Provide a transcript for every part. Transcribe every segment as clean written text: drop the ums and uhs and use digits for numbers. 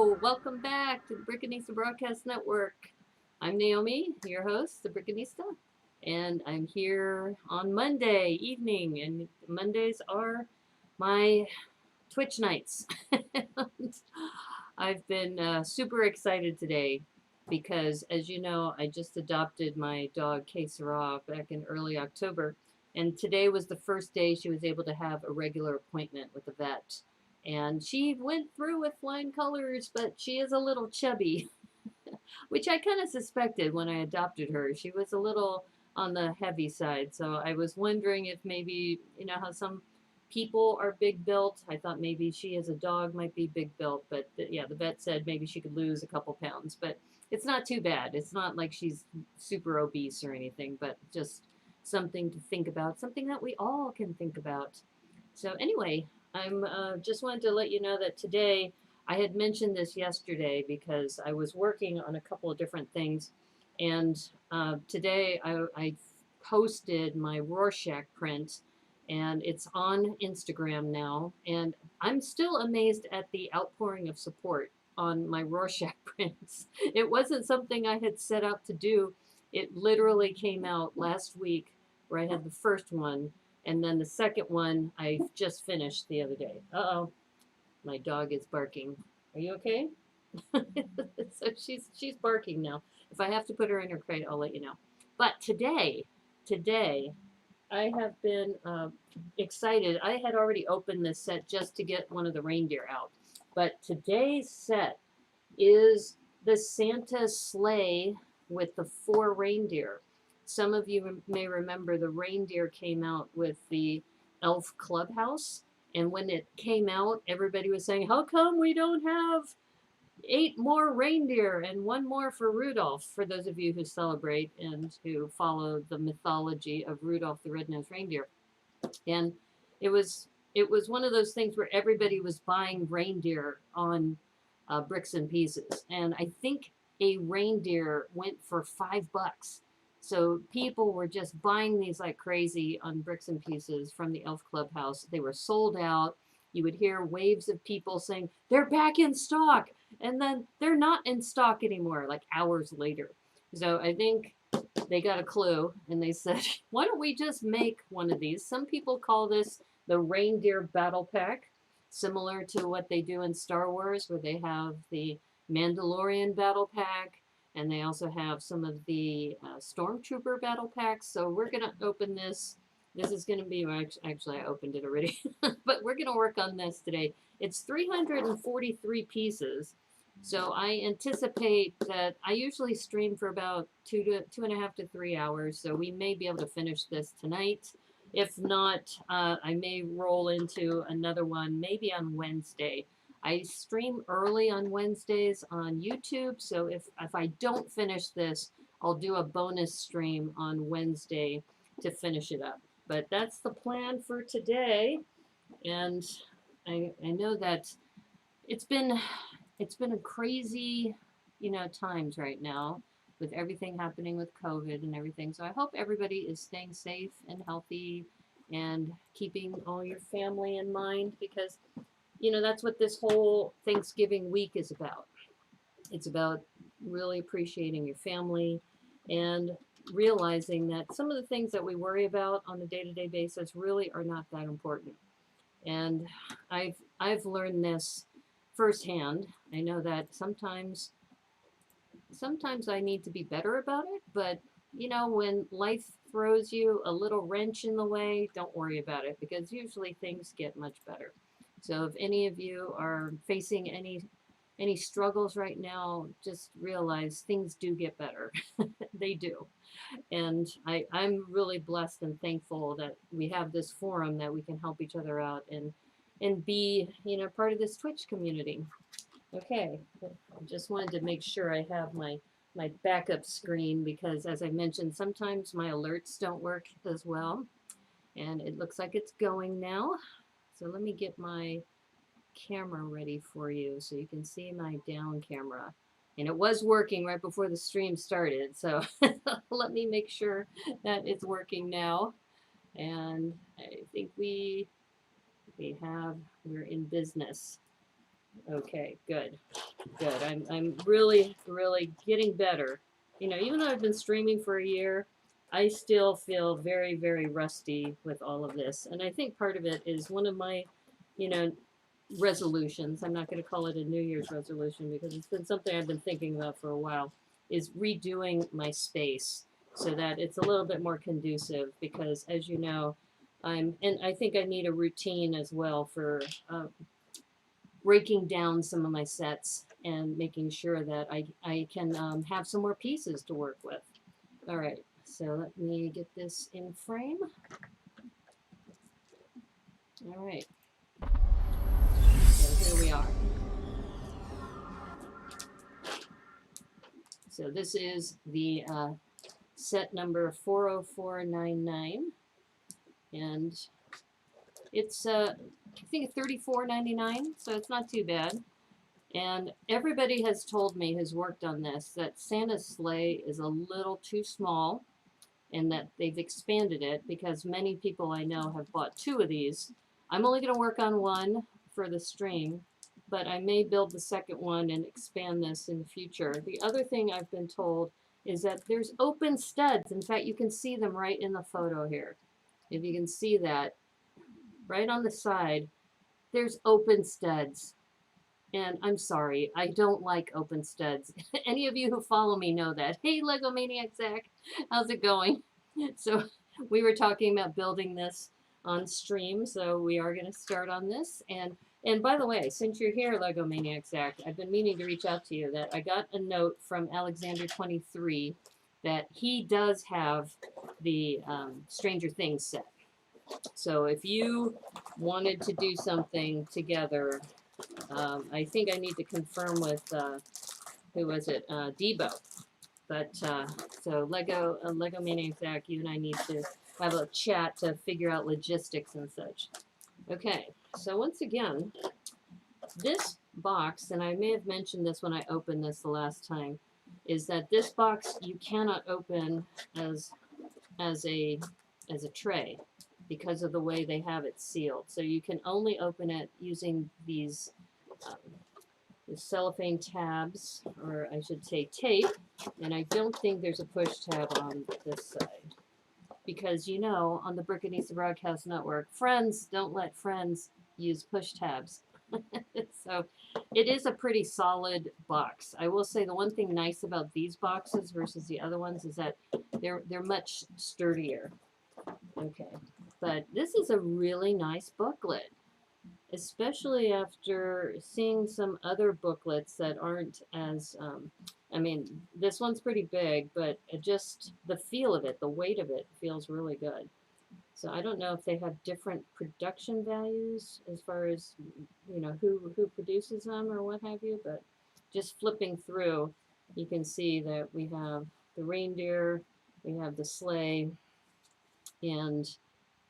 Hello, welcome back to the Brickanista Broadcast Network. I'm Naomi, your host, the Brickanista, and I'm here on Monday evening, and Mondays are my Twitch nights. I've been super excited today because, as you know, I just adopted my dog, K Sarah, back in early October, and today was the first day she was able to have a regular appointment with the vet. And she went through with flying colors, but she is a little chubby, which I kind of suspected when I adopted her. She was a little on the heavy side, so I was wondering if maybe, you know, how some people are big built. I thought maybe she as a dog might be big built, but yeah, the vet said maybe she could lose a couple pounds, but it's not too bad. It's not like she's super obese or anything, but just something to think about, something that we all can think about. So anyway, I'm just wanted to let you know that today, I had mentioned this yesterday because I was working on a couple of different things, and today I posted my Rorschach print, and it's on Instagram now, and I'm still amazed at the outpouring of support on my Rorschach prints. It wasn't something I had set out to do. It literally came out last week where I had the first one, and then the second one I just finished the other day. Uh-oh, my dog is barking. Are you okay? So she's barking now. If I have to put her in her crate, I'll let you know. But today, I have been excited. I had already opened this set just to get one of the reindeer out. But today's set is the Santa sleigh with the 4 reindeer. Some of you may remember the reindeer came out with the elf clubhouse. And when it came out, everybody was saying, how come we don't have 8 more reindeer and 1 more for Rudolph? For those of you who celebrate and who follow the mythology of Rudolph the Red-Nosed Reindeer. And it was one of those things where everybody was buying reindeer on bricks and pieces. And I think a reindeer went for $5. So people were just buying these like crazy on bricks and pieces from the Elf Clubhouse. They were sold out. You would hear waves of people saying, they're back in stock. And then they're not in stock anymore, like hours later. So I think they got a clue and they said, why don't we just make one of these? Some people call this the Reindeer Battle Pack, similar to what they do in Star Wars, where they have the Mandalorian Battle Pack, and they also have some of the Stormtrooper Battle Packs. So we're going to open this. This is going to be, actually I opened it already, but we're going to work on this today. It's 343 pieces. So I anticipate that I usually stream for about 2.5 to 3 hours. So we may be able to finish this tonight. If not, I may roll into another one, maybe on Wednesday. I stream early on Wednesdays on YouTube, so if I don't finish this, I'll do a bonus stream on Wednesday to finish it up. But that's the plan for today, and I know that it's been a crazy, times right now with everything happening with COVID and everything. So I hope everybody is staying safe and healthy and keeping all your family in mind, because that's what this whole Thanksgiving week is about. It's about really appreciating your family and realizing that some of the things that we worry about on a day-to-day basis really are not that important. And I've learned this firsthand. I know that sometimes I need to be better about it, but when life throws you a little wrench in the way, don't worry about it, because usually things get much better. So if any of you are facing any struggles right now, just realize things do get better. They do. And I'm really blessed and thankful that we have this forum that we can help each other out and be, part of this Twitch community. Okay, I just wanted to make sure I have my backup screen, because as I mentioned, sometimes my alerts don't work as well. And it looks like it's going now. So let me get my camera ready for you so you can see my down camera. And it was working right before the stream started, so let me make sure that it's working now. And I think we're in business. Okay, good, good. I'm really, really getting better. You know, even though I've been streaming for a year, I still feel very, very rusty with all of this. And I think part of it is one of my, you know, resolutions. I'm not going to call it a New Year's resolution because it's been something I've been thinking about for a while, is redoing my space so that it's a little bit more conducive because as you know, and I think I need a routine as well for breaking down some of my sets and making sure that I can have some more pieces to work with. All right, so let me get this in frame. All right, so here we are. So this is the set number 40499, and it's I think $34.99, so it's not too bad. And everybody has told me who's worked on this that Santa's sleigh is a little too small and that they've expanded it because many people I know have bought two of these. I'm only going to work on one for the stream, but I may build the second one and expand this in the future. The other thing I've been told is that there's open studs. In fact, you can see them right in the photo here. If you can see that, right on the side, there's open studs. And I'm sorry, I don't like open studs. Any of you who follow me know that. Hey, Lego Maniac Zach, how's it going? So we were talking about building this on stream, so we are going to start on this. And by the way, since you're here, Lego Maniac Zach, I've been meaning to reach out to you that I got a note from Alexander23 that he does have the Stranger Things set. So if you wanted to do something together, I think I need to confirm with, who was it, Debo. But, so Lego Maniac Zach, you and I need to have a chat to figure out logistics and such. Okay, so once again, this box, and I may have mentioned this when I opened this the last time, is that this box you cannot open as a tray because of the way they have it sealed. So you can only open it using these the cellophane tabs, or I should say tape, and I don't think there's a push tab on this side. Because you know, on the Brickanista Broadcast Network, friends don't let friends use push tabs. So it is a pretty solid box. I will say the one thing nice about these boxes versus the other ones is that they're much sturdier. Okay, but this is a really nice booklet, especially after seeing some other booklets that aren't as, I mean, this one's pretty big, but just the feel of it, the weight of it feels really good. So I don't know if they have different production values as far as, you know, who produces them or what have you, but just flipping through, you can see that we have the reindeer, we have the sleigh, and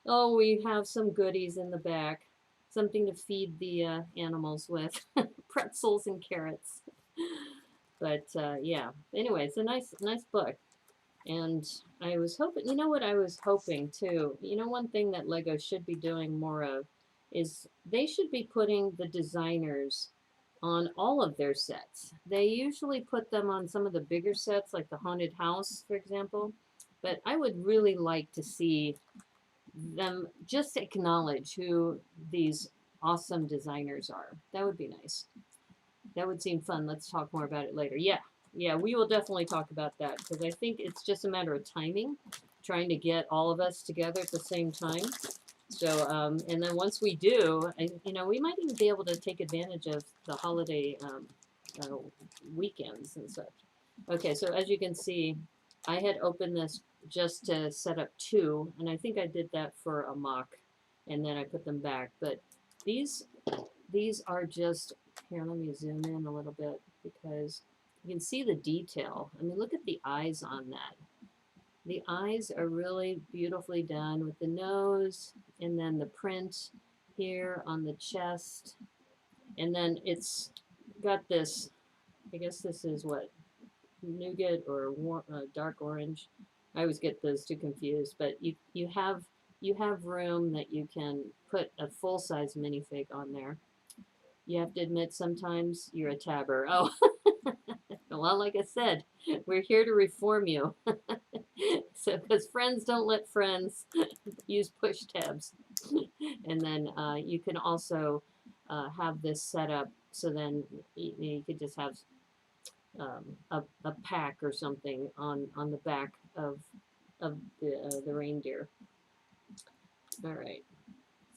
oh, we have some goodies in the back, something to feed the animals with, pretzels and carrots. But yeah, anyway, it's a nice book. And I was hoping, you know what I was hoping too? You know, one thing that Lego should be doing more of is they should be putting the designers on all of their sets. They usually put them on some of the bigger sets, like the Haunted House, for example. But I would really like to see them just acknowledge who these awesome designers are. That would be nice. That would seem fun. Let's talk more about it later. Yeah, we will definitely talk about that because I think it's just a matter of timing, trying to get all of us together at the same time. So, and then once we do, you know, we might even be able to take advantage of the holiday weekends and such. Okay, so as you can see, I had opened this just to set up two, and I think I did that for a MOC, and then I put them back. But these are just, here, let me zoom in a little bit because you can see the detail. I mean, look at the eyes on that. The eyes are really beautifully done with the nose, and then the print here on the chest, and then it's got this, I guess this is what, nougat or dark orange. I always get those two confused, but you have room that you can put a full-size minifig on there. You have to admit sometimes you're a tabber. Oh, well, like I said, we're here to reform you. So, because friends don't let friends use push tabs. And then you can also have this set up so then you could just have a pack or something on the back of the reindeer. All right.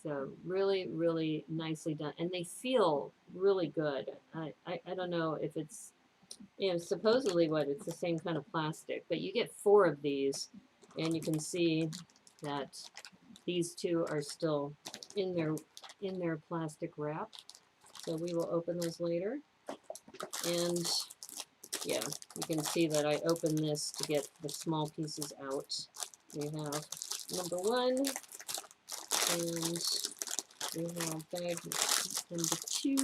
So really, really nicely done. And they feel really good. I don't know if it's, supposedly it's the same kind of plastic, but you get 4 of these and you can see that these 2 are still in their plastic wrap. So we will open those later. And yeah, you can see that I opened this to get the small pieces out. We have number 1 and we have bag number 2.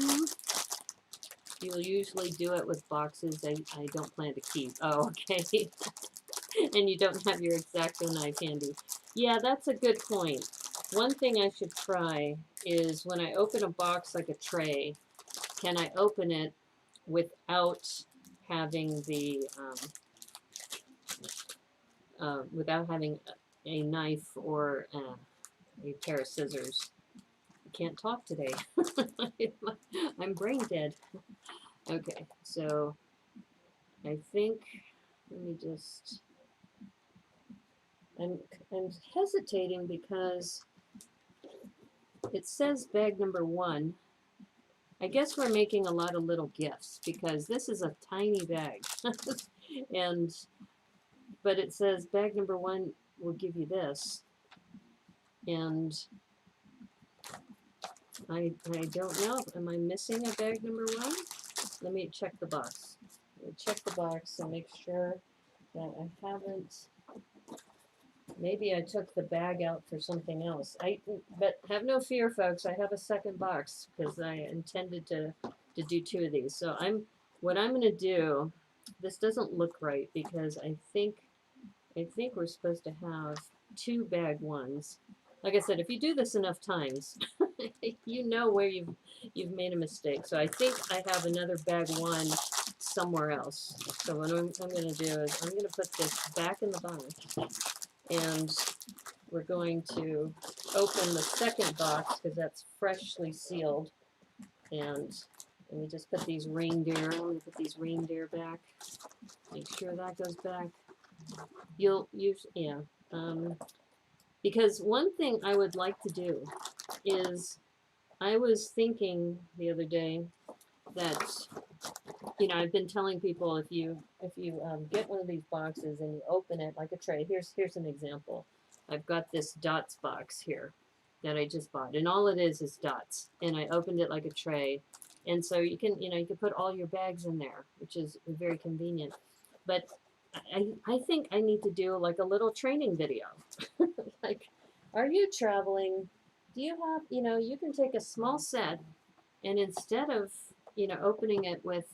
You'll usually do it with boxes I don't plan to keep. Oh, okay. And you don't have your X-Acto knife handy. Yeah, that's a good point. One thing I should try is when I open a box like a tray, can I open it without having the without having a knife or a pair of scissors? I can't talk today. I'm brain dead. Okay, so I think, let me just, I'm hesitating because it says bag number 1. I guess we're making a lot of little gifts because this is a tiny bag. And, but it says bag number 1 will give you this. And I don't know, am I missing a bag number 1? Let me check the box. Let me check the box and make sure that I haven't. Maybe I took the bag out for something else. But have no fear, folks. I have a second box because I intended to do 2 of these. So what I'm going to do. This doesn't look right because I think we're supposed to have 2 bag 1s. Like I said, if you do this enough times, you know where you've made a mistake. So I think I have another bag 1 somewhere else. So what I'm going to do is I'm going to put this back in the box. And we're going to open the second box because that's freshly sealed. And let me just put these reindeer. I'm going to put these reindeer back. Make sure that goes back. You'll use, yeah. Because one thing I would like to do is, I was thinking the other day that, I've been telling people if you get one of these boxes and you open it like a tray. Here's an example. I've got this dots box here that I just bought, and all it is dots. And I opened it like a tray, and so you can put all your bags in there, which is very convenient. But I think I need to do like a little training video. Like, are you traveling? Do you have, you can take a small set, and instead of, opening it with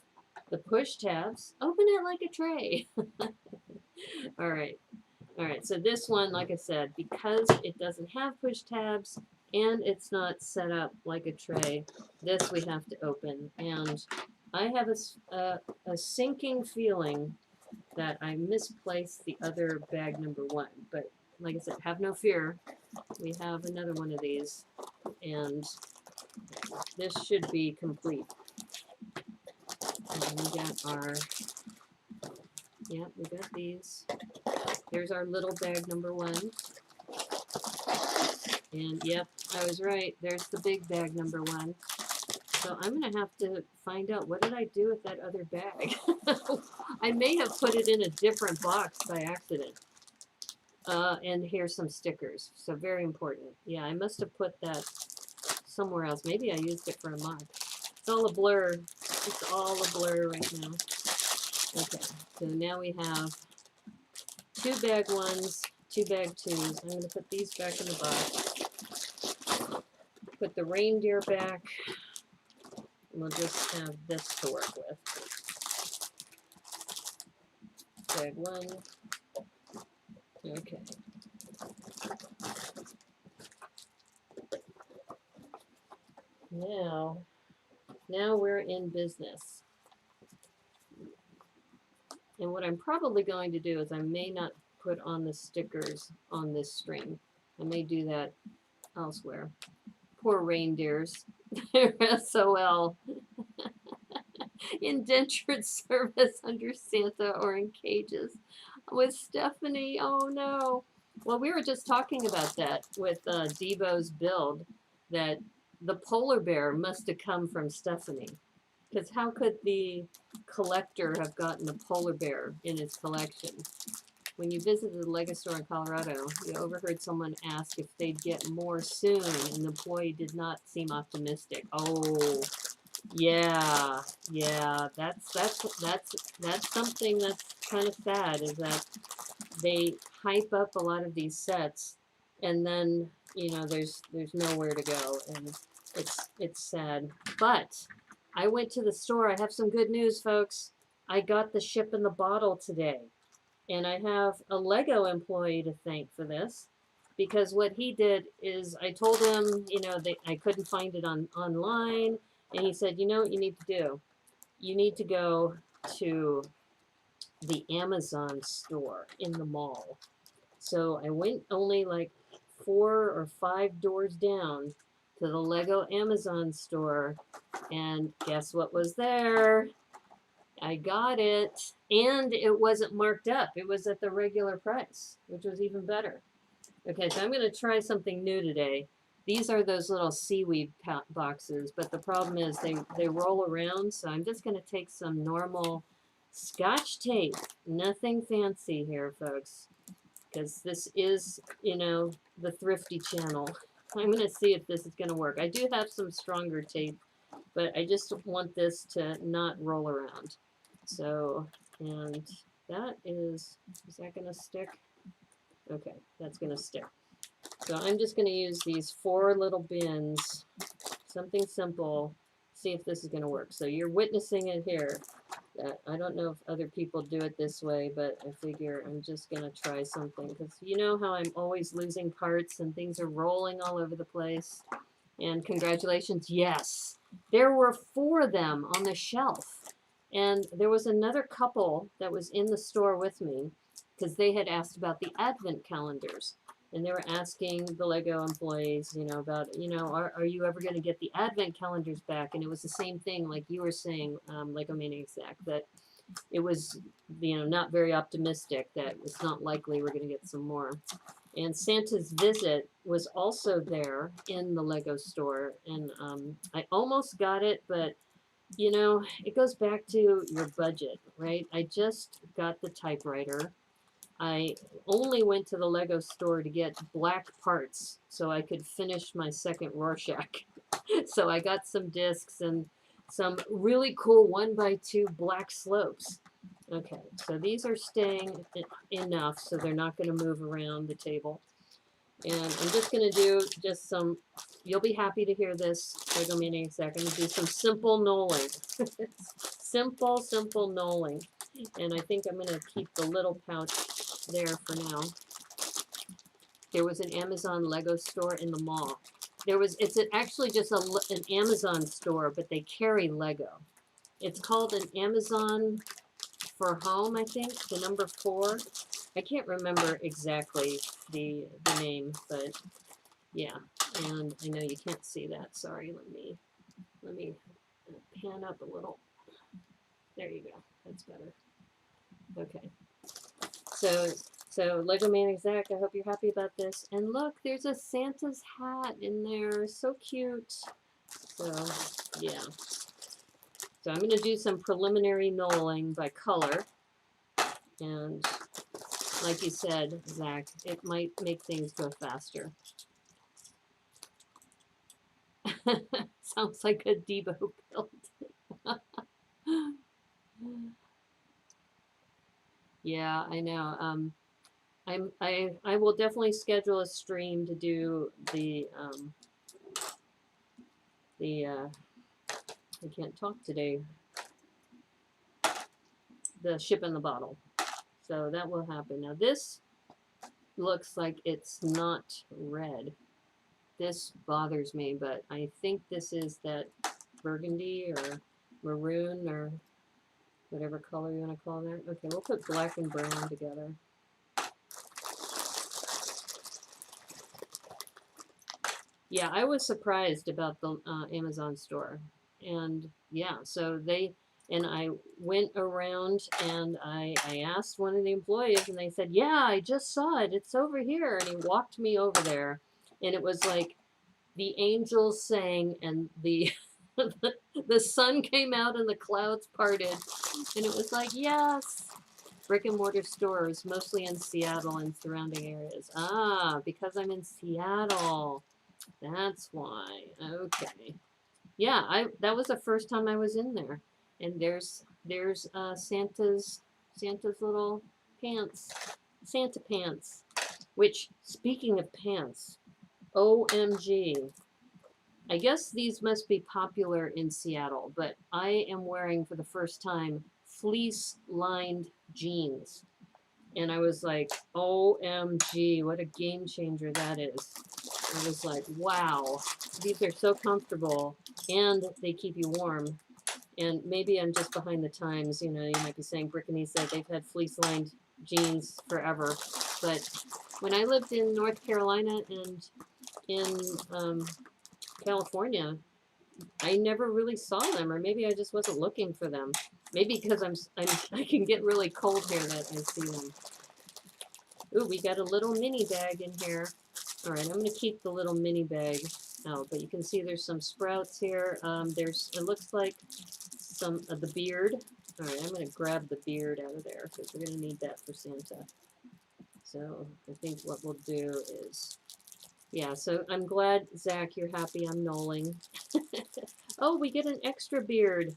the push tabs, open it like a tray. All right. All right. So this one, like I said, because it doesn't have push tabs and it's not set up like a tray, this we have to open. And I have a sinking feeling that I misplaced the other bag number 1. But like I said, have no fear. We have another one of these, and this should be complete. And we got our, we got these. Here's our little bag number 1. And yep, I was right. There's the big bag number 1. So I'm going to have to find out, what did I do with that other bag? I may have put it in a different box by accident. And here's some stickers. So very important. Yeah, I must have put that somewhere else. Maybe I used it for a month. It's all a blur. It's all a blur right now. Okay, so now we have 2 bag 1s, 2 bag 2s. I'm going to put these back in the box. Put the reindeer back. We'll just have this to work with. Bag 1. Okay. Now, Now we're in business. And what I'm probably going to do is I may not put on the stickers on this string. I may do that elsewhere. Poor reindeers. They're SOL. Indentured service under Santa or in cages. With Stephanie, oh no. Well, we were just talking about that with Debo's build, that the polar bear must have come from Stephanie. Because how could the collector have gotten a polar bear in his collection? When you visited the Lego store in Colorado, you overheard someone ask if they'd get more soon, and the employee did not seem optimistic. Oh, yeah, yeah, that's something that's kind of sad, is that they hype up a lot of these sets, and then there's nowhere to go, and it's sad. But I went to the store. I have some good news, folks. I got the ship in the bottle today, and I have a Lego employee to thank for this, because what he did is I told him, I couldn't find it online, and he said, you know what you need to do? You need to go to the Amazon store in the mall. So I went only like 4 or 5 doors down to the Lego Amazon store, and guess what was there? I got it, and it wasn't marked up. It was at the regular price, which was even better. Okay, so I'm going to try something new today. These are those little seaweed boxes, but the problem is they roll around, so I'm just going to take some normal Scotch tape. Nothing fancy here, folks, because this is, the Thrifty channel. I'm going to see if this is going to work. I do have some stronger tape, but I just want this to not roll around. So, and that is that going to stick? Okay, that's going to stick. So I'm just going to use these 4 little bins, something simple, see if this is going to work. So you're witnessing it here. I don't know if other people do it this way, but I figure I'm just going to try something, because you know how I'm always losing parts and things are rolling all over the place. And congratulations, yes, there were 4 of them on the shelf. And there was another couple that was in the store with me, because they had asked about the advent calendars. And they were asking the Lego employees, about, are you ever going to get the advent calendars back? And it was the same thing, like you were saying, Lego Maniacs, that it was, not very optimistic, that it's not likely we're going to get some more. And Santa's Visit was also there in the Lego store. And I almost got it, but, it goes back to your budget, right? I just got the typewriter. I only went to the Lego store to get black parts so I could finish my second Rorschach. So I got some discs and some really cool 1x2 black slopes. Okay, so these are staying enough so they're not going to move around the table. And I'm just going to do just some, you'll be happy to hear this, Lego Maniacs. I'm going to do some simple knolling. Simple knolling. And I think I'm going to keep the little pouch there for now. There was an Amazon Lego store in the mall. It's actually just an Amazon store, but they carry Lego. It's called an Amazon for Home, I think, the number 4. I can't remember exactly the name, but yeah. And I know you can't see that. Sorry, let me pan up a little. There you go. That's better. Okay. So Lego Maniacs Zach, I hope you're happy about this. And look, there's a Santa's hat in there. So cute. So, yeah. So I'm going to do some preliminary knolling by color. And like you said, Zach, it might make things go faster. Sounds like a Debo build. Yeah, I know. I will definitely schedule a stream to do I can't talk today. The ship in the bottle. So that will happen. Now this looks like it's not red. This bothers me, but I think this is that burgundy or maroon or whatever color you want to call that. Okay, we'll put black and brown together. Yeah, I was surprised about the Amazon store. And yeah, so I went around and I asked one of the employees and they said, yeah, I just saw it. It's over here. And he walked me over there. And it was like the angels sang and the the sun came out and the clouds parted. And it was like, yes, brick and mortar stores, mostly in Seattle and surrounding areas. Ah, because I'm in Seattle. That's why. Okay. Yeah, that was the first time I was in there. And there's Santa's little pants. Santa pants. Which, speaking of pants, OMG. I guess these must be popular in Seattle, but I am wearing for the first time fleece lined jeans. And I was like, OMG, what a game changer that is. I was like, wow, these are so comfortable and they keep you warm. And maybe I'm just behind the times. You know, you might be saying Brickanista, they've had fleece lined jeans forever. But when I lived in North Carolina and in California, I never really saw them, or maybe I just wasn't looking for them. Maybe because I can get really cold here that I see them. Ooh, we got a little mini bag in here. All right, I'm going to keep the little mini bag out, but you can see there's some sprouts here. It looks like some of the beard. All right, I'm going to grab the beard out of there because we're going to need that for Santa. So I think what we'll do is, yeah, so I'm glad, Zach, you're happy I'm knolling. Oh, we get an extra beard.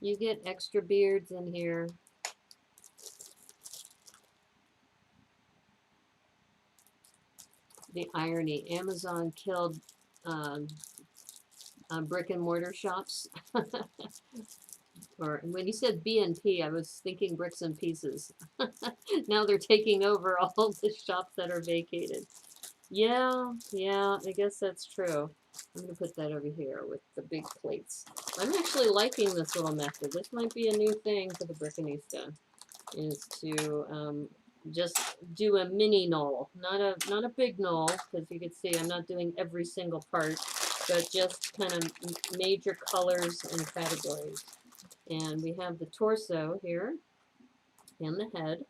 You get extra beards in here. The irony, Amazon killed brick and mortar shops. Or when you said B&P, I was thinking bricks and pieces. Now they're taking over all the shops that are vacated. Yeah, I guess that's true. I'm going to put that over here with the big plates. I'm actually liking this little method. This might be a new thing for the Brickanista, is to just do a mini knoll, not a big knoll, because you can see I'm not doing every single part, but just kind of major colors and categories. And we have the torso here and the head.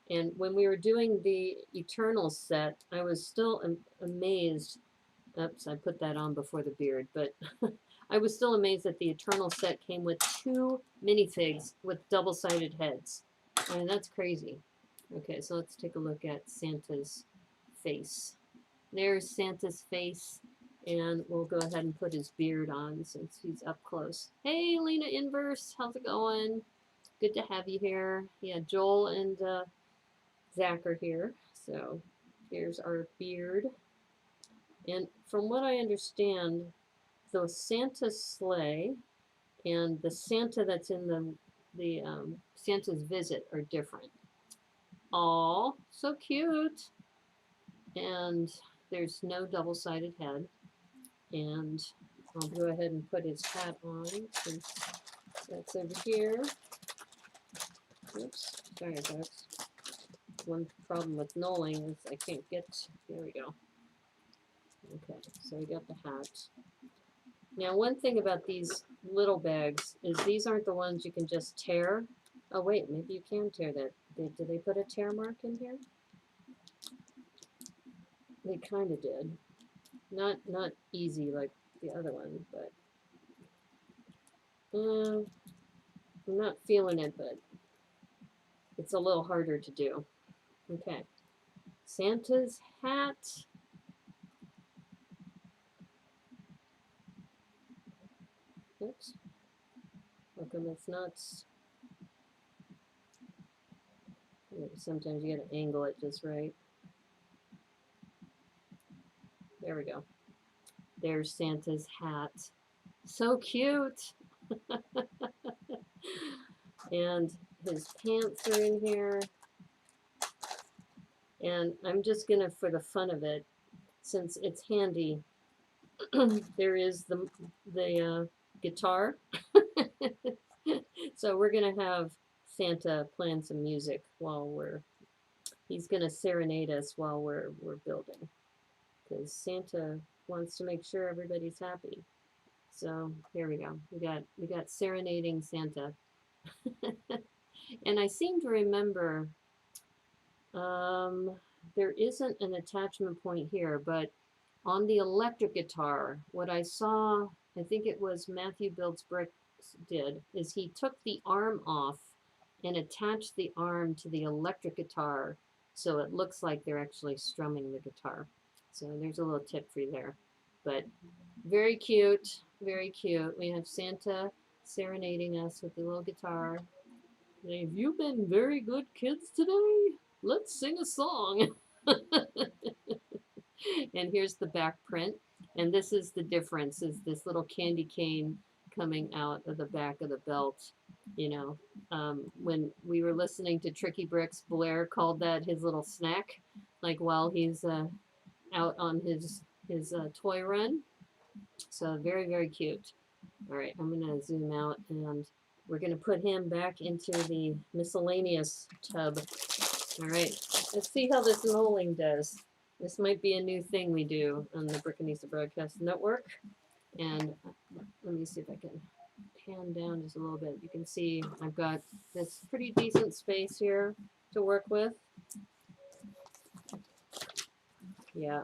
And when we were doing the Eternal set, I was still amazed. Oops, I put that on before the beard, but I was still amazed that the Eternal set came with 2 minifigs with double-sided heads. I mean, that's crazy. Okay, so let's take a look at Santa's face. There's Santa's face, and we'll go ahead and put his beard on since he's up close. Hey, Lena Inverse, how's it going? Good to have you here. Yeah, Joel and Zach are here. So here's our beard. And from what I understand, the Santa sleigh and the Santa that's in the Santa's visit are different. Aw, so cute. And there's no double-sided head. And I'll go ahead and put his hat on since that's over here. Oops, sorry guys. One problem with knolling is I can't get, there we go. Okay, so we got the hat. Now one thing about these little bags is these aren't the ones you can just tear. Oh wait, maybe you can tear that. Did they put a tear mark in here? They kind of did. Not easy like the other one, but I'm not feeling it, but it's a little harder to do. Okay, Santa's hat. Oops. How come it's not? Sometimes you gotta angle it just right. There we go. There's Santa's hat. So cute. And his pants are in here. And I'm just gonna, for the fun of it, since it's handy, there is the guitar. So we're gonna have Santa playing some music while he's gonna serenade us while we're building, because Santa wants to make sure everybody's happy. So here we go. We got serenading Santa. And I seem to remember, there isn't an attachment point here, but on the electric guitar, what I saw, I think it was Matthew Builds Bricks did, is he took the arm off and attached the arm to the electric guitar, so it looks like they're actually strumming the guitar. So there's a little tip for you there. But very cute, very cute. We have Santa serenading us with the little guitar. Have you been very good kids today? Let's sing a song. And here's the back print. And this is the difference, is this little candy cane coming out of the back of the belt. You know, when we were listening to Tricky Bricks, Blair called that his little snack, like while he's out on his toy run. So very, very cute. All right, I'm going to zoom out, and we're going to put him back into the miscellaneous tub. All right, let's see how this knolling does. This might be a new thing we do on the Brickanista Broadcast Network. And let me see if I can pan down just a little bit. You can see I've got this pretty decent space here to work with. Yeah,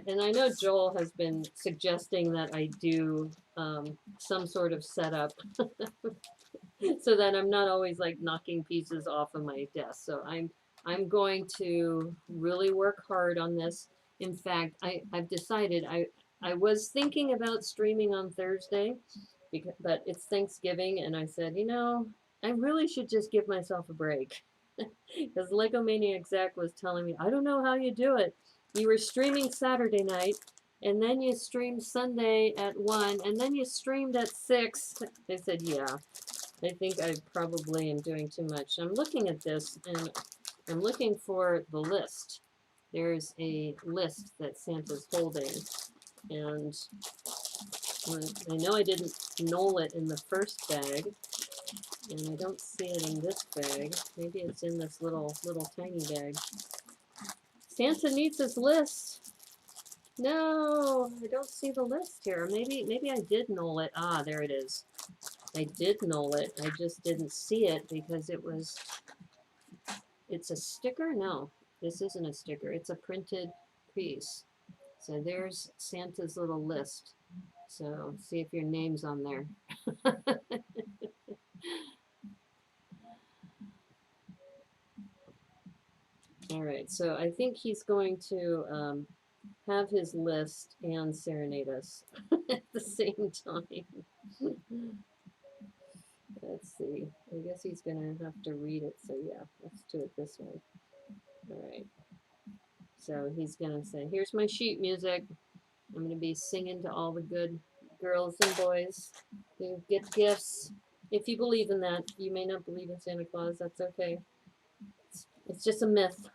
and I know Joel has been suggesting that I do some sort of setup so that I'm not always like knocking pieces off of my desk. So I'm going to really work hard on this. In fact, I've decided I was thinking about streaming on Thursday, but it's Thanksgiving, and I said, you know, I really should just give myself a break. Because Lego Maniac Zach was telling me, I don't know how you do it. You were streaming Saturday night, and then you streamed Sunday at 1, and then you streamed at 6. I said, yeah, I think I probably am doing too much. I'm looking at this, and I'm looking for the list. There's a list that Santa's holding, and I know I didn't knoll it in the first bag, and I don't see it in this bag. Maybe it's in this little tiny bag. Santa needs his list. No, I don't see the list here. Maybe I did knoll it. Ah, there it is. I did knoll it. I just didn't see it because it's a sticker? No, this isn't a sticker. It's a printed piece. So there's Santa's little list. So see if your name's on there. All right, so I think he's going to have his list and serenade us at the same time. Let's see. I guess he's going to have to read it, so yeah, let's do it this way. All right. So he's going to say, here's my sheet music. I'm going to be singing to all the good girls and boys who get gifts. If you believe in that, you may not believe in Santa Claus, that's okay. It's just a myth.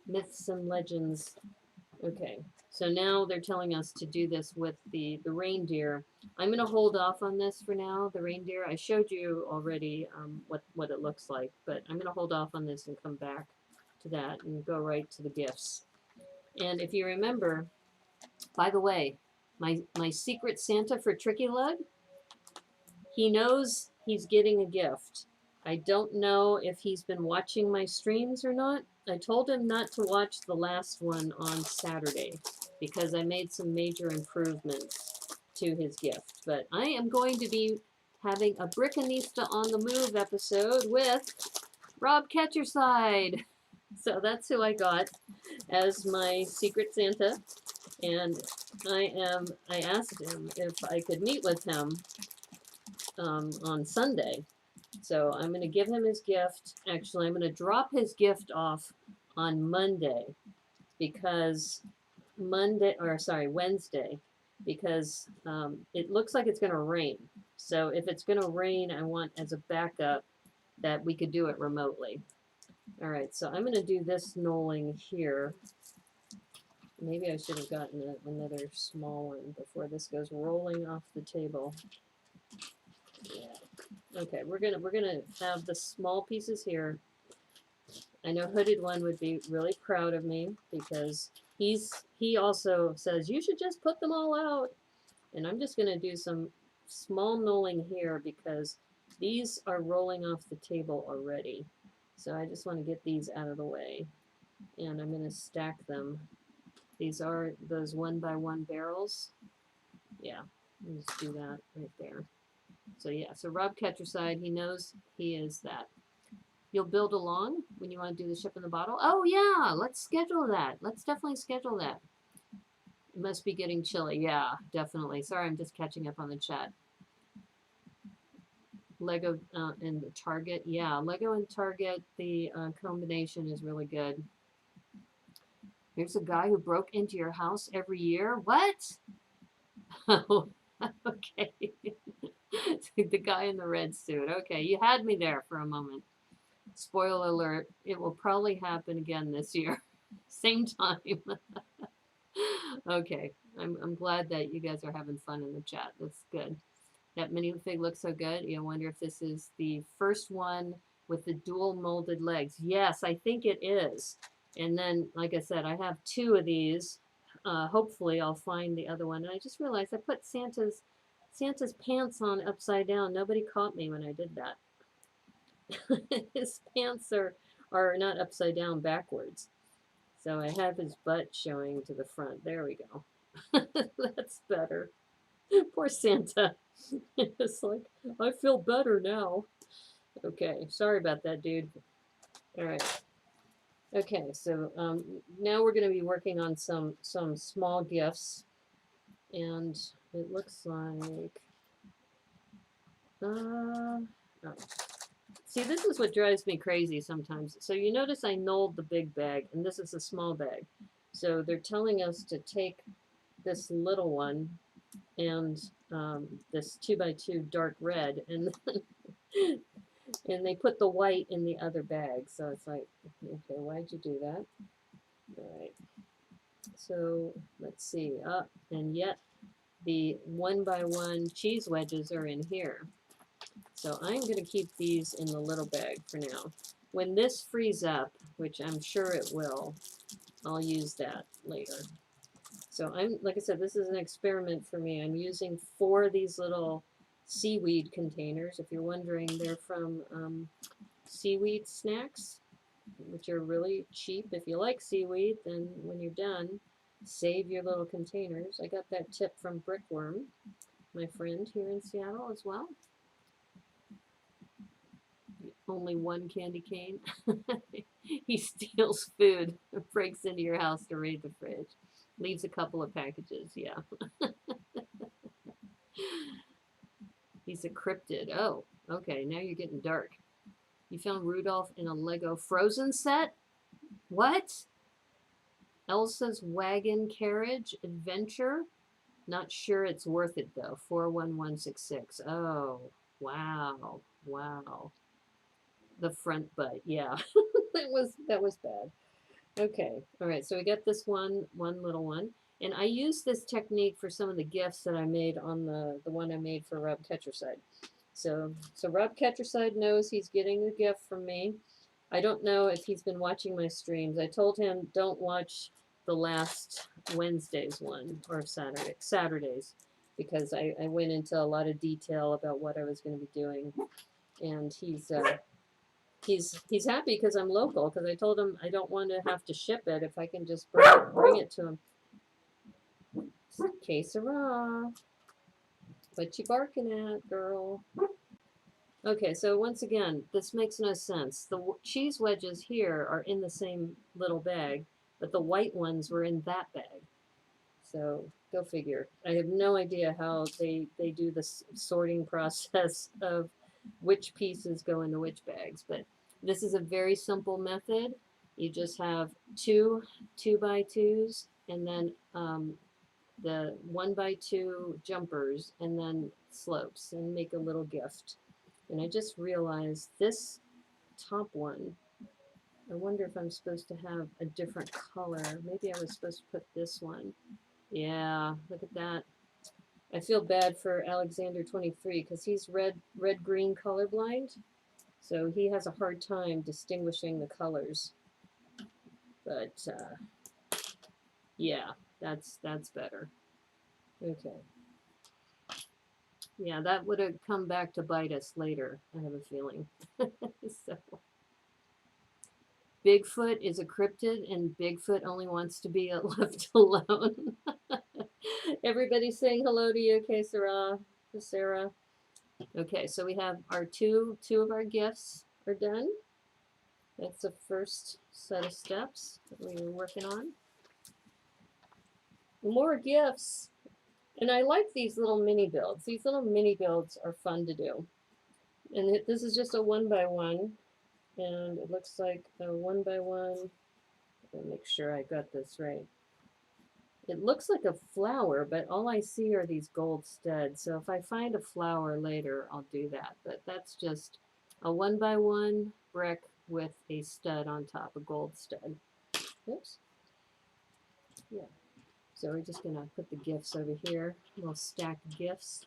Myths and legends. Okay, so now they're telling us to do this with the reindeer. I'm going to hold off on this for now, the reindeer. I showed you already what it looks like, but I'm going to hold off on this and come back to that and go right to the gifts. And if you remember, by the way, my secret Santa for Tricky Lug, he knows he's getting a gift. I don't know if he's been watching my streams or not. I told him not to watch the last one on Saturday because I made some major improvements to his gift. But I am going to be having a Brickanista on the Move episode with Rob Catcherside. So that's who I got as my secret Santa. And I asked him if I could meet with him on Sunday. So I'm going to give him his gift. Actually, I'm going to drop his gift off on Monday because Wednesday, because it looks like it's going to rain. So if it's going to rain, I want as a backup that we could do it remotely. All right, so I'm going to do this knolling here. Maybe I should have gotten another small one before this goes rolling off the table. Yeah. Okay, we're gonna have the small pieces here. I know Hooded One would be really proud of me because he also says you should just put them all out. And I'm just gonna do some small knolling here because these are rolling off the table already. So I just want to get these out of the way. And I'm gonna stack them. These are those 1x1 barrels. Yeah, just do that right there. So yeah, so Rob Ketcherside, he knows he is that. You'll build along when you want to do the ship in the bottle? Oh yeah, let's schedule that. Let's definitely schedule that. It must be getting chilly. Yeah, definitely. Sorry, I'm just catching up on the chat. Lego and Target. Yeah, Lego and Target, the combination is really good. Here's a guy who broke into your house every year. What? Oh, okay. The guy in the red suit. Okay, you had me there for a moment. Spoiler alert, it will probably happen again this year. Same time. Okay, I'm glad that you guys are having fun in the chat. That's good. That minifig looks so good. You wonder if this is the first one with the dual molded legs. Yes, I think it is. And then, like I said, I have two of these. Hopefully I'll find the other one. And I just realized I put Santa's pants on upside down. Nobody caught me when I did that. His pants are not upside down, backwards. So I have his butt showing to the front. There we go. That's better. Poor Santa. It's like, I feel better now. Okay, sorry about that, dude. All right. Okay, so now we're going to be working on some small gifts, and it looks like, oh. See, this is what drives me crazy sometimes. So you notice I knolled the big bag, and this is a small bag. So they're telling us to take this little one and this 2x2 dark red, and and they put the white in the other bag. So it's like, okay, why'd you do that? All right. So let's see. And yet the 1x1 cheese wedges are in here. So I'm going to keep these in the little bag for now. When this frees up, which I'm sure it will, I'll use that later. So like I said, this is an experiment for me. I'm using 4 of these little seaweed containers. If you're wondering, they're from Seaweed Snacks, which are really cheap. If you like seaweed, then when you're done, save your little containers. I got that tip from Brickworm, my friend here in Seattle as well. Only one candy cane. He steals food, breaks into your house to raid the fridge. Leaves a couple of packages, yeah. He's a cryptid. Oh, okay, now you're getting dark. You found Rudolph in a Lego Frozen set? What? Elsa's Wagon Carriage Adventure? Not sure it's worth it though. 41166. Oh, wow. Wow. The front butt, yeah. that was bad. Okay, all right, so we got this one little one. And I used this technique for some of the gifts that I made on the one I made for Rob Ketcherside. So Rob Ketcherside knows he's getting a gift from me. I don't know if he's been watching my streams. I told him don't watch the last Wednesday's one, or Saturdays, because I went into a lot of detail about what I was going to be doing. And he's happy because I'm local, because I told him I don't want to have to ship it if I can just bring it to him. Que sera. What you barking at, girl? Okay, so once again, this makes no sense. The cheese wedges here are in the same little bag, but the white ones were in that bag. So go figure. I have no idea how they do this sorting process of which pieces go into which bags, but this is a very simple method. You just have 2x2s, and then the 1x2 jumpers, and then slopes, and make a little gift. And I just realized this top one I wonder if I'm supposed to have a different color. Maybe I was supposed to put this one. Yeah, look at that. I feel bad for Alexander 23 because he's red-green colorblind. So he has a hard time distinguishing the colors. But yeah, that's better. Okay. Yeah, that would have come back to bite us later, I have a feeling. So Bigfoot is a cryptid and Bigfoot only wants to be left alone. Everybody's saying hello to you, okay, Sarah. Okay, so we have our two of our gifts are done. That's the first set of steps that we were working on. More gifts. And I like these little mini builds. These little mini builds are fun to do. And this is just a 1x1. And it looks like a 1x1. I'll make sure I got this right. It looks like a flower, but all I see are these gold studs. So if I find a flower later, I'll do that. But that's just a 1x1 brick with a stud on top, a gold stud. Oops. Yeah. So we're just gonna put the gifts over here. A little stack of gifts.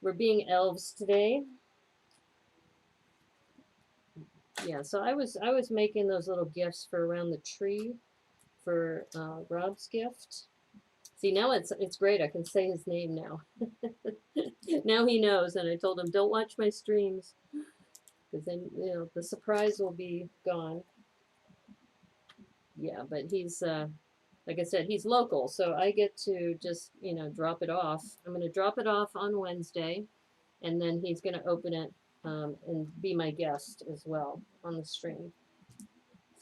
We're being elves today. Yeah, so I was making those little gifts for around the tree for Rob's gift. See, now it's great. I can say his name now. Now he knows, and I told him, don't watch my streams, because then, you know, the surprise will be gone. Yeah, but he's, like I said, he's local, so I get to just, you know, drop it off. I'm going to drop it off on Wednesday, and then he's going to open it and be my guest as well on the stream.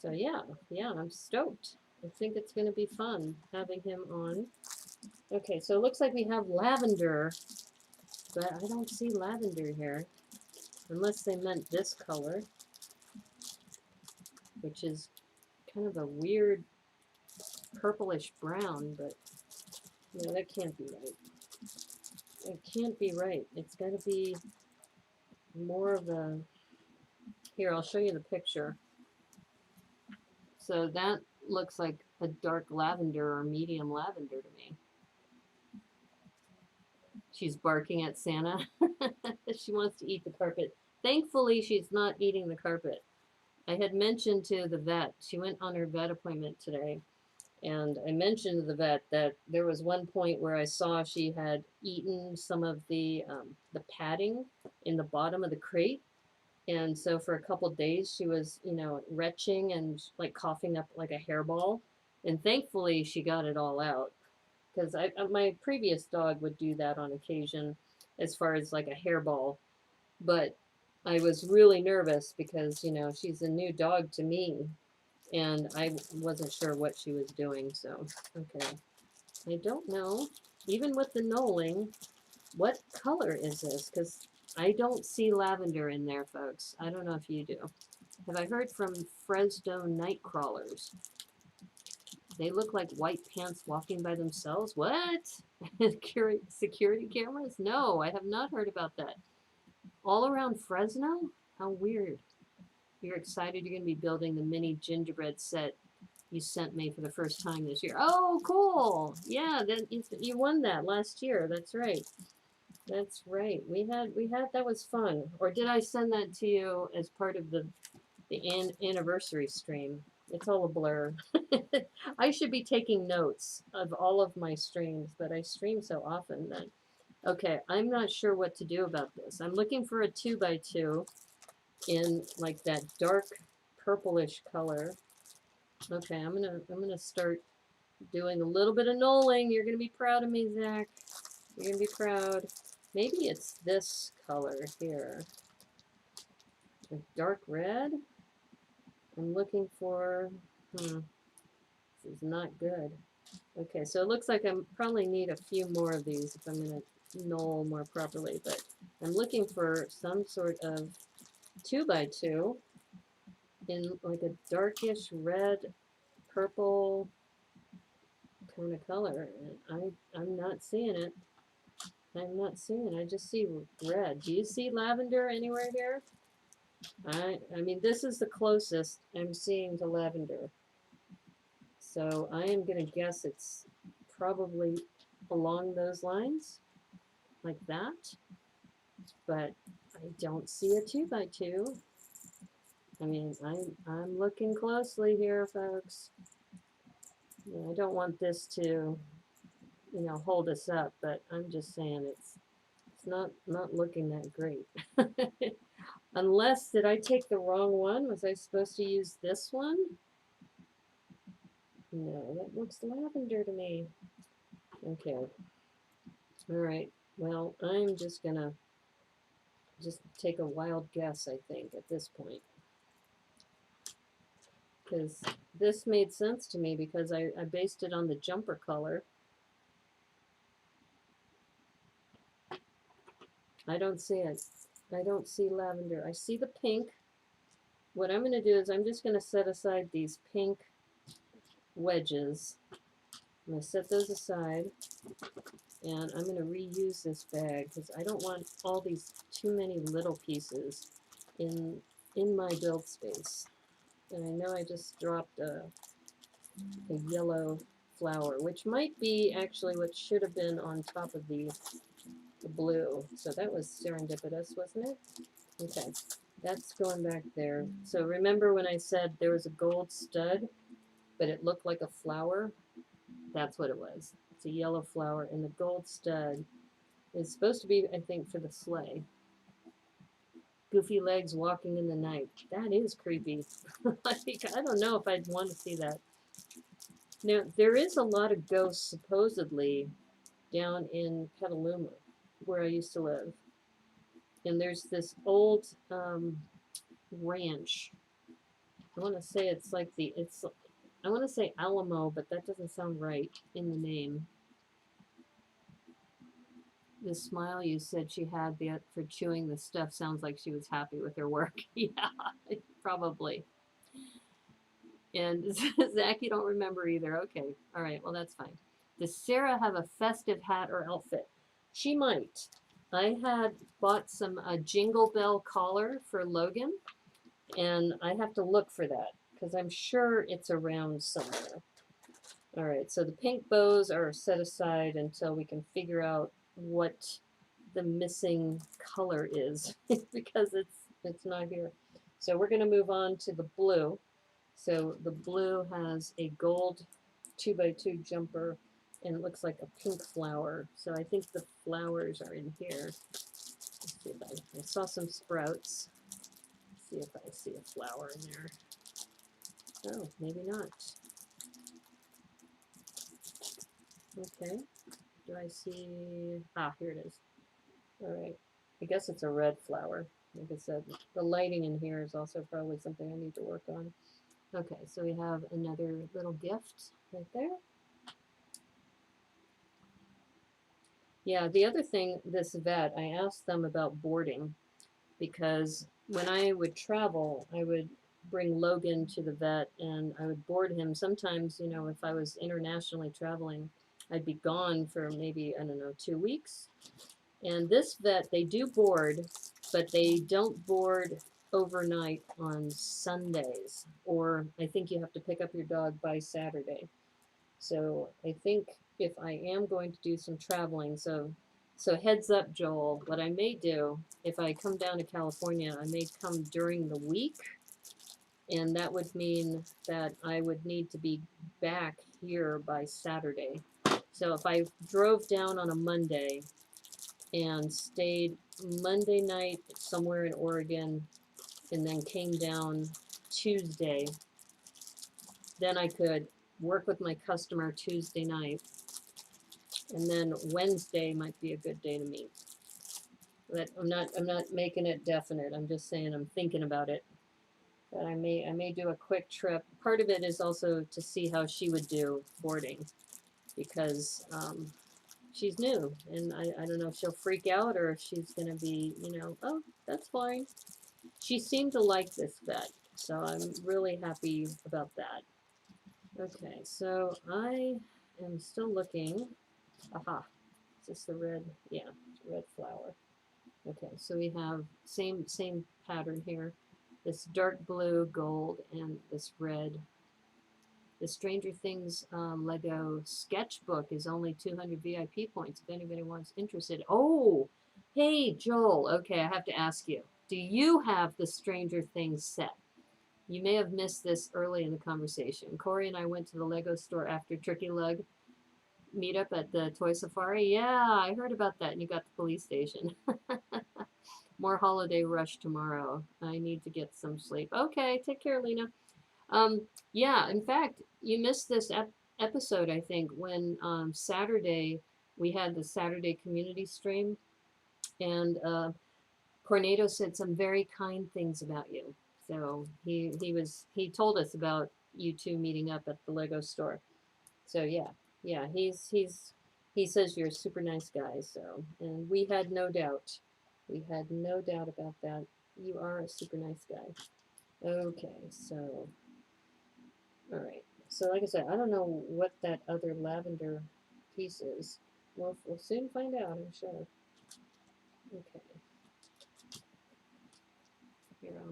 So yeah, I'm stoked. I think it's going to be fun having him on. Okay, so it looks like we have lavender, but I don't see lavender here, unless they meant this color, which is kind of a weird purplish brown, but no, that can't be right. It can't be right. It's got to be more of a, here, I'll show you the picture. So that looks like a dark lavender or medium lavender to me. She's barking at Santa. She wants to eat the carpet. Thankfully, she's not eating the carpet. I had mentioned to the vet, she went on her vet appointment today, and I mentioned to the vet that there was one point where I saw she had eaten some of the padding in the bottom of the crate. And so for a couple days, she was, you know, retching and like coughing up like a hairball. And thankfully, she got it all out. Because my previous dog would do that on occasion as far as like a hairball. But I was really nervous because, you know, she's a new dog to me. And I wasn't sure what she was doing. So, okay. I don't know. Even with the knolling, what color is this? Because I don't see lavender in there, folks. I don't know if you do. Have I heard from Fresno night crawlers? They look like white pants walking by themselves. What? Security cameras? No, I have not heard about that. All around Fresno? How weird. You're excited you're going to be building the mini gingerbread set you sent me for the first time this year. Oh, cool. Yeah, you won that last year. That's right. That's right. We had that was fun. Or did I send that to you as part of the anniversary stream? It's all a blur. I should be taking notes of all of my streams, but I stream so often that. Okay, I'm not sure what to do about this. I'm looking for a 2x2 in like that dark purplish color. Okay, I'm gonna start doing a little bit of knolling. You're gonna be proud of me, Zach. You're gonna be proud. Maybe it's this color here. A dark red. I'm looking for, this is not good. Okay, so it looks like I probably need a few more of these if I'm going to knoll more properly, but I'm looking for some sort of 2x2 in like a darkish red, purple kind of color. And I'm not seeing it. I'm not seeing it. I just see red. Do you see lavender anywhere here? I mean, this is the closest I'm seeing to lavender. So I am going to guess it's probably along those lines, like that. But I don't see a 2x2. I mean, I'm looking closely here, folks. I don't want this to, hold us up, but I'm just saying it's not looking that great. Unless, did I take the wrong one? Was I supposed to use this one? No, that looks lavender to me. Okay. All right. Well, I'm just gonna just take a wild guess, I think, at this point. Because this made sense to me because I based it on the jumper color. I don't see it. I don't see lavender. I see the pink. What I'm going to do is I'm just going to set aside these pink wedges. I'm going to set those aside, and I'm going to reuse this bag because I don't want all these too many little pieces in my build space. And I know I just dropped a yellow flower, which might be actually what should have been on top of the blue. So that was serendipitous, wasn't it? Okay, that's going back there. So remember when I said there was a gold stud, but it looked like a flower? That's what it was. It's a yellow flower, and the gold stud is supposed to be, I think, for the sleigh. Goofy legs walking in the night. That is creepy. Like, I don't know if I'd want to see that. Now, there is a lot of ghosts, supposedly, down in Petaluma, where I used to live. And there's this old ranch. I want to say it's like I want to say Alamo, but that doesn't sound right in the name. The smile you said she had for chewing the stuff sounds like she was happy with her work. Yeah, probably. And Zach, you don't remember either. Okay, all right, well, that's fine. Does Sarah have a festive hat or outfit? She might. I had bought some Jingle Bell collar for Logan, and I have to look for that because I'm sure it's around somewhere. All right, so the pink bows are set aside until we can figure out what the missing color is because it's not here. So we're going to move on to the blue. So the blue has a gold 2x2 jumper and it looks like a pink flower. So I think the flowers are in here. Let's see if I saw some sprouts. Let's see if I see a flower in there. Oh, maybe not. Okay. Do I see? Ah, here it is. All right. I guess it's a red flower. Like I said, the lighting in here is also probably something I need to work on. Okay, so we have another little gift right there. Yeah, the other thing, this vet, I asked them about boarding because when I would travel, I would bring Logan to the vet and I would board him. Sometimes, if I was internationally traveling, I'd be gone for maybe, I don't know, 2 weeks. And this vet, they do board, but they don't board overnight on Sundays. Or I think you have to pick up your dog by Saturday. So I think if I am going to do some traveling, so heads up, Joel, what I may do, if I come down to California, I may come during the week. And that would mean that I would need to be back here by Saturday. So if I drove down on a Monday and stayed Monday night somewhere in Oregon and then came down Tuesday, then I could work with my customer Tuesday night, and then Wednesday might be a good day to meet. But I'm not making it definite. I'm just saying I'm thinking about it. But I may do a quick trip. Part of it is also to see how she would do boarding, because she's new, and I don't know if she'll freak out or if she's gonna be, oh, that's fine. She seemed to like this vet, so I'm really happy about that. Okay, so I am still looking. Aha, is this the red? Yeah, red flower. Okay, so we have same pattern here. this dark blue, gold, and this red. The Stranger Things Lego sketchbook is only 200 VIP points if anybody wants interested. Oh, hey, Joel. Okay, I have to ask you. Do you have the Stranger Things set? You may have missed this early in the conversation. Corey and I went to the Lego store after Turkey Lug meetup at the Toy Safari. Yeah, I heard about that, and you got the police station. More holiday rush tomorrow. I need to get some sleep. Okay, take care, Lena. Yeah, in fact, you missed this episode, I think, when Saturday, we had the Saturday community stream, and Cornado said some very kind things about you. So he told us about you two meeting up at the Lego store. So yeah, he says you're a super nice guy. So, and we had no doubt. We had no doubt about that. You are a super nice guy. Okay, so all right. So like I said, I don't know what that other lavender piece is. We'll soon find out, I'm sure. Okay. Here.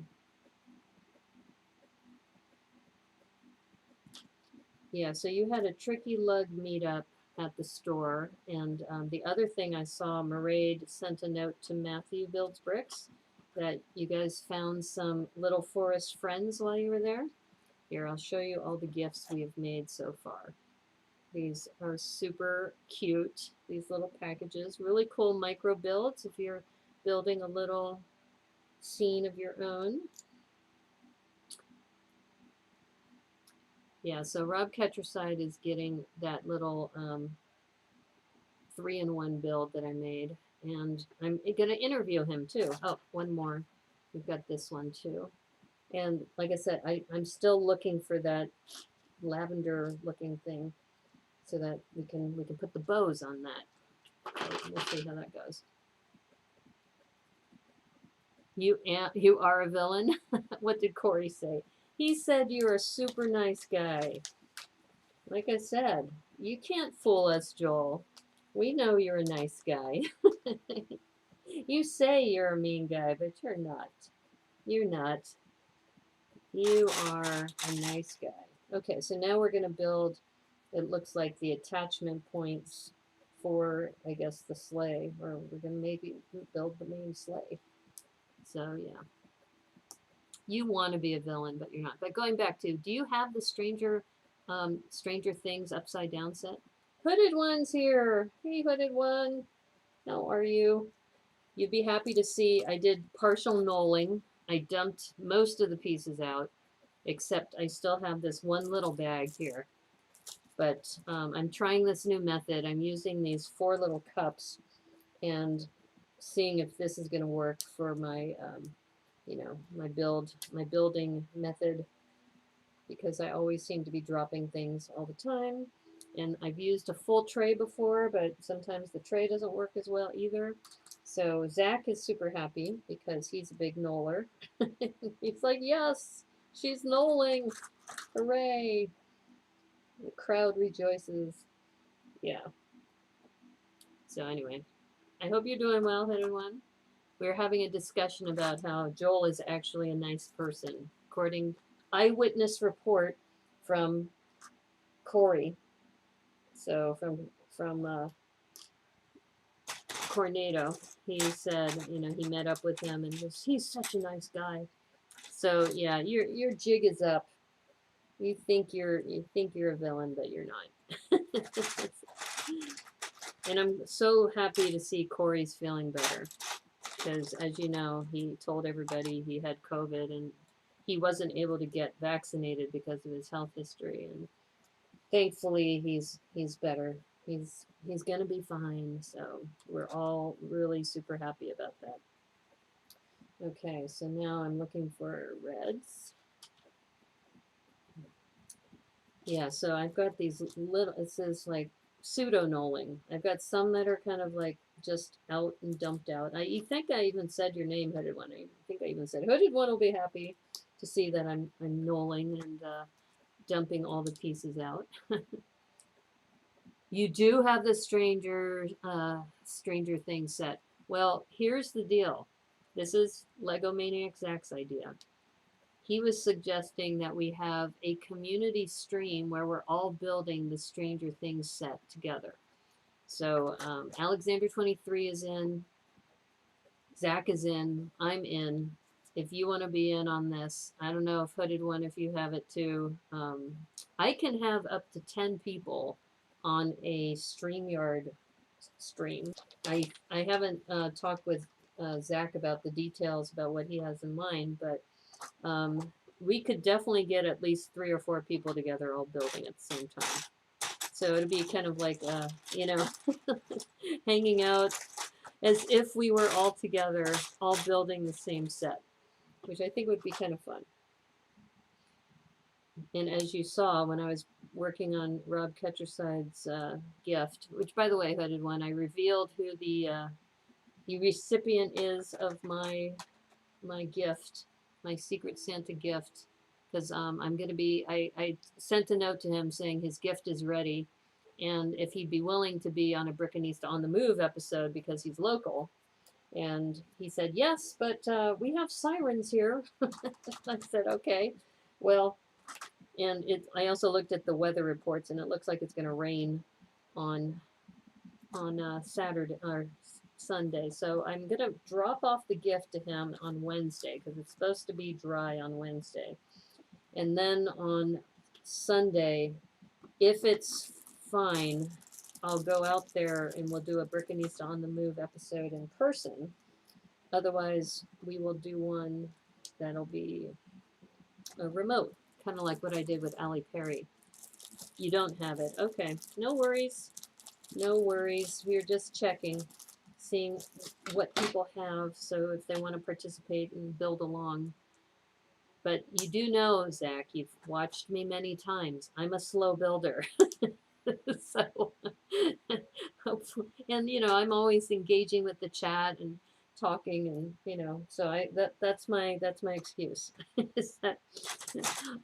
Yeah, so you had a Tricky Lug meetup at the store, and the other thing I saw, Mairead sent a note to Matthew Builds Bricks that you guys found some little forest friends while you were there. Here, I'll show you all the gifts we have made so far. These are super cute, these little packages. Really cool micro builds if you're building a little scene of your own. Yeah, so Rob Ketraside is getting that little 3-in-1 build that I made. And I'm going to interview him too. Oh, one more. We've got this one too. And like I said, I'm still looking for that lavender looking thing so that we can put the bows on that. We'll see how that goes. You are a villain? What did Corey say? He said you're a super nice guy. Like I said, you can't fool us, Joel. We know you're a nice guy. You say you're a mean guy, but you're not. You're not. You are a nice guy. Okay, so now we're going to build, it looks like the attachment points for, I guess, the sleigh, or we're going to maybe build the main sleigh. So, yeah. You want to be a villain, but you're not. But going back to, do you have the Stranger Things upside down set? Hooded One's here. Hey, Hooded One. How are you? You'd be happy to see I did partial knolling. I dumped most of the pieces out, except I still have this one little bag here. But I'm trying this new method. I'm using these 4 little cups and seeing if this is going to work for my, you know, my building method, because I always seem to be dropping things all the time. And I've used a full tray before, but sometimes the tray doesn't work as well either. So Zach is super happy because he's a big knoller. He's like, yes, she's knolling. Hooray. The crowd rejoices. Yeah. So anyway, I hope you're doing well, everyone. We're having a discussion about how Joel is actually a nice person, according eyewitness report from Corey. So from Cornado, he said, you know, he met up with him and he's such a nice guy. So yeah, your jig is up. You think you're a villain, but you're not. And I'm so happy to see Corey's feeling better, because as you know, he told everybody he had COVID and he wasn't able to get vaccinated because of his health history, and thankfully he's better. He's gonna be fine, so we're all really super happy about that. Okay, so now I'm looking for reds. Yeah, so I've got these little, it says like pseudo knolling. I've got some that are kind of like just out and dumped out. You think I even said your name, Hooded One. I think I even said Hooded One will be happy to see that I'm knolling and dumping all the pieces out. You do have the Stranger Things set. Well, here's the deal. This is Lego Maniac Zach's idea. he was suggesting that we have a community stream where we're all building the Stranger Things set together. So Alexander 23 is in, Zach is in, I'm in. If you want to be in on this, I don't know if Hooded One, if you have it too. I can have up to 10 people on a StreamYard stream. I haven't talked with Zach about the details about what he has in mind, but we could definitely get at least 3 or 4 people together all building at the same time. So it'd be kind of like, you know, hanging out as if we were all together, all building the same set, which I think would be kind of fun. And as you saw when I was working on Rob Ketcherside's gift, which by the way, Hooded One, I revealed who the recipient is of my gift, my Secret Santa gift, because I'm going to be, I sent a note to him saying his gift is ready, and if he'd be willing to be on a Brickanista on the Move episode because he's local. And he said, yes, but we have sirens here. I said, okay. Well, and I also looked at the weather reports, and it looks like it's going to rain on Saturday or Sunday. So I'm going to drop off the gift to him on Wednesday because it's supposed to be dry on Wednesday. And then on Sunday, if it's fine, I'll go out there and we'll do a Brickanista on the Move episode in person. Otherwise, we will do one that'll be a remote, kind of like what I did with Ali Perry. You don't have it. Okay, no worries. No worries. We're just checking, seeing what people have, so if they want to participate and build along. But you do know, Zach, you've watched me many times. I'm a slow builder. So, and you know, I'm always engaging with the chat and talking, and you know, so that's my excuse. Is that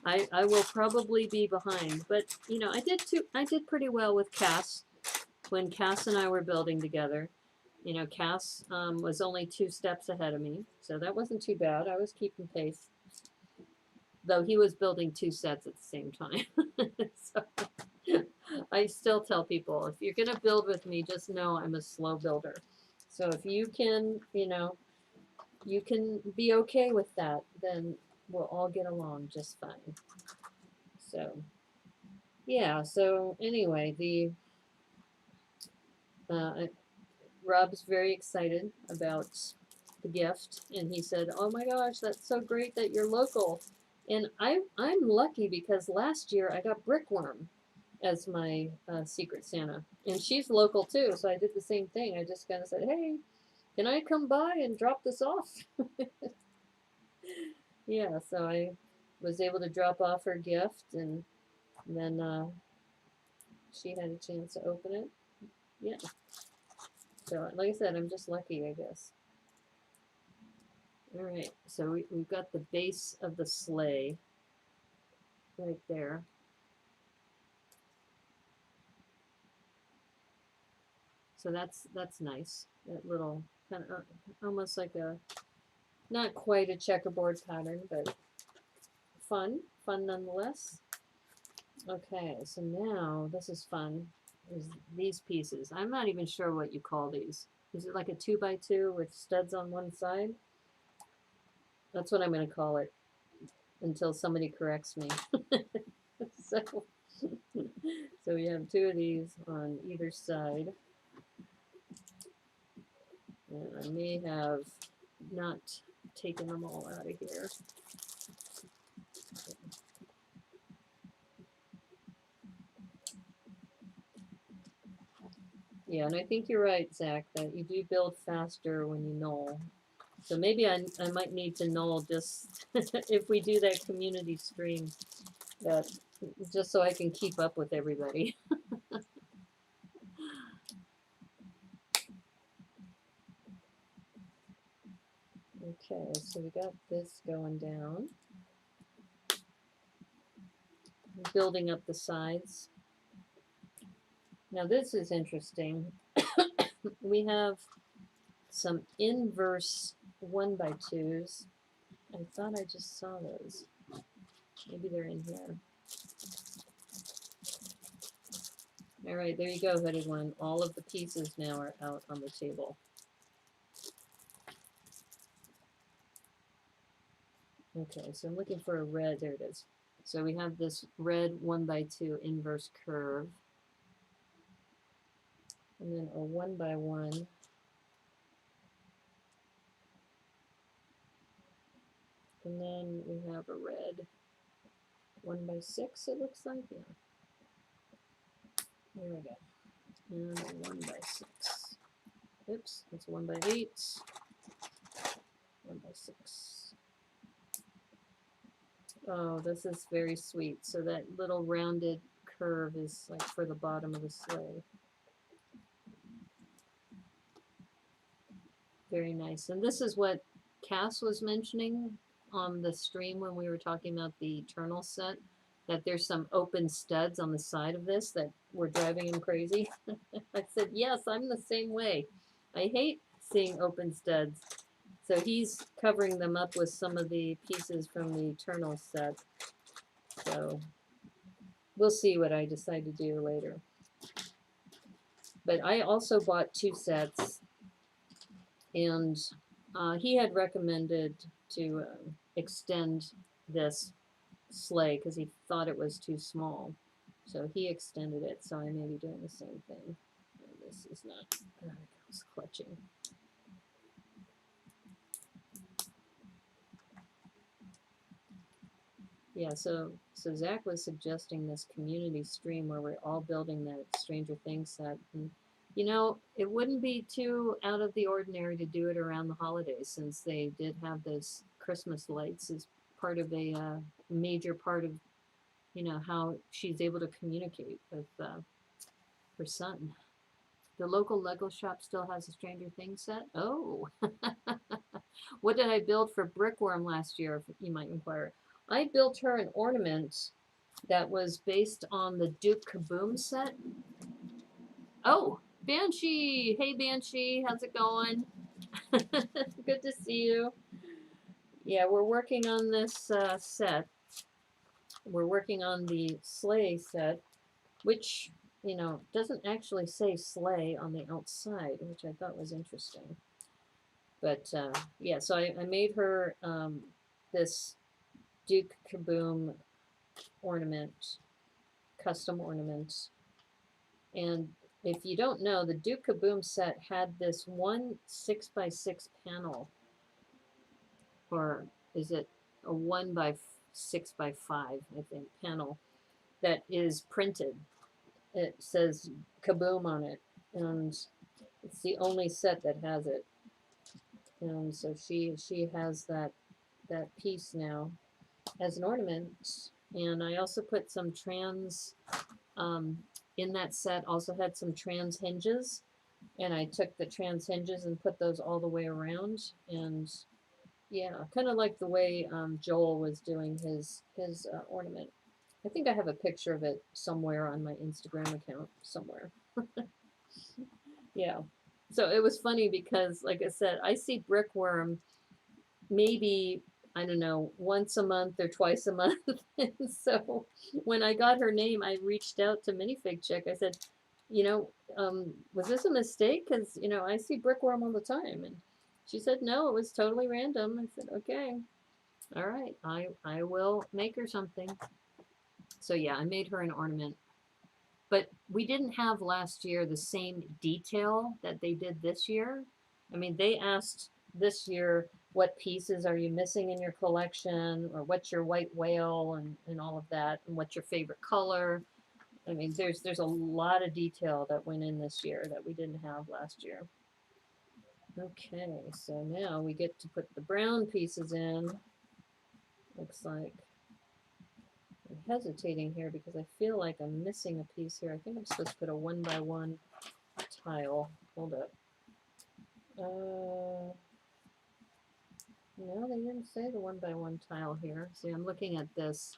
I will probably be behind, but you know, I did pretty well with Cass when Cass and I were building together. You know, Cass was only 2 steps ahead of me, so that wasn't too bad. I was keeping pace, though he was building 2 sets at the same time. So I still tell people, if you're going to build with me, just know I'm a slow builder. So if you can, you know, you can be okay with that, then we'll all get along just fine. So, yeah, so anyway, Rob's very excited about the gift, and he said, oh my gosh, that's so great that you're local. And I'm lucky because last year I got Brickworm as my Secret Santa, and she's local too, so I did the same thing. I just kind of said, hey, can I come by and drop this off? Yeah, so I was able to drop off her gift, and then she had a chance to open it. Yeah. So, like I said, I'm just lucky, I guess. All right, so we've got the base of the sleigh right there. So that's nice. That little kind of almost like a, not quite a checkerboard pattern, but fun nonetheless. Okay, so now this is fun. Is these pieces? I'm not even sure what you call these. Is it like a 2x2 with studs on one side? That's what I'm going to call it until somebody corrects me. So we have 2 of these on either side. And I may have not taken them all out of here. Yeah, and I think you're right, Zach, that you do build faster when you knoll. So maybe I might need to knoll just if we do that community stream, that just so I can keep up with everybody. Okay, so we got this going down. Building up the sides. Now this is interesting. We have some inverse 1x2s. I thought I just saw those. Maybe they're in here. All right, there you go, hooded one. All of the pieces now are out on the table. Okay, so I'm looking for a red. There it is. So we have this red 1x2 inverse curve. And then a 1x1. And then we have a red 1x6, it looks like. Yeah. There we go. And a 1x6. Oops, that's 1x8. 1x6. Oh, this is very sweet. So that little rounded curve is like for the bottom of the sleigh. Very nice. And this is what Cass was mentioning on the stream when we were talking about the Eternal set, that there's some open studs on the side of this that were driving him crazy. I said, yes, I'm the same way. I hate seeing open studs. So he's covering them up with some of the pieces from the Eternal set. So we'll see what I decide to do later. But I also bought 2 sets, and he had recommended to extend this sleigh because he thought it was too small. So he extended it, so I may be doing the same thing. Oh, this is not, I was clutching. Yeah, so Zach was suggesting this community stream where we're all building that Stranger Things set. And, you know, it wouldn't be too out of the ordinary to do it around the holidays, since they did have those Christmas lights as part of a major part of, you know, how she's able to communicate with her son. The local Lego shop still has a Stranger Things set. Oh, what did I build for Brickworm last year, you might inquire? I built her an ornament that was based on the Duke Kaboom set. Oh, Banshee! Hey, Banshee, how's it going? Good to see you. Yeah, we're working on this set. We're working on the Sleigh set, which, you know, doesn't actually say sleigh on the outside, which I thought was interesting. But yeah, so I made her this Duke Kaboom ornament, custom ornament. And if you don't know, the Duke Kaboom set had this one 6x6 panel, or is it a 1x6x5, I think, panel that is printed. It says Kaboom on it, and it's the only set that has it. And so she has that piece now as an ornament. And I also put some trans in that set. Also had some trans hinges, and I took the trans hinges and put those all the way around. And yeah, kind of like the way Joel was doing his ornament. I think I have a picture of it somewhere on my Instagram account somewhere. Yeah. So it was funny because, like I said, I see Brickworm maybe, I don't know, once a month or twice a month. And so when I got her name, I reached out to Minifig Chick. I said, you know, was this a mistake? Because, you know, I see Brickworm all the time. And she said, no, it was totally random. I said, okay, all right, I will make her something. So yeah, I made her an ornament. But we didn't have last year the same detail that they did this year. I mean, they asked this year, what pieces are you missing in your collection, or what's your white whale, and all of that, and what's your favorite color. I mean, there's a lot of detail that went in this year that we didn't have last year. Okay, so now we get to put the brown pieces in. Looks like I'm hesitating here because I feel like I'm missing a piece here. I think I'm supposed to put a 1x1 tile. Hold up. No, they didn't say the 1x1 tile here. See, I'm looking at this,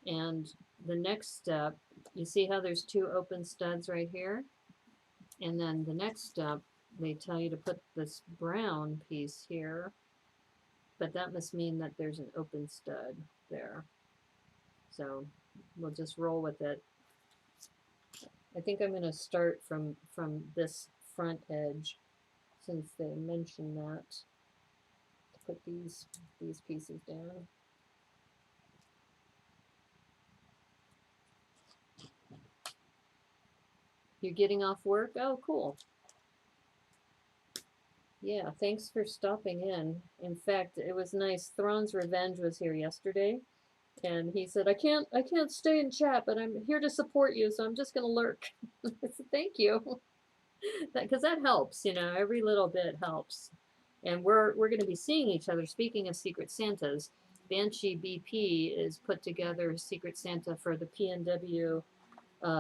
and the next step, you see how there's 2 open studs right here? And then the next step, they tell you to put this brown piece here, but that must mean that there's an open stud there. So we'll just roll with it. I think I'm going to start from this front edge, since they mentioned that, to put these pieces down. You're getting off work? Oh, cool. Yeah, thanks for stopping in. In fact, it was nice. Thrawn's Revenge was here yesterday, and he said, I can't stay and chat, but I'm here to support you, so I'm just gonna lurk. I said, thank you. Because that helps, you know, every little bit helps. And we're going to be seeing each other. Speaking of Secret Santas, Banshee BP is put together a Secret Santa for the PNW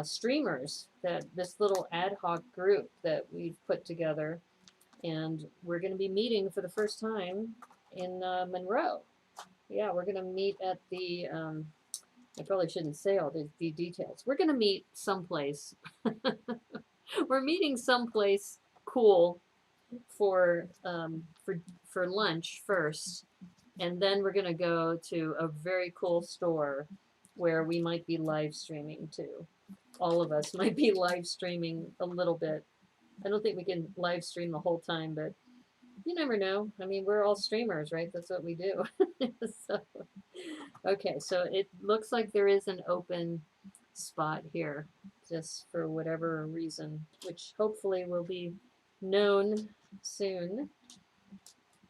streamers, that this little ad hoc group that we've put together. And we're going to be meeting for the first time in Monroe. Yeah, we're going to meet at the, I probably shouldn't say all the details. We're going to meet someplace. We're meeting someplace cool for lunch first, and then we're gonna go to a very cool store where we might be live streaming too. All of us might be live streaming a little bit. I don't think we can live stream the whole time, but you never know. I mean, we're all streamers, right? That's what we do. So, okay, so it looks like there is an open spot here, just for whatever reason, which hopefully will be known soon.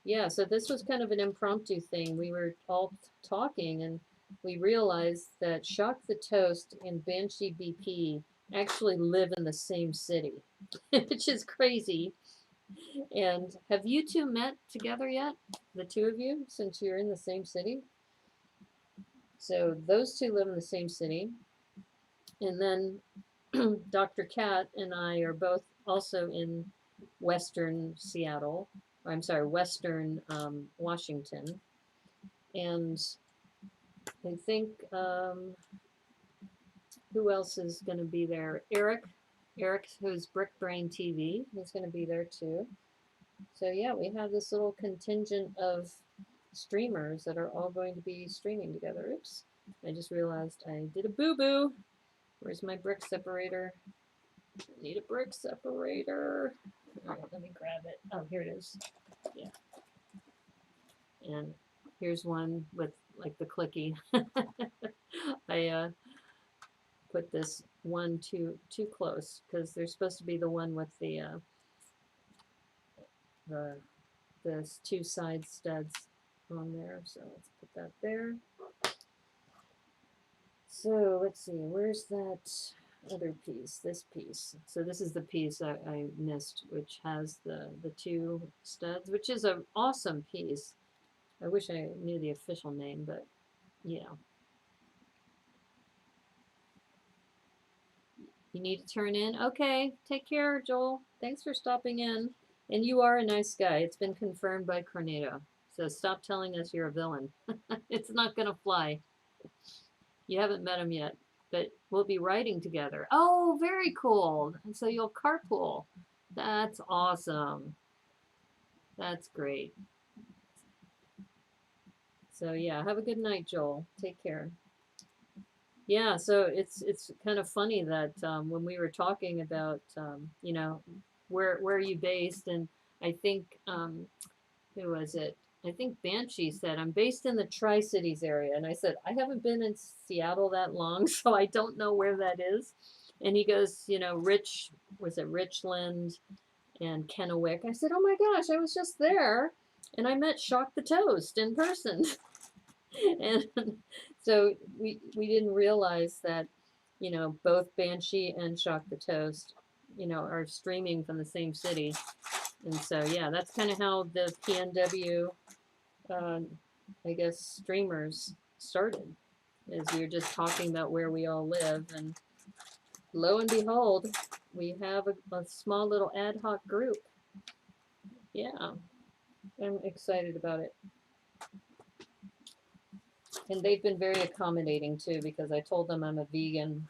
Yeah, so this was kind of an impromptu thing. We were all talking, and we realized that Shock the Toast and Banshee BP actually live in the same city, which is crazy. And have you two met together yet? The two of you, since you're in the same city? So those two live in the same city. And then Dr. Cat and I are both also in Western Seattle. I'm sorry, Western Washington. And I think, who else is going to be there? Eric, who's Brick Brain TV, he's going to be there too. So yeah, we have this little contingent of streamers that are all going to be streaming together. Oops, I just realized I did a boo-boo. Where's my brick separator? I need a brick separator. All right, let me grab it. Oh, here it is. Yeah. And here's one with like the clicky. I put this one too close, because there's supposed to be the one with the two side studs on there. So let's put that there. So let's see, where's that other piece? This piece. So this is the piece I missed, which has the two studs, which is an awesome piece. I wish I knew the official name, but yeah. You need to turn in? Okay, take care, Joel. Thanks for stopping in. And you are a nice guy. It's been confirmed by Cornado. So stop telling us you're a villain. It's not going to fly. You haven't met him yet, but we'll be riding together. Oh, very cool. And so you'll carpool. That's awesome. That's great. So yeah, have a good night, Joel. Take care. Yeah, so it's kind of funny that when we were talking about you know, where are you based, and I think who was it? I think Banshee said, I'm based in the Tri-Cities area. And I said, I haven't been in Seattle that long, so I don't know where that is. And he goes, you know, Richland and Kennewick. I said, oh my gosh, I was just there. And I met Shock the Toast in person. And so we didn't realize that, you know, both Banshee and Shock the Toast, you know, are streaming from the same city. And so, yeah, that's kind of how the PNW, I guess, streamers started. Is we were just talking about where we all live, and lo and behold, we have a small little ad hoc group. Yeah, I'm excited about it. And they've been very accommodating too, because I told them I'm a vegan.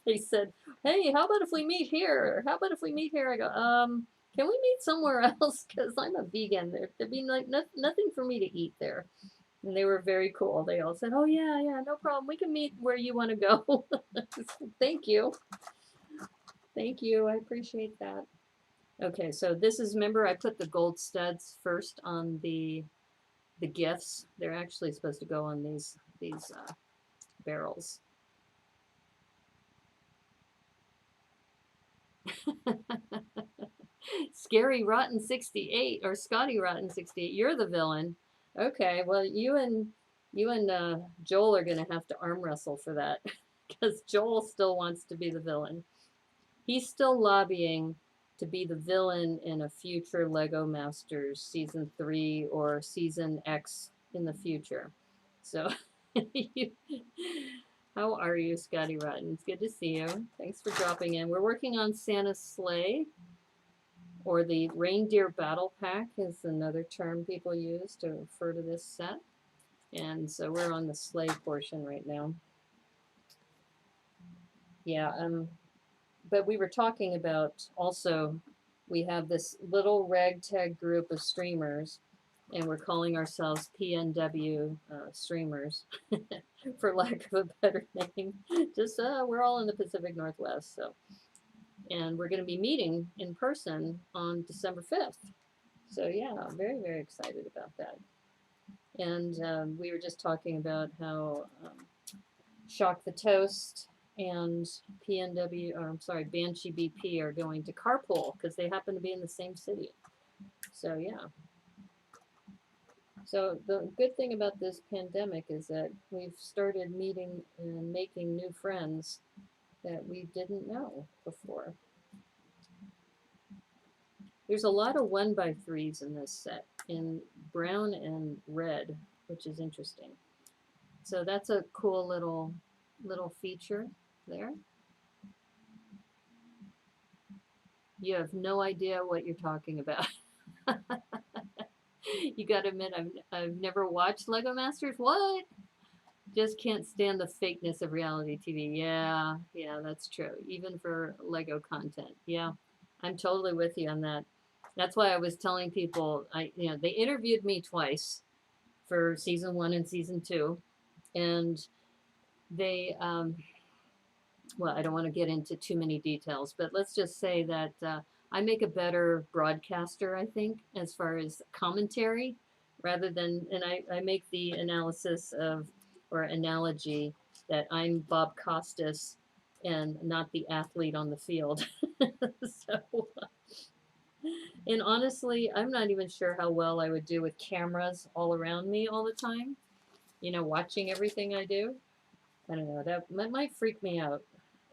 They said, hey, how about if we meet here? How about if we meet here? I go, can we meet somewhere else? Because I'm a vegan. There'd be like nothing for me to eat there. And they were very cool. They all said, "Oh yeah, yeah, no problem. We can meet where you want to go." Thank you. Thank you. I appreciate that. Okay, so this is, remember I put the gold studs first on the gifts. They're actually supposed to go on these barrels. Scary Rotten 68 or Scotty Rotten 68. You're the villain. Okay, well you and Joel are gonna have to arm wrestle for that because Joel still wants to be the villain. He's still lobbying to be the villain in a future Lego Masters season 3 or season X in the future. So, how are you, Scotty Rotten? It's good to see you. Thanks for dropping in. We're working on Santa's sleigh, or the Reindeer Battle Pack is another term people use to refer to this set. And so we're on the sleigh portion right now. Yeah, but we were talking about also, we have this little ragtag group of streamers, and we're calling ourselves PNW streamers, for lack of a better name. Just we're all in the Pacific Northwest, so. And we're going to be meeting in person on December 5th. So yeah, I'm very, very excited about that. And we were just talking about how Shock the Toast and PNW, or I'm sorry, Banshee BP are going to carpool because they happen to be in the same city. So yeah. So the good thing about this pandemic is that we've started meeting and making new friends that we didn't know before. There's a lot of 1x3s in this set, in brown and red, which is interesting. So that's a cool little feature there. You have no idea what you're talking about. You gotta admit, I've never watched Lego Masters. What? Just can't stand the fakeness of reality TV. Yeah, yeah, that's true. Even for Lego content. Yeah, I'm totally with you on that. That's why I was telling people, they interviewed me twice for season 1 and season 2, and they, well, I don't want to get into too many details, but let's just say that I make a better broadcaster, I think, as far as commentary, rather than, and I make the analysis of, or analogy, that I'm Bob Costas and not the athlete on the field. So, and honestly, I'm not even sure how well I would do with cameras all around me all the time, watching everything I do. I don't know, that might freak me out.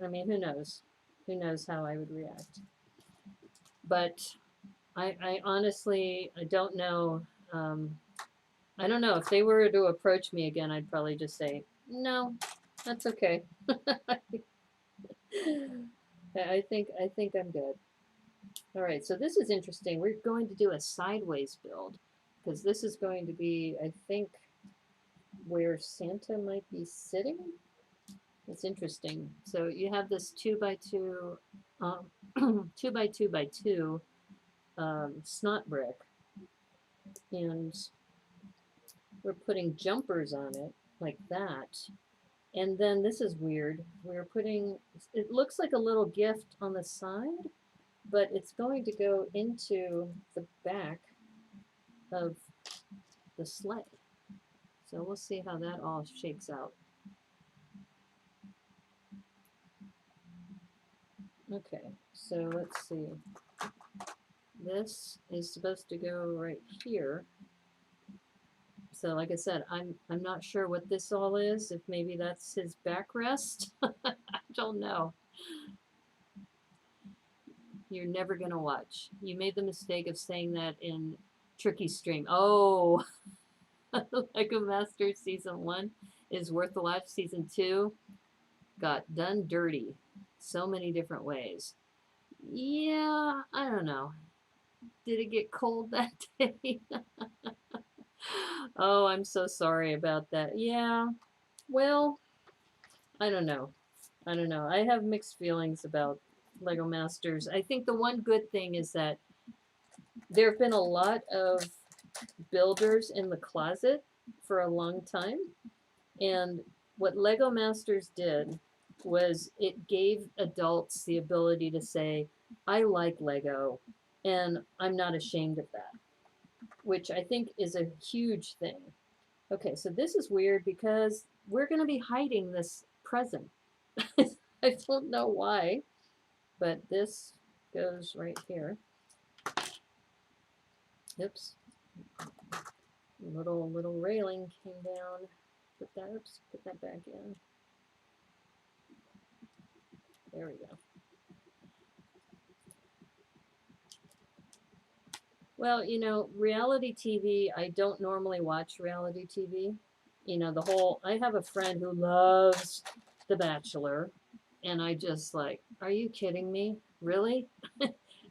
I mean, who knows? Who knows how I would react? But I honestly, I don't know. I don't know. If they were to approach me again, I'd probably just say, no, that's okay. I think I'm good. All right, so this is interesting. We're going to do a sideways build because this is going to be, I think, where Santa might be sitting. It's interesting. So you have this 2x2, 2x2x2 snot brick, and we're putting jumpers on it like that. And then this is weird. We're putting, it looks like a little gift on the side, but it's going to go into the back of the sleigh. So we'll see how that all shakes out. Okay, so let's see. This is supposed to go right here. So like I said, I'm not sure what this all is. If maybe that's his backrest. I don't know. You're never gonna watch. You made the mistake of saying that in Tricky Stream. Oh, Lego Masters Season 1 is worth the watch. Season 2 got done dirty so many different ways. Yeah, I don't know. Did it get cold that day? Oh, I'm so sorry about that. Yeah, well, I don't know. I don't know. I have mixed feelings about Lego Masters. I think the one good thing is that there have been a lot of builders in the closet for a long time. And what Lego Masters did was it gave adults the ability to say, I like Lego and I'm not ashamed of that, which I think is a huge thing. Okay, so this is weird because we're going to be hiding this present. I don't know why, but this goes right here. Oops. Little railing came down. Put that back in. There we go. Well, you know, reality TV, I don't normally watch reality TV. You know, I have a friend who loves The Bachelor, and I just like, are you kidding me? Really?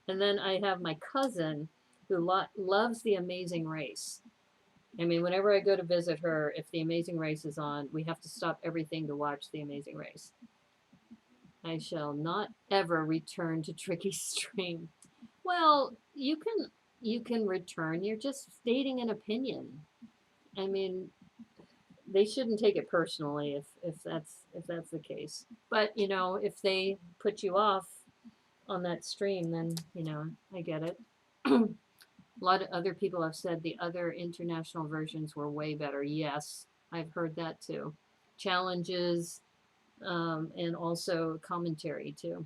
And then I have my cousin who loves The Amazing Race. I mean, whenever I go to visit her, if The Amazing Race is on, we have to stop everything to watch The Amazing Race. I shall not ever return to Tricky Stream. Well, you can return. You're just stating an opinion. I mean, they shouldn't take it personally if that's the case. But you know, if they put you off on that stream, then you know I get it. A lot of other people have said the other international versions were way better. Yes, I've heard that too. Challenges and also commentary too.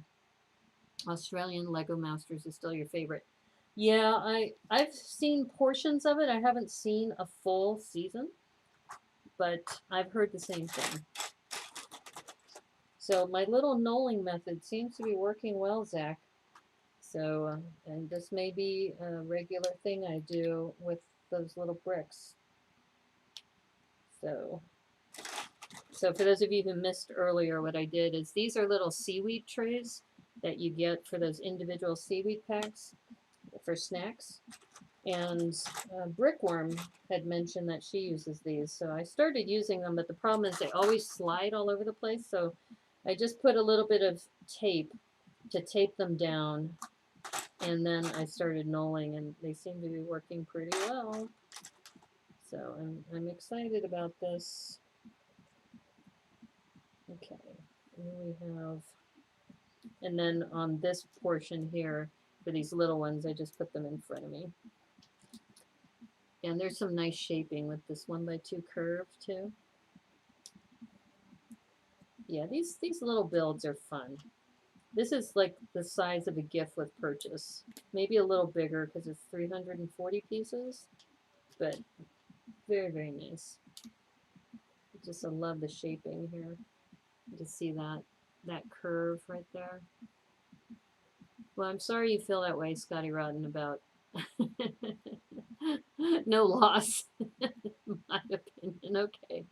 Australian Lego Masters is still your favorite. Yeah, I've seen portions of it. I haven't seen a full season, but I've heard the same thing. So my little knolling method seems to be working well, Zach. So, and this may be a regular thing I do with those little bricks. So for those of you who missed earlier, what I did is these are little seaweed trays that you get for those individual seaweed packs for snacks. And Brickworm had mentioned that she uses these, so I started using them, but the problem is they always slide all over the place, so I just put a little bit of tape to tape them down, and then I started knolling, and they seem to be working pretty well. So I'm excited about this. Okay, here we have, and then on this portion here, for these little ones, I just put them in front of me. And there's some nice shaping with this 1x2 curve too. Yeah, these little builds are fun. This is like the size of a gift with purchase. Maybe a little bigger because it's 340 pieces, but very, very nice. I love the shaping here. You can see that curve right there. Well, I'm sorry you feel that way, Scotty Rodden, about no loss, in my opinion. Okay.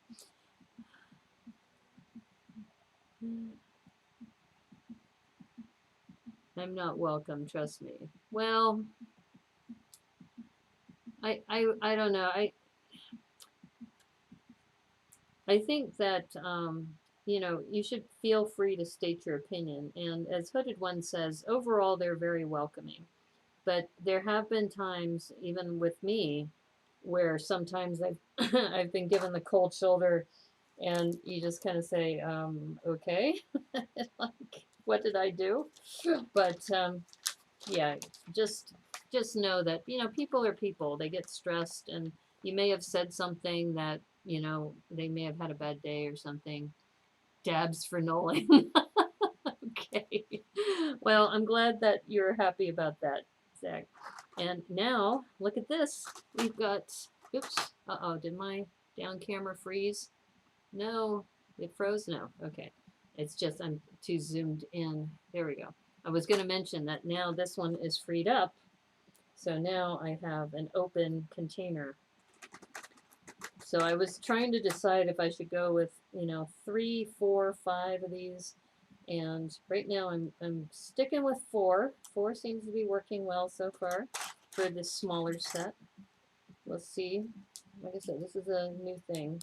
I'm not welcome, trust me. Well, I don't know. I think that you know, you should feel free to state your opinion. And as Hooded One says, overall they're very welcoming. But there have been times, even with me, where sometimes I've I've been given the cold shoulder, and you just kind of say, okay, like what did I do? But yeah, just know that you know people are people. They get stressed, and you may have said something that you know they may have had a bad day or something. Dabs for Nolan. Okay. Well, I'm glad that you're happy about that, Zach. And now look at this. We've got. Oops. Uh-oh. Did my down camera freeze? No. It froze. No. Okay. It's just I'm too zoomed in. There we go. I was going to mention that now this one is freed up. So now I have an open container. So I was trying to decide if I should go with, you know, 3, 4, 5 of these. And right now I'm sticking with 4. 4 seems to be working well so far for this smaller set. Let's see. Like I said, this is a new thing.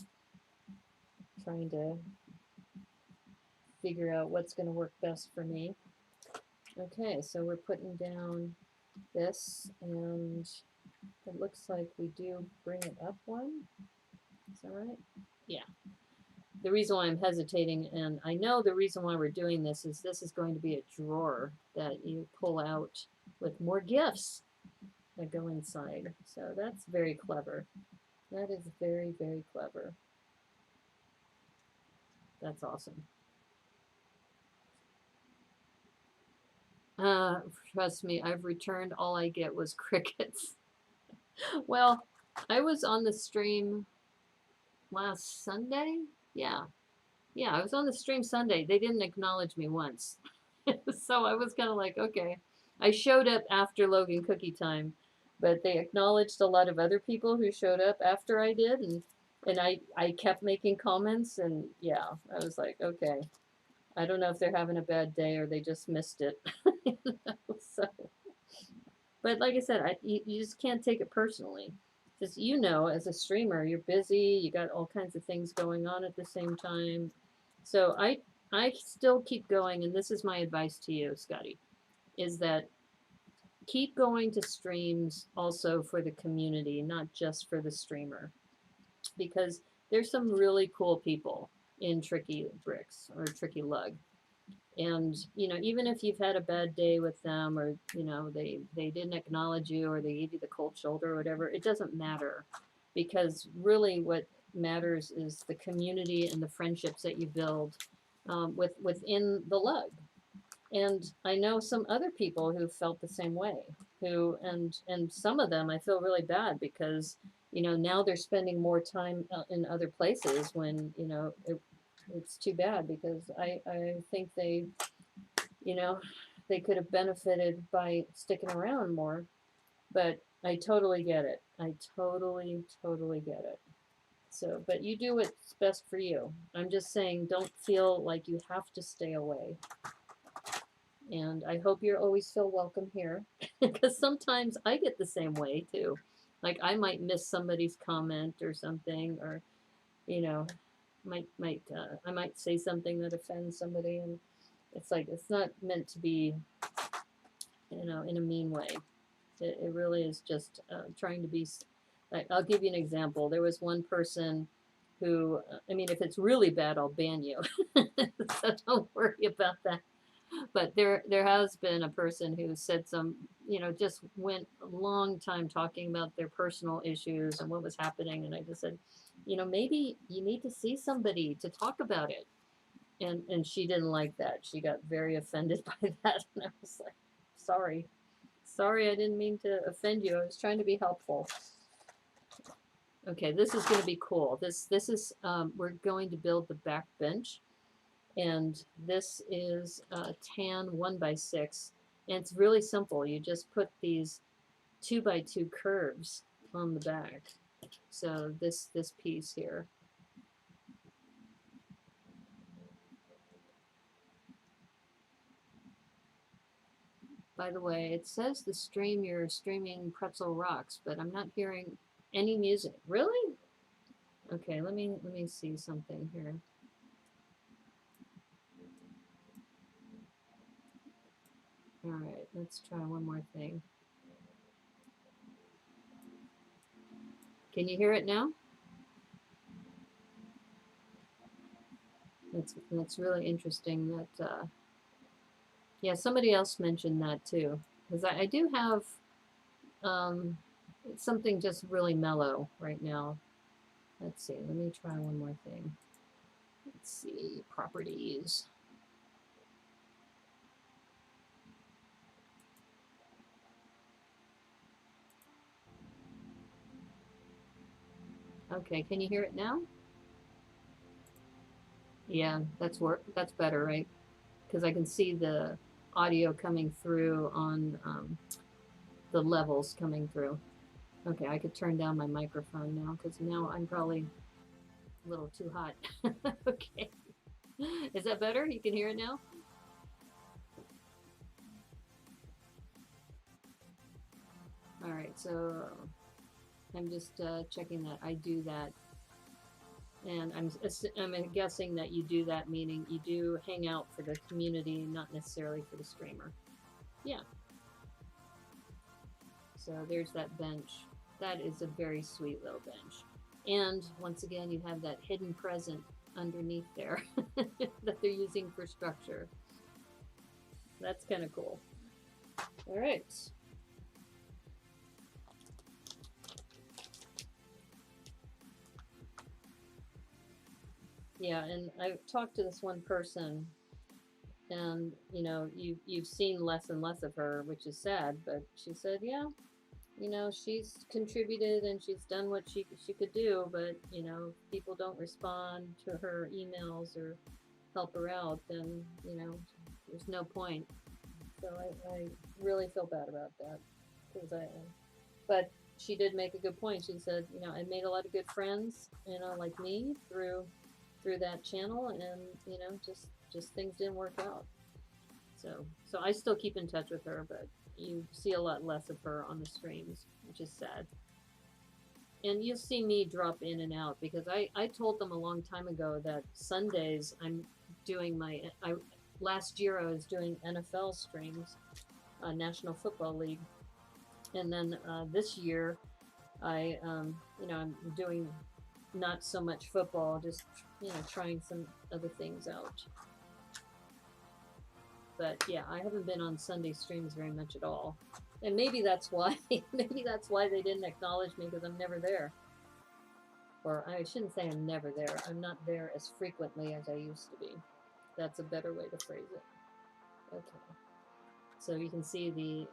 Trying to figure out what's going to work best for me. Okay, so we're putting down this, and it looks like we do bring it up one. Is that right? Yeah. The reason why I'm hesitating, and I know the reason why we're doing this is going to be a drawer that you pull out with more gifts that go inside. So that's very clever. That is very, very clever. That's awesome. Uh, Trust me, I've returned. All I get was crickets. Well, I was on the stream last Sunday. Yeah. Yeah, I was on the stream Sunday. They didn't acknowledge me once. So I was kind of like, okay. I showed up after Logan Cookie Time, but they acknowledged a lot of other people who showed up after I did, and I kept making comments, and yeah, I was like, okay. I don't know if they're having a bad day or they just missed it. You know, so, but like I said, you just can't take it personally. Just, you know, as a streamer, you're busy, you got all kinds of things going on at the same time. So I still keep going, and this is my advice to you, Scotty, is that keep going to streams also for the community, not just for the streamer, because there's some really cool people in Tricky Bricks or Tricky Lug. And you know, even if you've had a bad day with them, or you know, they didn't acknowledge you, or they gave you the cold shoulder or whatever, it doesn't matter, because really what matters is the community and the friendships that you build within the lug. And I know some other people who felt the same way, who and some of them I feel really bad because you know now they're spending more time in other places when you know it's too bad, because I think they, you know, they could have benefited by sticking around more. But I totally get it. I totally, totally get it. So, but you do what's best for you. I'm just saying, don't feel like you have to stay away. And I hope you always feel welcome here, because sometimes I get the same way too. Like I might miss somebody's comment or something, or you know, might I might say something that offends somebody, and it's like it's not meant to be, you know, in a mean way. It really is just trying to be. Like, I'll give you an example. There was one person who, I mean, if it's really bad, I'll ban you. So don't worry about that. But there has been a person who said some, you know, just went a long time talking about their personal issues and what was happening, and I just said, you know, maybe you need to see somebody to talk about it. And she didn't like that. She got very offended by that, and I was like, sorry. Sorry, I didn't mean to offend you. I was trying to be helpful. Okay, this is going to be cool. This is we're going to build the back bench, and this is tan 1x6, and it's really simple. You just put these 2x2 curves on the back. So this piece here. By the way, it says the stream you're streaming Pretzel Rocks, but I'm not hearing any music. Really? Okay, let me see something here. All right, let's try one more thing. Can you hear it now? That's really interesting that, yeah, somebody else mentioned that too. Because I do have something just really mellow right now. Let's see, let me try one more thing. Let's see, properties. Okay, can you hear it now? Yeah, that's better, right? Because I can see the audio coming through on the levels coming through. Okay, I could turn down my microphone now, because now I'm probably a little too hot. Okay. Is that better? You can hear it now? All right, so I'm just checking that I do that. And I'm guessing that you do that, meaning you do hang out for the community, not necessarily for the streamer. Yeah. So there's that bench. That is a very sweet little bench. And once again, you have that hidden present underneath there that they're using for structure. That's kind of cool. All right. Yeah, and I talked to this one person, and you know, you've seen less and less of her, which is sad. But she said, yeah, you know, she's contributed and she's done what she could do, but you know, people don't respond to her emails or help her out, then you know, there's no point. So I really feel bad about that because but she did make a good point. She said, you know, I made a lot of good friends, you know, like me through that channel, and you know, just things didn't work out. So I still keep in touch with her, but you see a lot less of her on the streams, which is sad. And you'll see me drop in and out because I told them a long time ago that Sundays I'm doing last year I was doing NFL streams, National Football League, and then this year you know, I'm doing not so much football, just you know, trying some other things out. But yeah, I haven't been on Sunday streams very much at all. And maybe that's why maybe that's why they didn't acknowledge me, because I'm never there. Or I shouldn't say I'm never there. I'm not there as frequently as I used to be. That's a better way to phrase it. Okay. So you can see the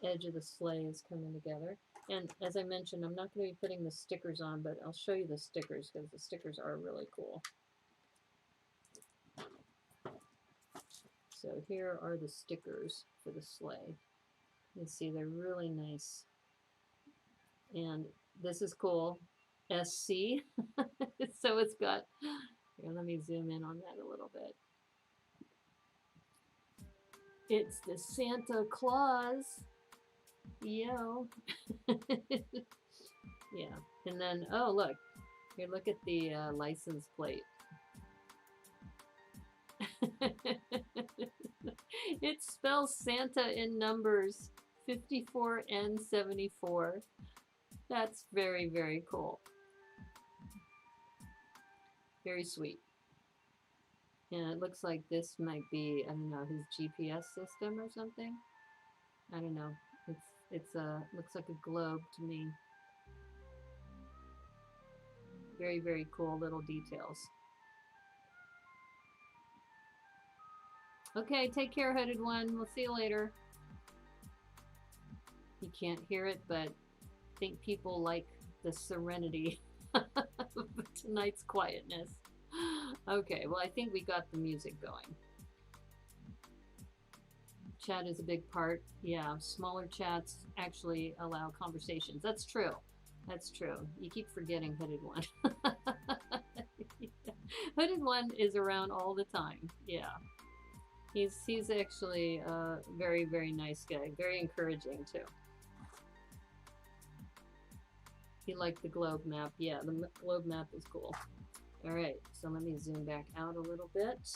edge of the sleigh is coming together. And as I mentioned, I'm not going to be putting the stickers on, but I'll show you the stickers because the stickers are really cool. So here are the stickers for the sleigh. You can see they're really nice. And this is cool. SC. So it's got, here, let me zoom in on that a little bit. It's the Santa Claus. Yo. Yeah. And then, oh, look. Here, look at the license plate. It spells Santa in numbers 54 and 74. That's very, very cool. Very sweet. And it looks like this might be, I don't know, his GPS system or something. I don't know. It's looks like a globe to me. Very, very cool little details. Okay, take care, Hooded One. We'll see you later. You can't hear it, but I think people like the serenity of tonight's quietness. Okay, well, I think we got the music going. Chat is a big part. Yeah, smaller chats actually allow conversations. That's true. That's true. You keep forgetting Hooded One. Hooded One is around all the time. Yeah. He's actually a very, very nice guy. Very encouraging, too. He liked the globe map. Yeah, the globe map is cool. All right, so let me zoom back out a little bit.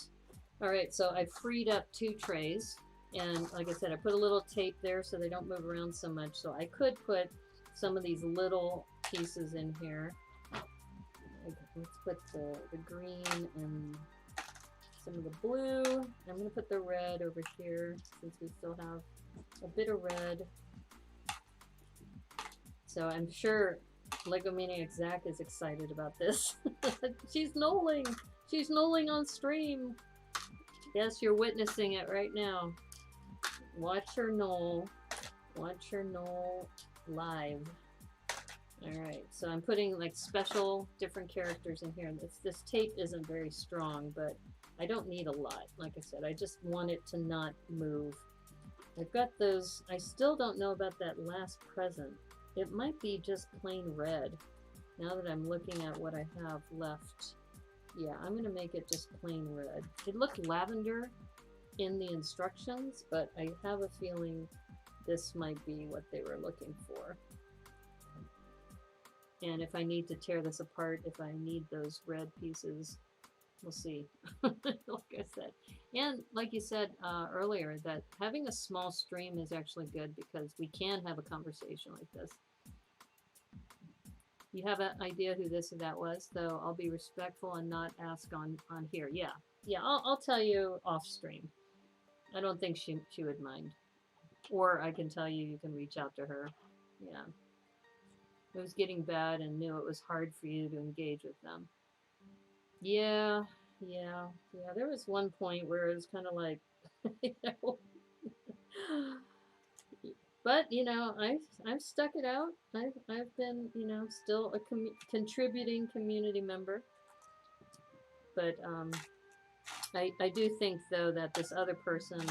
All right, so I freed up 2 trays. And like I said, I put a little tape there so they don't move around so much. So I could put some of these little pieces in here. Let's put the green and some of the blue. I'm going to put the red over here since we still have a bit of red. So I'm sure Lego Maniac Zach is excited about this. She's knolling! She's knolling on stream! Yes, you're witnessing it right now. Watch her knoll. Watch her knoll live. Alright, so I'm putting like special different characters in here. This tape isn't very strong, but I don't need a lot. Like I said, I just want it to not move. I've got those. I still don't know about that last present. It might be just plain red. Now that I'm looking at what I have left. Yeah, I'm going to make it just plain red. It looked lavender in the instructions, but I have a feeling this might be what they were looking for. And if I need to tear this apart, if I need those red pieces, we'll see. Like I said. And like you said earlier, that having a small stream is actually good because we can have a conversation like this. You have an idea who this or that was, though I'll be respectful and not ask on here. Yeah, yeah, I'll tell you off stream. I don't think she would mind. Or I can tell you can reach out to her. Yeah. It was getting bad and knew it was hard for you to engage with them. Yeah, yeah, yeah. There was one point where it was kind of like, you know, but you know, I've stuck it out. I've been, you know, still a contributing community member. But I do think though that this other person,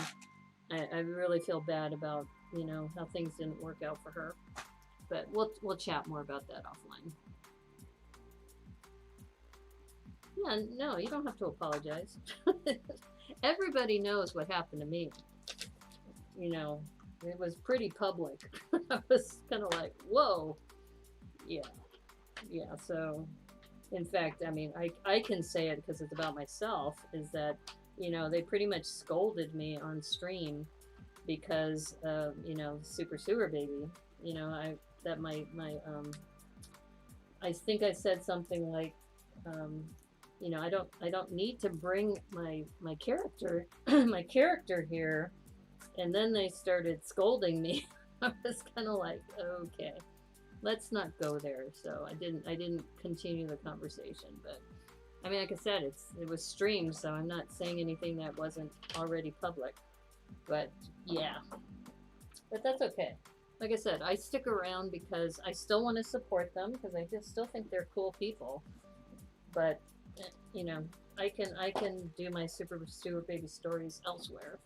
I really feel bad about, you know, how things didn't work out for her. But we'll chat more about that offline. Yeah, no, you don't have to apologize. Everybody knows what happened to me. You know, it was pretty public. I was kind of like, whoa. Yeah. Yeah, so in fact, I mean, I can say it because it's about myself, is that, you know, they pretty much scolded me on stream because of, you know, Super Sewer Baby. You know, I think I said something like, you know, I don't need to bring my character my character here, and then they started scolding me. I was kind of like, okay, let's not go there. So I didn't continue the conversation. But I mean, like I said, it was streamed, so I'm not saying anything that wasn't already public. But yeah, but that's okay. Like I said, I stick around because I still want to support them because I just still think they're cool people. But you know, I can do my Super Sewer Baby stories elsewhere,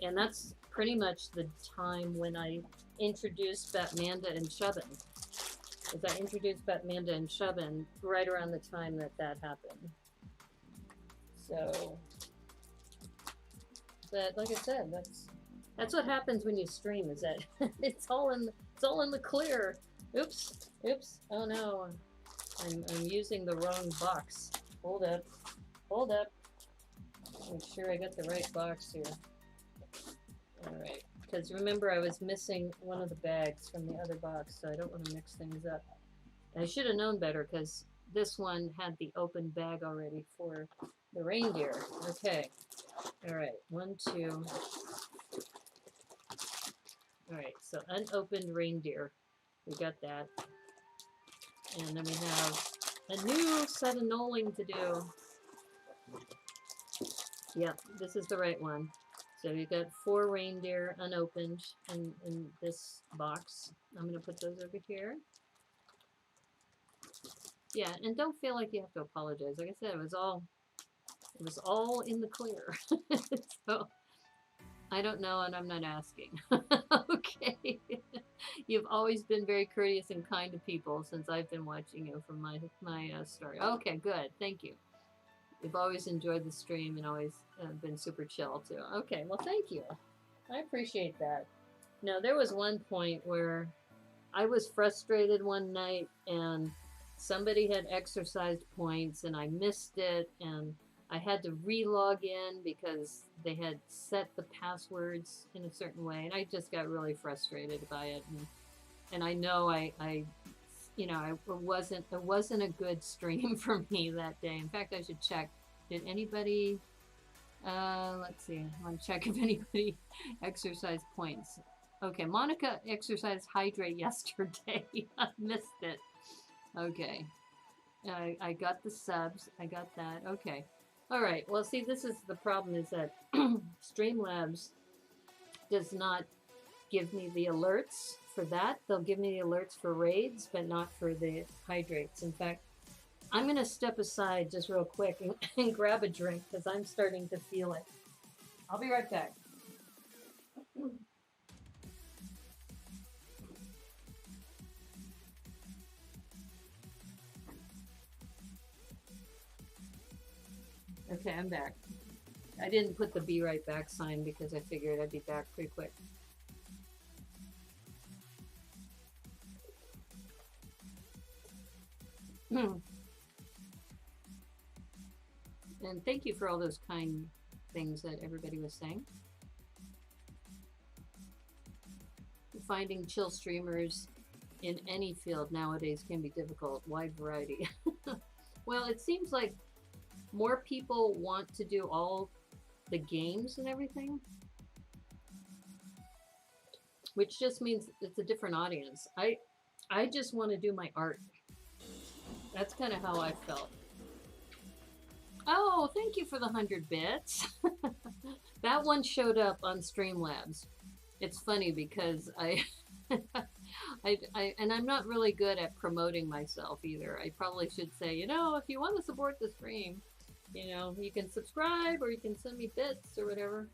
and that's pretty much the time when I introduced Batmanda and Chubbin. As I introduced Batmanda and Chubbin right around the time that happened. So, but like I said, that's what happens when you stream. Is that it's all in the clear. Oops, oops. Oh no, I'm using the wrong box. Hold up, hold up. Make sure I got the right box here. All right, because remember I was missing one of the bags from the other box, so I don't want to mix things up. I should have known better because this one had the open bag already for the reindeer. Okay. All right. 1, 2. All right. So unopened reindeer. We got that. And then we have a new set of knolling to do. Yep, this is the right one. So you got 4 reindeer unopened in this box. I'm going to put those over here. Yeah, and don't feel like you have to apologize. Like I said, it was all in the clear. So I don't know, and I'm not asking. Okay. You've always been very courteous and kind to people since I've been watching you from my story. Okay, good. Thank you. You've always enjoyed the stream and always been super chill too. Okay, well, thank you. I appreciate that. No, there was one point where I was frustrated one night and somebody had exercised points and I missed it and I had to re-log in because they had set the passwords in a certain way, and I just got really frustrated by it. And I know you know, it wasn't a good stream for me that day. In fact, I should check. Did anybody? Let's see. I want to check if anybody exercised points. Okay, Monica exercised hydrate yesterday. I missed it. Okay. I got the subs. I got that. Okay. All right. Well, see, this is the problem is that Streamlabs does not give me the alerts for that. They'll give me the alerts for raids, but not for the hydrates. In fact, I'm going to step aside just real quick and grab a drink because I'm starting to feel it. I'll be right back. Okay, I'm back. I didn't put the be right back sign because I figured I'd be back pretty quick. And thank you for all those kind things that everybody was saying. Finding chill streamers in any field nowadays can be difficult. Wide variety. Well, it seems like more people want to do all the games and everything, which just means it's a different audience. I just want to do my art. That's kind of how I felt. Oh, thank you for the 100 bits. That one showed up on Streamlabs. It's funny because and I'm not really good at promoting myself either. I probably should say, you know, if you want to support the stream, you know, you can subscribe or you can send me bits or whatever.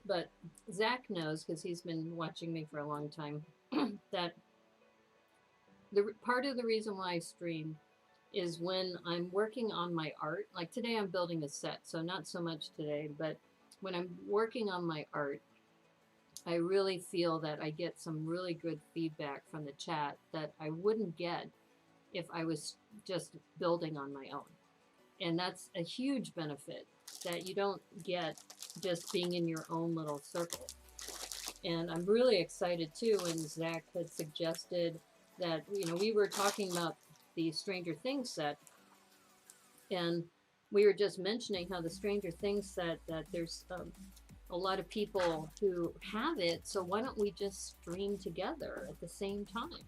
But Zach knows, because he's been watching me for a long time, that the part of the reason why I stream is when I'm working on my art. Like today I'm building a set, so not so much today, but when I'm working on my art, I really feel that I get some really good feedback from the chat that I wouldn't get if I was just building on my own. And that's a huge benefit that you don't get just being in your own little circle. And I'm really excited too when Zach had suggested that, you know, we were talking about the Stranger Things set, and we were just mentioning how the Stranger Things set, that there's a lot of people who have it, so why don't we just stream together at the same time?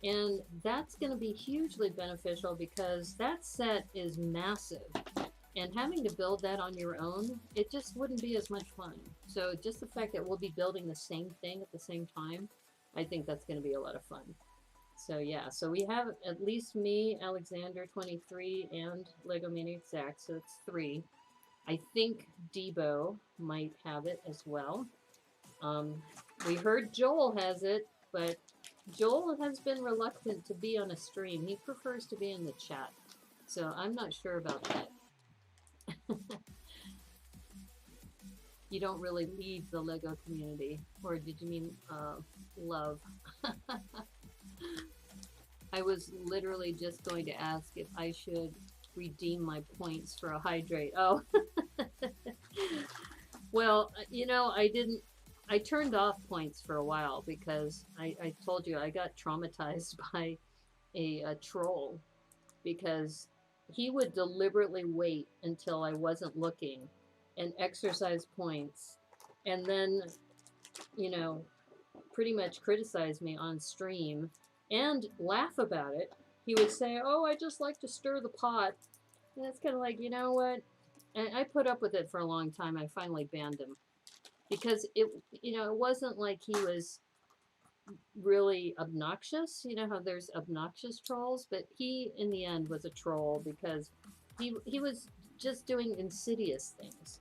And that's going to be hugely beneficial because that set is massive. And having to build that on your own, it just wouldn't be as much fun. So just the fact that we'll be building the same thing at the same time, I think that's going to be a lot of fun. So yeah, so we have at least me, Alexander 23, and Lego Maniac Zach, so it's 3. I think Debo might have it as well. We heard Joel has it, but Joel has been reluctant to be on a stream. He prefers to be in the chat. So I'm not sure about that. You don't really lead the Lego community. Or did you mean love? I was literally just going to ask if I should redeem my points for a hydrate. Oh. Well, you know, I turned off points for a while because I told you I got traumatized by a troll, because he would deliberately wait until I wasn't looking and exercise points, and then, you know, pretty much criticize me on stream and laugh about it. He would say, oh, I just like to stir the pot. And it's kind of like, you know what? And I put up with it for a long time. I finally banned him because it, you know, it wasn't like he was really obnoxious. You know how there's obnoxious trolls, but he, in the end, was a troll because he was just doing insidious things,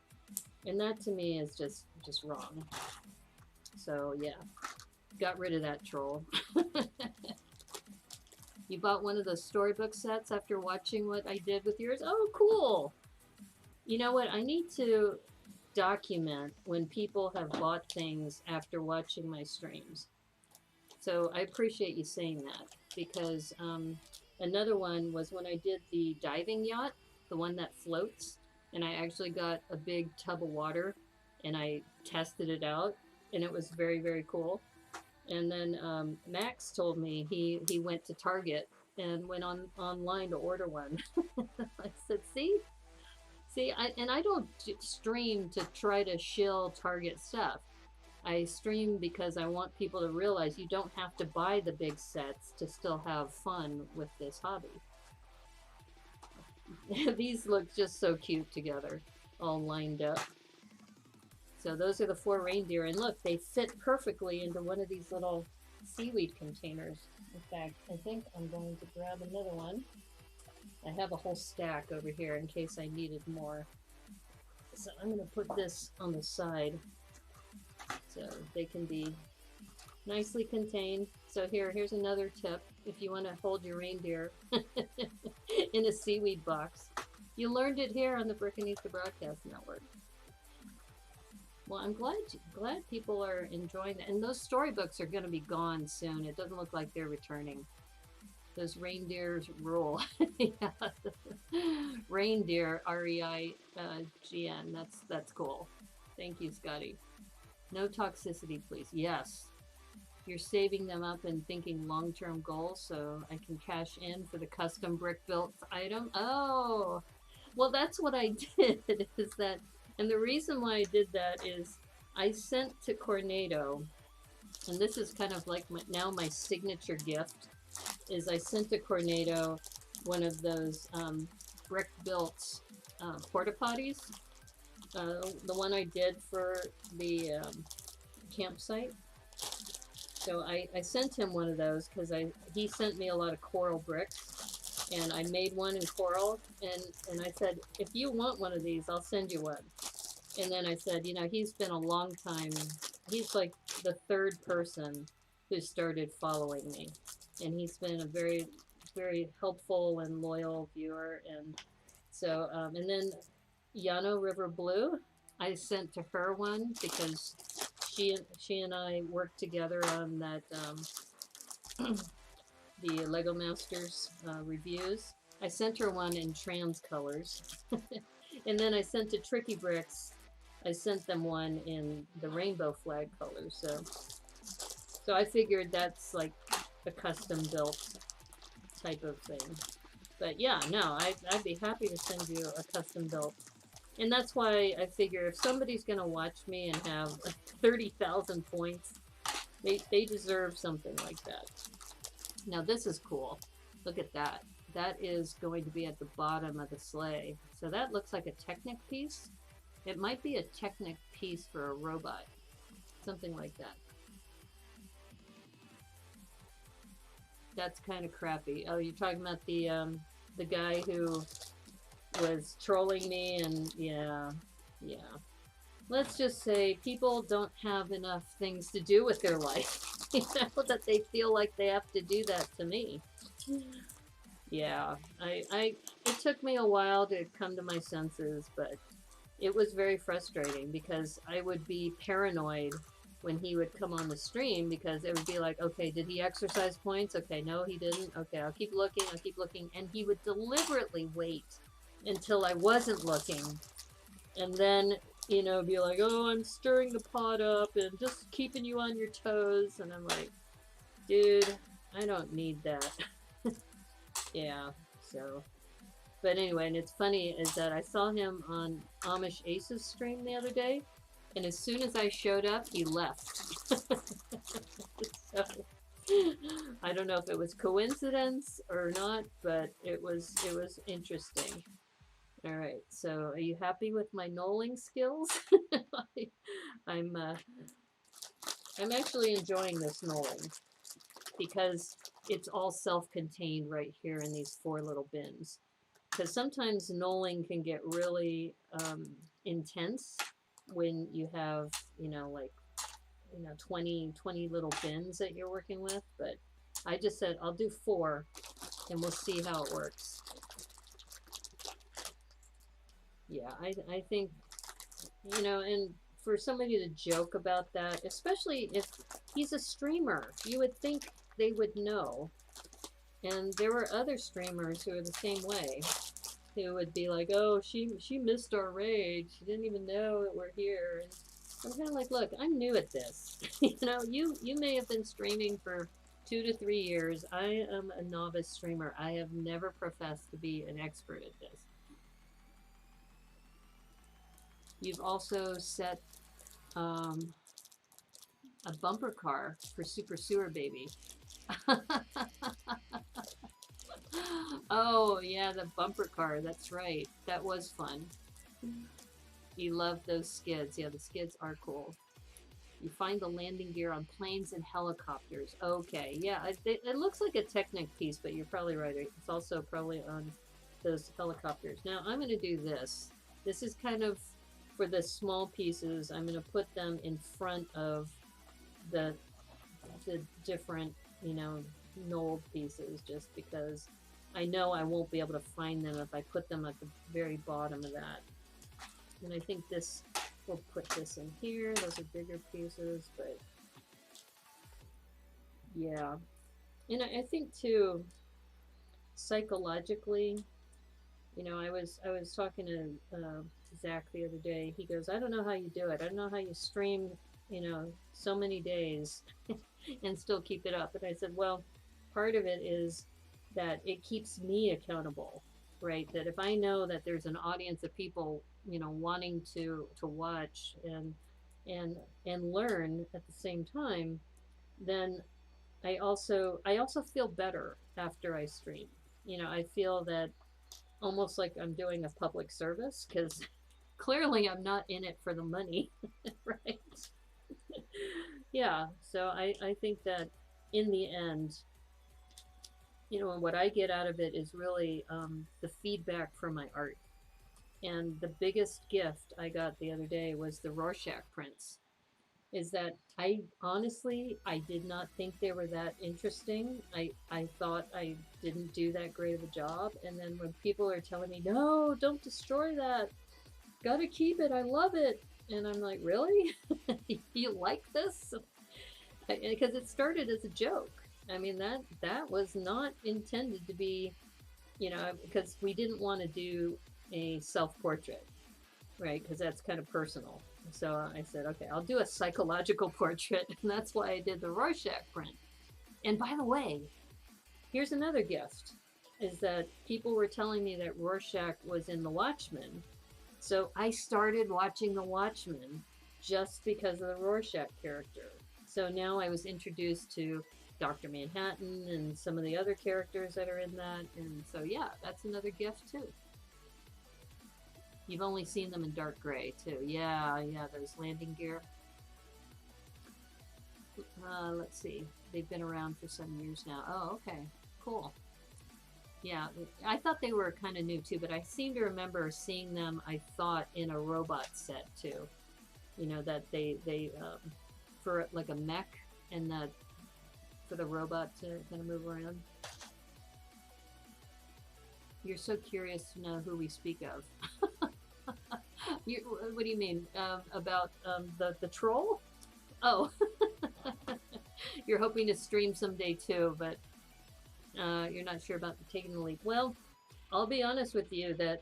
and that to me is just wrong. So yeah, got rid of that troll. You bought one of those storybook sets after watching what I did with yours? Oh, cool. You know what? I need to document when people have bought things after watching my streams. So I appreciate you saying that, because another one was when I did the diving yacht, the one that floats, and I actually got a big tub of water and I tested it out, and it was very, very cool. And then Max told me he went to Target and went online to order one. I said, see, I don't stream to try to shill Target stuff. I stream because I want people to realize you don't have to buy the big sets to still have fun with this hobby. These look just so cute together, all lined up. So those are the 4 reindeer, and look, they fit perfectly into one of these little seaweed containers. In fact, I think I'm going to grab another one. I have a whole stack over here in case I needed more. So I'm going to put this on the side so they can be nicely contained. So here's another tip if you want to hold your reindeer in a seaweed box. You learned it here on the Brickanista Broadcast Network. Well, I'm glad people are enjoying it. And those storybooks are going to be gone soon. It doesn't look like they're returning. Those reindeers rule. Yeah. Reindeer, R-E-I-G-N. That's cool. Thank you, Scotty. No toxicity, please. Yes. you're saving them up and thinking long-term goals so I can cash in for the custom brick built item. Oh, well, that's what I did is that, and the reason why I did that is I sent to Cornado, and this is kind of like now my signature gift, is I sent to Cornado one of those brick built porta potties. The one I did for the campsite. So I sent him one of those because he sent me a lot of coral bricks, and I made one in coral, and I said, if you want one of these, I'll send you one. And then I said, you know, he's been a long time, he's like the third person who started following me, and he's been a very, very helpful and loyal viewer. And so, and then Yano River Blue, I sent to her one because she and I worked together on that the Lego Masters reviews. I sent her one in trans colors, and then I sent to Tricky Bricks. I sent them one in the rainbow flag colors. So I figured that's like a custom built type of thing. But yeah, no, I'd be happy to send you a custom built. And that's why I figure if somebody's going to watch me and have 30,000 points, they deserve something like that. Now this is cool. Look at that. That is going to be at the bottom of the sleigh. So that looks like a Technic piece. It might be a Technic piece for a robot. Something like that. That's kind of crappy. Oh, you're talking about the guy who was trolling me, and yeah. Let's just say people don't have enough things to do with their life, you know, that they feel like they have to do that to me. Yeah, it took me a while to come to my senses, but it was very frustrating because I would be paranoid when he would come on the stream because it would be like, okay, did he exercise points? Okay, no, he didn't. Okay, I'll keep looking, and he would deliberately wait until I wasn't looking, and then, you know, be like, oh, I'm stirring the pot up and just keeping you on your toes, and I'm like, dude, I don't need that. Yeah, so, but anyway, and it's funny is that I saw him on Amish Ace's stream the other day, and as soon as I showed up, he left. So, I don't know if it was coincidence or not, but it was interesting. All right, so are you happy with my knolling skills? I'm actually enjoying this knolling because it's all self-contained right here in these 4 little bins. Because sometimes knolling can get really intense when you have, you know, like, you know, 20 little bins that you're working with. But I just said I'll do 4 and we'll see how it works. Yeah, I think, you know, and for somebody to joke about that, especially if he's a streamer, you would think they would know. And there were other streamers who were the same way, who would be like, oh, she missed our raid. She didn't even know that we're here. And I'm kind of like, look, I'm new at this. You know, you may have been streaming for 2 to 3 years. I am a novice streamer. I have never professed to be an expert at this. You've also set a bumper car for Super Sewer Baby. Oh, yeah, the bumper car. That's right. That was fun. You love those skids. Yeah, the skids are cool. You find the landing gear on planes and helicopters. Okay, yeah, it looks like a Technic piece, but you're probably right. It's also probably on those helicopters. Now, I'm going to do this. This is kind of for the small pieces. I'm going to put them in front of the different, you know, knolled pieces, just because I know I won't be able to find them if I put them at the very bottom of that. And I think this, we'll put this in here. Those are bigger pieces, but yeah. And I think too, psychologically, you know, I was talking to Zach the other day. He goes, I don't know how you do it. I don't know how you stream so many days and still keep it up. And I said, well, part of it is that it keeps me accountable, right? That if I know that there's an audience of people, wanting to watch and and learn at the same time, then I also feel better after I stream. I feel that almost like I'm doing a public service because clearly I'm not in it for the money, right? Yeah, so I think that in the end, what I get out of it is really the feedback from my art. And the biggest gift I got the other day was the Rorschach prints. Is that I did not think they were that interesting. I thought I didn't do that great of a job. And then when people are telling me, no, don't destroy that, gotta keep it, I love it. And I'm like, really? You like this? Because it started as a joke. I mean, that was not intended to be, because we didn't want to do a self-portrait, right? Because that's kind of personal. So I said, okay, I'll do a psychological portrait, and that's why I did the Rorschach print. And by the way, here's another gift, is that people were telling me that Rorschach was in The Watchmen. So I started watching The Watchmen just because of the Rorschach character. So now I was introduced to Dr. Manhattan and some of the other characters that are in that. And so, yeah, that's another gift, too. You've only seen them in dark gray, too. Yeah, those landing gear. Let's see. They've been around for some years now. Oh, okay. Cool. Yeah, I thought they were kind of new, too, but I seem to remember seeing them, I thought, in a robot set, too. That they for like a mech, and that for the robot to kind of move around. You're so curious to know who we speak of. What do you mean? About the troll? Oh. You're hoping to stream someday too, but you're not sure about taking the leap. Well, I'll be honest with you that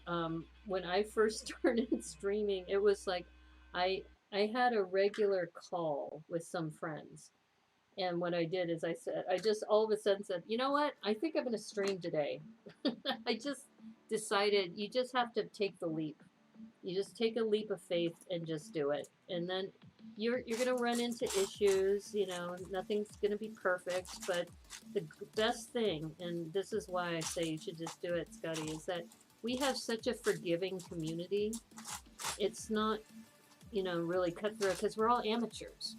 when I first started streaming, it was like I had a regular call with some friends. And what I did is I just all of a sudden said, you know what? I think I'm going to stream today. I just decided you just have to take the leap. You just take a leap of faith and just do it. And then you're going to run into issues, nothing's going to be perfect, but the best thing, and this is why I say you should just do it, Scotty, is that we have such a forgiving community. It's not, really cutthroat because we're all amateurs,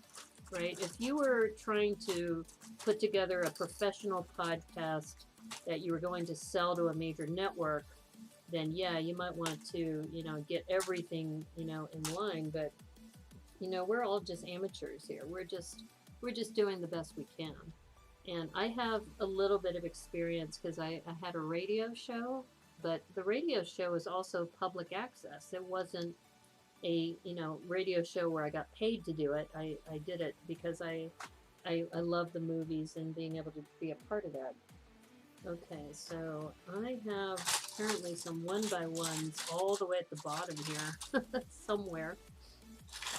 right? If you were trying to put together a professional podcast that you were going to sell to a major network, then yeah, you might want to, get everything, in line. But, we're all just amateurs here. We're just doing the best we can. And I have a little bit of experience because I had a radio show, but the radio show was also public access. It wasn't a, radio show where I got paid to do it. I did it because I love the movies and being able to be a part of that. Okay, so I have apparently some 1x1s all the way at the bottom here, somewhere.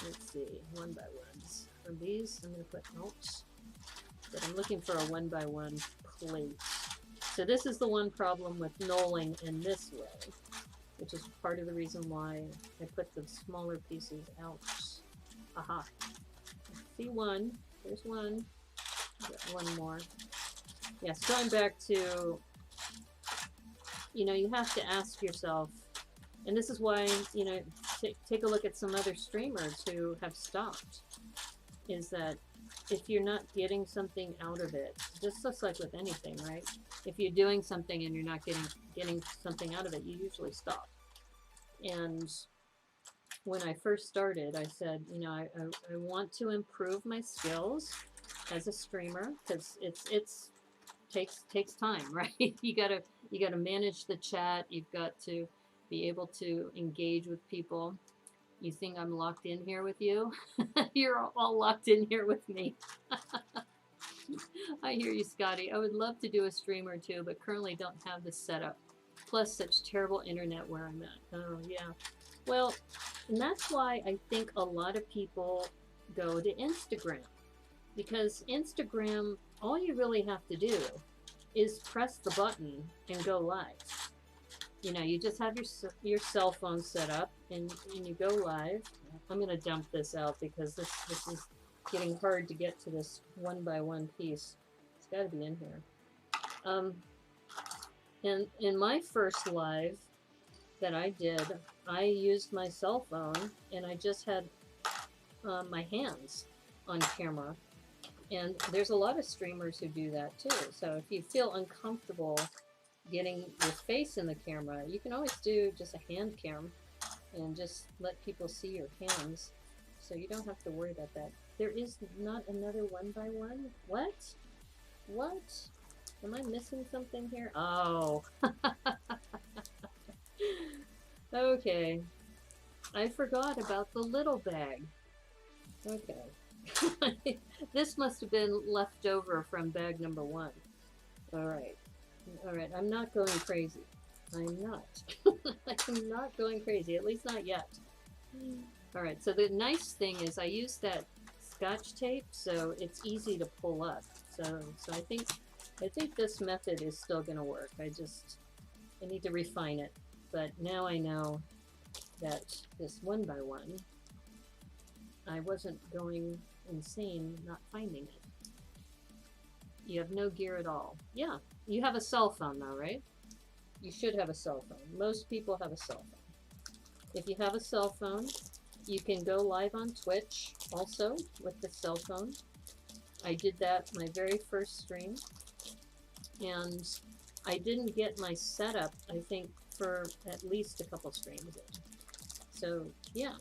Let's see, 1x1s. Are these? I'm going to put notes. But I'm looking for a 1x1 plate. So this is the one problem with knolling in this way, which is part of the reason why I put the smaller pieces out. Aha. See one. There's one. Got one more. Yes, going back to, you have to ask yourself, and this is why, take a look at some other streamers who have stopped, is that if you're not getting something out of it, just like with anything, right? If you're doing something and you're not getting something out of it, you usually stop. And when I first started, I said, I want to improve my skills as a streamer, because it's takes time, right? You gotta manage the chat. You've got to be able to engage with people. You think I'm locked in here with you? You're all locked in here with me. I hear you, Scotty. I would love to do a stream or two, but currently don't have the setup. Plus such terrible internet where I'm at. Oh, yeah. Well, and that's why I think a lot of people go to Instagram, because Instagram, all you really have to do is press the button and go live. You know, you just have your cell phone set up and you go live. I'm going to dump this out because this is getting hard to get to this one by one piece. It's got to be in here. And in my first live that I did, I used my cell phone and I just had my hands on camera. And there's a lot of streamers who do that too. So if you feel uncomfortable getting your face in the camera, you can always do just a hand cam and just let people see your hands. So you don't have to worry about that. There is not another one by one? What? What? Am I missing something here? Oh. Okay. I forgot about the little bag. Okay. This must have been left over from bag number 1. All right. All right. I'm not going crazy. I'm not. I'm not going crazy, at least not yet. All right. So the nice thing is I use that Scotch tape, so it's easy to pull up. So I think this method is still going to work. I need to refine it. But now I know that this one by one, I wasn't going insane not finding it. You have no gear at all. Yeah, you have a cell phone though, right? You should have a cell phone. Most people have a cell phone. If you have a cell phone, you can go live on Twitch also with the cell phone. I did that my very first stream. And I didn't get my setup, I think, for at least a couple streams. So, yeah.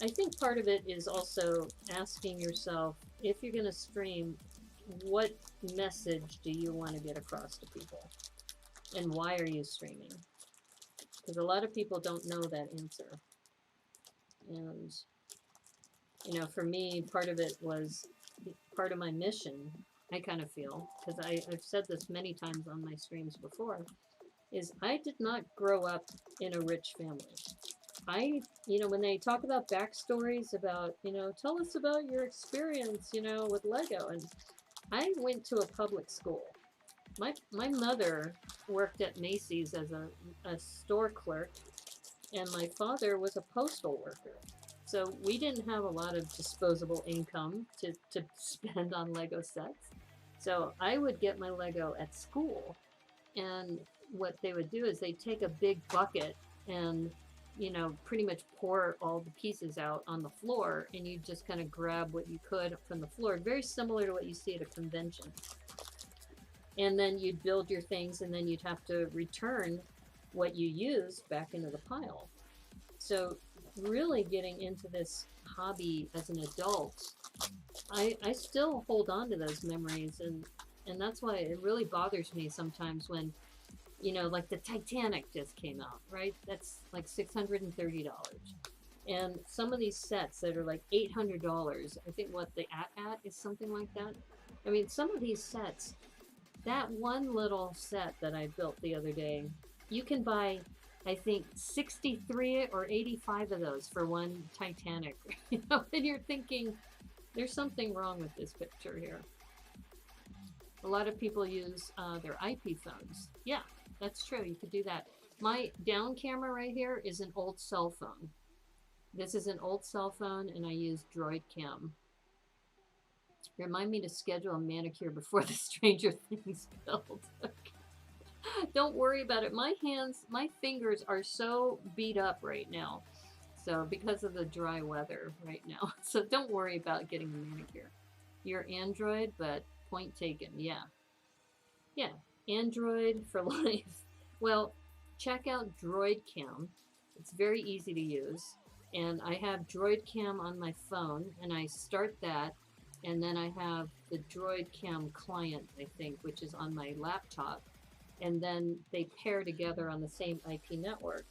I think part of it is also asking yourself, if you're going to stream, what message do you want to get across to people? And why are you streaming? Because a lot of people don't know that answer. And, you know, for me, part of it was part of my mission, I kind of feel, because I've said this many times on my streams before, is I did not grow up in a rich family. You know, when they talk about backstories about, you know, tell us about your experience, you know, with Lego. And I went to a public school. My mother worked at Macy's as a store clerk, and my father was a postal worker. So we didn't have a lot of disposable income to spend on Lego sets. So I would get my Lego at school, and what they would do is they'd take a big bucket and, you know, pretty much pour all the pieces out on the floor, and you just kind of grab what you could from the floor, very similar to what you see at a convention. And then you'd build your things, and then you'd have to return what you used back into the pile. So really getting into this hobby as an adult, I still hold on to those memories, and that's why it really bothers me sometimes when, you know, like the Titanic just came out, right? That's like $630. And some of these sets that are like $800, I think what the AT-AT is something like that. I mean, some of these sets, that one little set that I built the other day, you can buy, I think, 63 or 85 of those for one Titanic. You know, and you're thinking, there's something wrong with this picture here. A lot of people use their IP phones. Yeah, that's true. You could do that. My down camera right here is an old cell phone. This is an old cell phone, and I use Droid Cam. Remind me to schedule a manicure before the Stranger Things build. Don't worry about it. My hands, my fingers are so beat up right now. So because of the dry weather right now. So don't worry about getting a manicure. You're Android, but point taken. Yeah. Yeah. Android for life. Well, check out Droid Cam. It's very easy to use. And I have Droid Cam on my phone, and I start that. And then I have the Droid Cam client, I think, which is on my laptop. And then they pair together on the same IP network.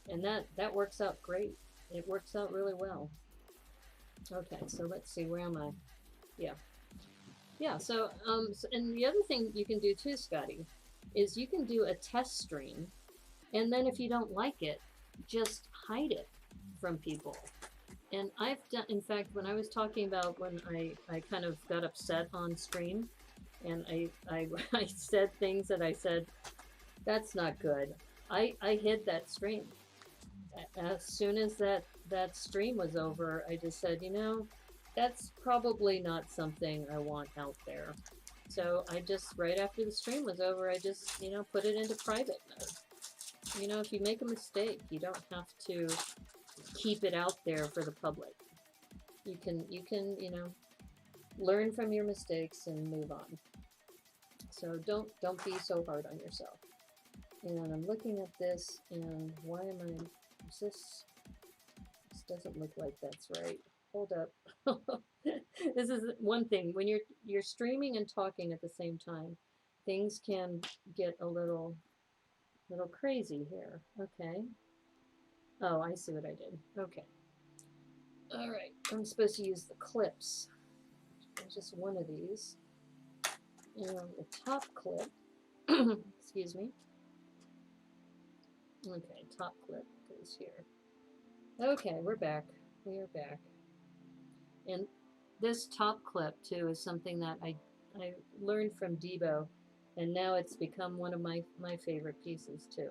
And that works out great. It works out really well. Okay, so let's see, where am I? Yeah. Yeah, so and the other thing you can do too, Scotty, is you can do a test stream, and then if you don't like it, just hide it from people. And I've done, in fact, when I was talking about when I kind of got upset on stream and I said things that I said, that's not good. I hid that stream. As soon as that stream was over, I just said, you know, that's probably not something I want out there. So I just, right after the stream was over, I just, you know, put it into private mode. You know, if you make a mistake, you don't have to keep it out there for the public. You can, you know, learn from your mistakes and move on. So don't be so hard on yourself. And I'm looking at this, and why am I? Is this doesn't look like that's right. Hold up. This is one thing when you're streaming and talking at the same time, things can get a little crazy here. Okay. Oh, I see what I did. Okay. All right. I'm supposed to use the clips. There's just one of these. And the top clip. Excuse me. Okay, top clip goes here. Okay, we're back. We are back. And this top clip too is something that I learned from Debo, and now it's become one of my favorite pieces too.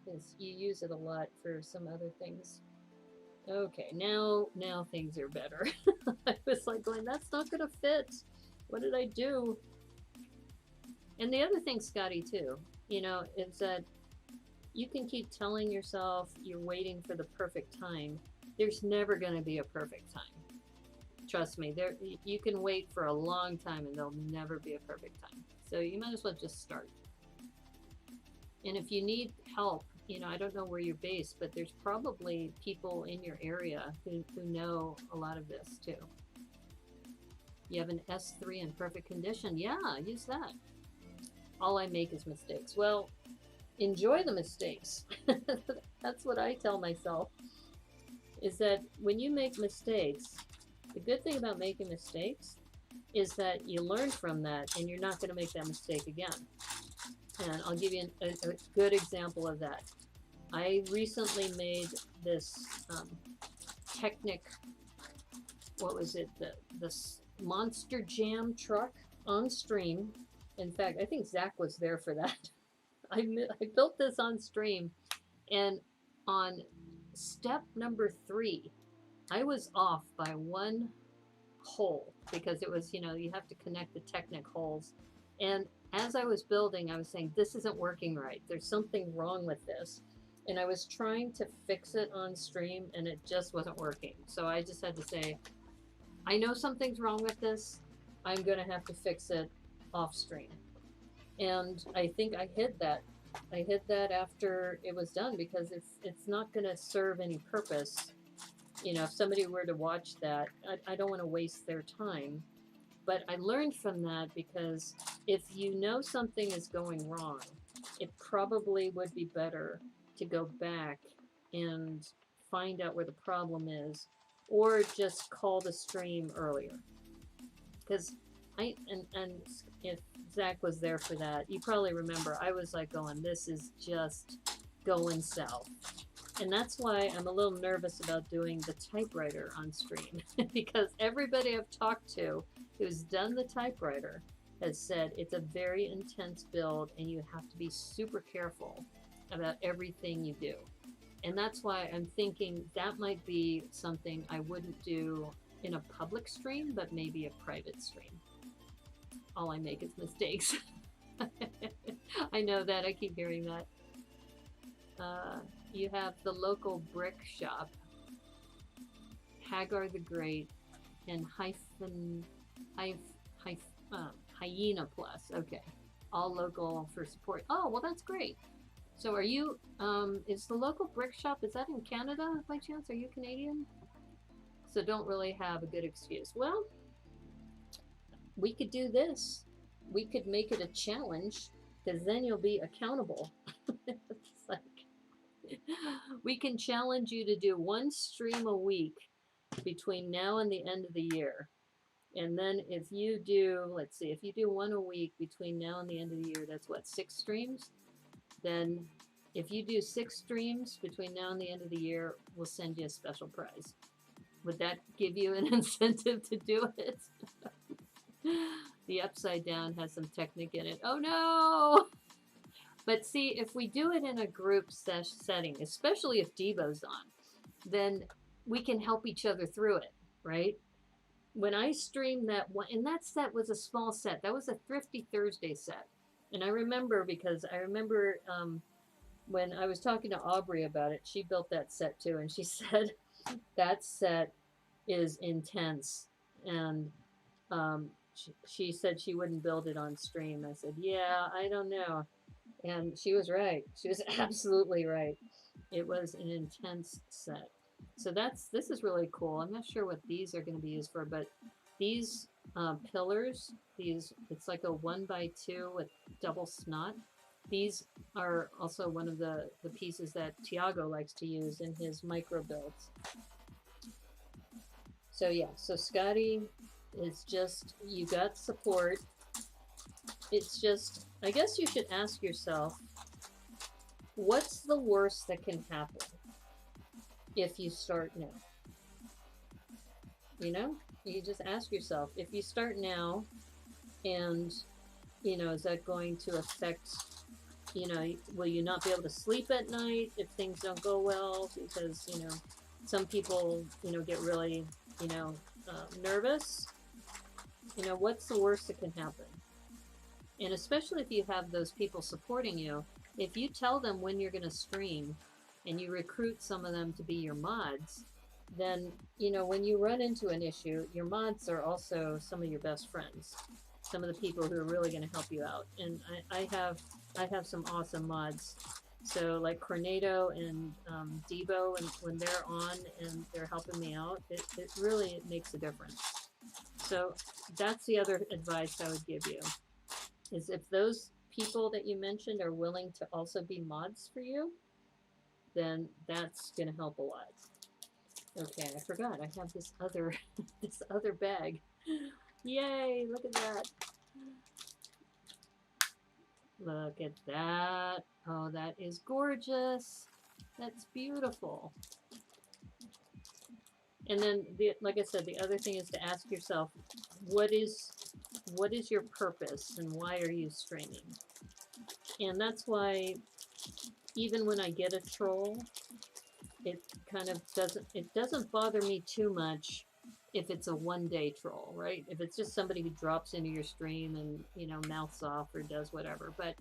Is you use it a lot for some other things. Okay, now things are better. I was like going, that's not gonna fit. What did I do? And the other thing, Scotty, too, you know, is that you can keep telling yourself you're waiting for the perfect time. There's never going to be a perfect time. Trust me, there you can wait for a long time and there'll never be a perfect time. So you might as well just start. And if you need help, you know, I don't know where you're based, but there's probably people in your area who know a lot of this too. You have an S3 in perfect condition. Yeah, use that. All I make is mistakes. Well, enjoy the mistakes. That's what I tell myself, is that when you make mistakes, the good thing about making mistakes is that you learn from that and you're not going to make that mistake again. And I'll give you a good example of that. I recently made this Technic, what was it, this Monster Jam truck on stream. In fact, I think Zach was there for that. I built this on stream, and on step number 3, I was off by one hole because it was, you know, you have to connect the Technic holes. And as I was building, I was saying, this isn't working right. There's something wrong with this. And I was trying to fix it on stream, and it just wasn't working. So I just had to say, I know something's wrong with this. I'm going to have to fix it off stream. And I think I hid that. I hid that after it was done because it's not going to serve any purpose. You know, if somebody were to watch that, I don't want to waste their time. But I learned from that because if you know something is going wrong, it probably would be better to go back and find out where the problem is, or just call the stream earlier. Because and if Zach was there for that, you probably remember I was like going, this is just going south. And that's why I'm a little nervous about doing the typewriter on stream because everybody I've talked to who's done the typewriter has said it's a very intense build and you have to be super careful about everything you do. And that's why I'm thinking that might be something I wouldn't do in a public stream, but maybe a private stream. All I make is mistakes. I know that. I keep hearing that. You have the local brick shop, Hagar the Great, and Hyena Plus. Okay. All local for support. Oh, well, that's great. So are you, is the local brick shop, is that in Canada by chance? Are you Canadian? So don't really have a good excuse. Well, we could do this. We could make it a challenge because then you'll be accountable. It's like, we can challenge you to do one stream a week between now and the end of the year. And then if you do, let's see, if you do one a week between now and the end of the year, that's what, 6 streams? Then if you do 6 streams between now and the end of the year, we'll send you a special prize. Would that give you an incentive to do it? The upside down has some technique in it. Oh no! But see, if we do it in a group setting, especially if Devo's on, then we can help each other through it, right? When I streamed that one, and that set was a small set. That was a Thrifty Thursday set. And I remember because I remember when I was talking to Aubrey about it, she built that set too, and she said that set is intense. And she said she wouldn't build it on stream. I said, yeah, I don't know. And she was right. She was absolutely right. It was an intense set. So this is really cool. I'm not sure what these are going to be used for, but these pillars, it's like a 1x2 with double snot. These are also one of the pieces that Tiago likes to use in his micro builds. So yeah, so Scotty is just, you got support. It's just, I guess you should ask yourself, what's the worst that can happen if you start now? You know, you just ask yourself, if you start now, and, you know, is that going to affect, you know, will you not be able to sleep at night if things don't go well? Because, you know, some people, you know, get really, you know, nervous. You know, what's the worst that can happen? And especially if you have those people supporting you, if you tell them when you're going to stream and you recruit some of them to be your mods, then, you know, when you run into an issue, your mods are also some of your best friends, some of the people who are really going to help you out. And I have some awesome mods. So like Cornado and Debo, and when they're on and they're helping me out, it really makes a difference. So that's the other advice I would give you, is if those people that you mentioned are willing to also be mods for you, then that's going to help a lot. Okay, I forgot. I have this other this other bag. Yay, look at that. Look at that. Oh, that is gorgeous. That's beautiful. And then, like I said, the other thing is to ask yourself, what is your purpose and why are you streaming? And that's why even when I get a troll, it kind of doesn't bother me too much if it's a one-day troll, right? If it's just somebody who drops into your stream and, you know, mouths off or does whatever. But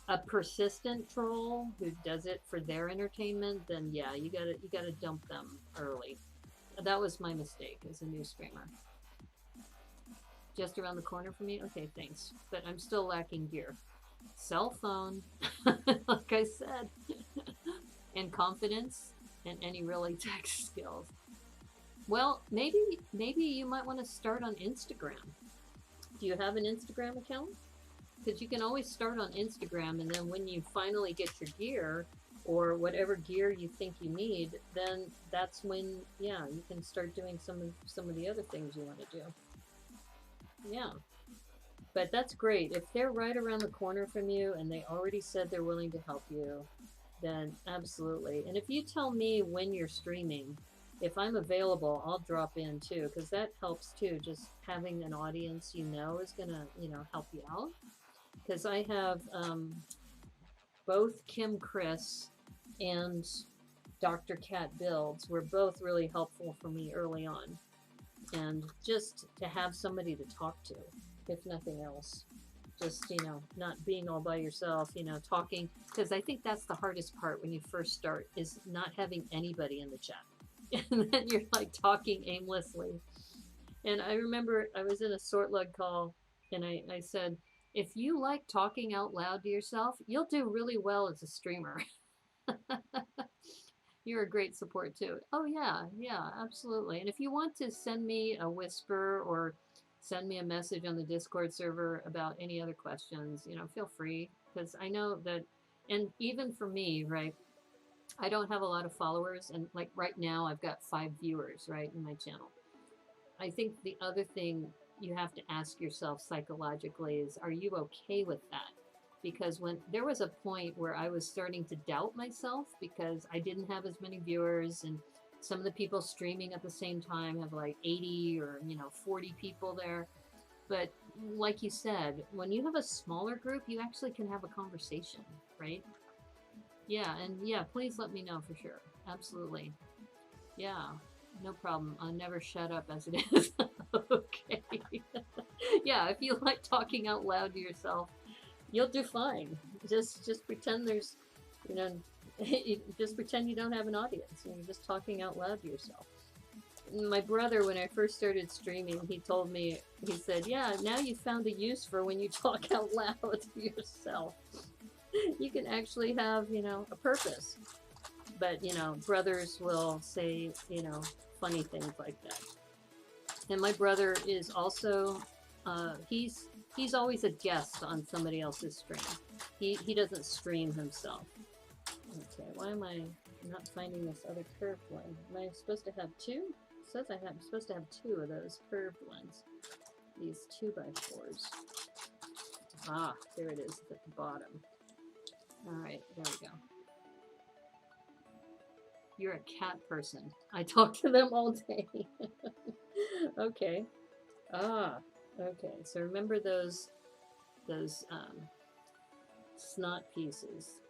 a persistent troll who does it for their entertainment, then yeah, you gotta dump them early. That was my mistake as a new streamer. Just around the corner from me? Okay, thanks. But I'm still lacking gear. Cell phone, like I said, and confidence, and any really tech skills. Well, maybe you might want to start on Instagram. Do you have an Instagram account? Because you can always start on Instagram, and then when you finally get your gear, or whatever gear you think you need, then that's when, yeah, you can start doing some of the other things you want to do. Yeah. But that's great. If they're right around the corner from you and they already said they're willing to help you, then absolutely. And if you tell me when you're streaming, if I'm available, I'll drop in too, because that helps too. Just having an audience you know is going to, you know, help you out. Because I have both Kim Chris and Dr. Cat Builds were both really helpful for me early on. And just to have somebody to talk to, if nothing else. Just, you know, not being all by yourself, you know, talking. Because I think that's the hardest part when you first start, is not having anybody in the chat. And then you're like talking aimlessly. And I remember I was in a sort lug call and I said, if you like talking out loud to yourself, you'll do really well as a streamer. You're a great support too. Oh yeah, absolutely. And if you want to send me a whisper or send me a message on the Discord server about any other questions, you know, feel free. Because I know that, and even for me, right, I don't have a lot of followers, and like right now I've got 5 viewers, right, in my channel. I think the other thing you have to ask yourself psychologically is, are you okay with that? Because when there was a point where I was starting to doubt myself because I didn't have as many viewers, and Some of the people streaming at the same time have like 80 or, 40 people there. But like you said, when you have a smaller group, you actually can have a conversation, right? Yeah, and yeah, please let me know for sure. Absolutely. Yeah, no problem. I'll never shut up as it is. Okay. Yeah, if you like talking out loud to yourself, you'll do fine. Just pretend there's, you know, just pretend you don't have an audience and you're just talking out loud to yourself. My brother, when I first started streaming, he told me, he said, yeah, now you found a use for when you talk out loud to yourself. You can actually have, a purpose. But, brothers will say, funny things like that. And my brother is also, he's always a guest on somebody else's stream. He doesn't stream himself. Okay, why am I not finding this other curved one? Am I supposed to have two? It says I'm supposed to have two of those curved ones. These 2x4s. Ah, there it is at the bottom. Alright, there we go. You're a cat person. I talk to them all day. Okay. Ah, okay. So remember those snot pieces.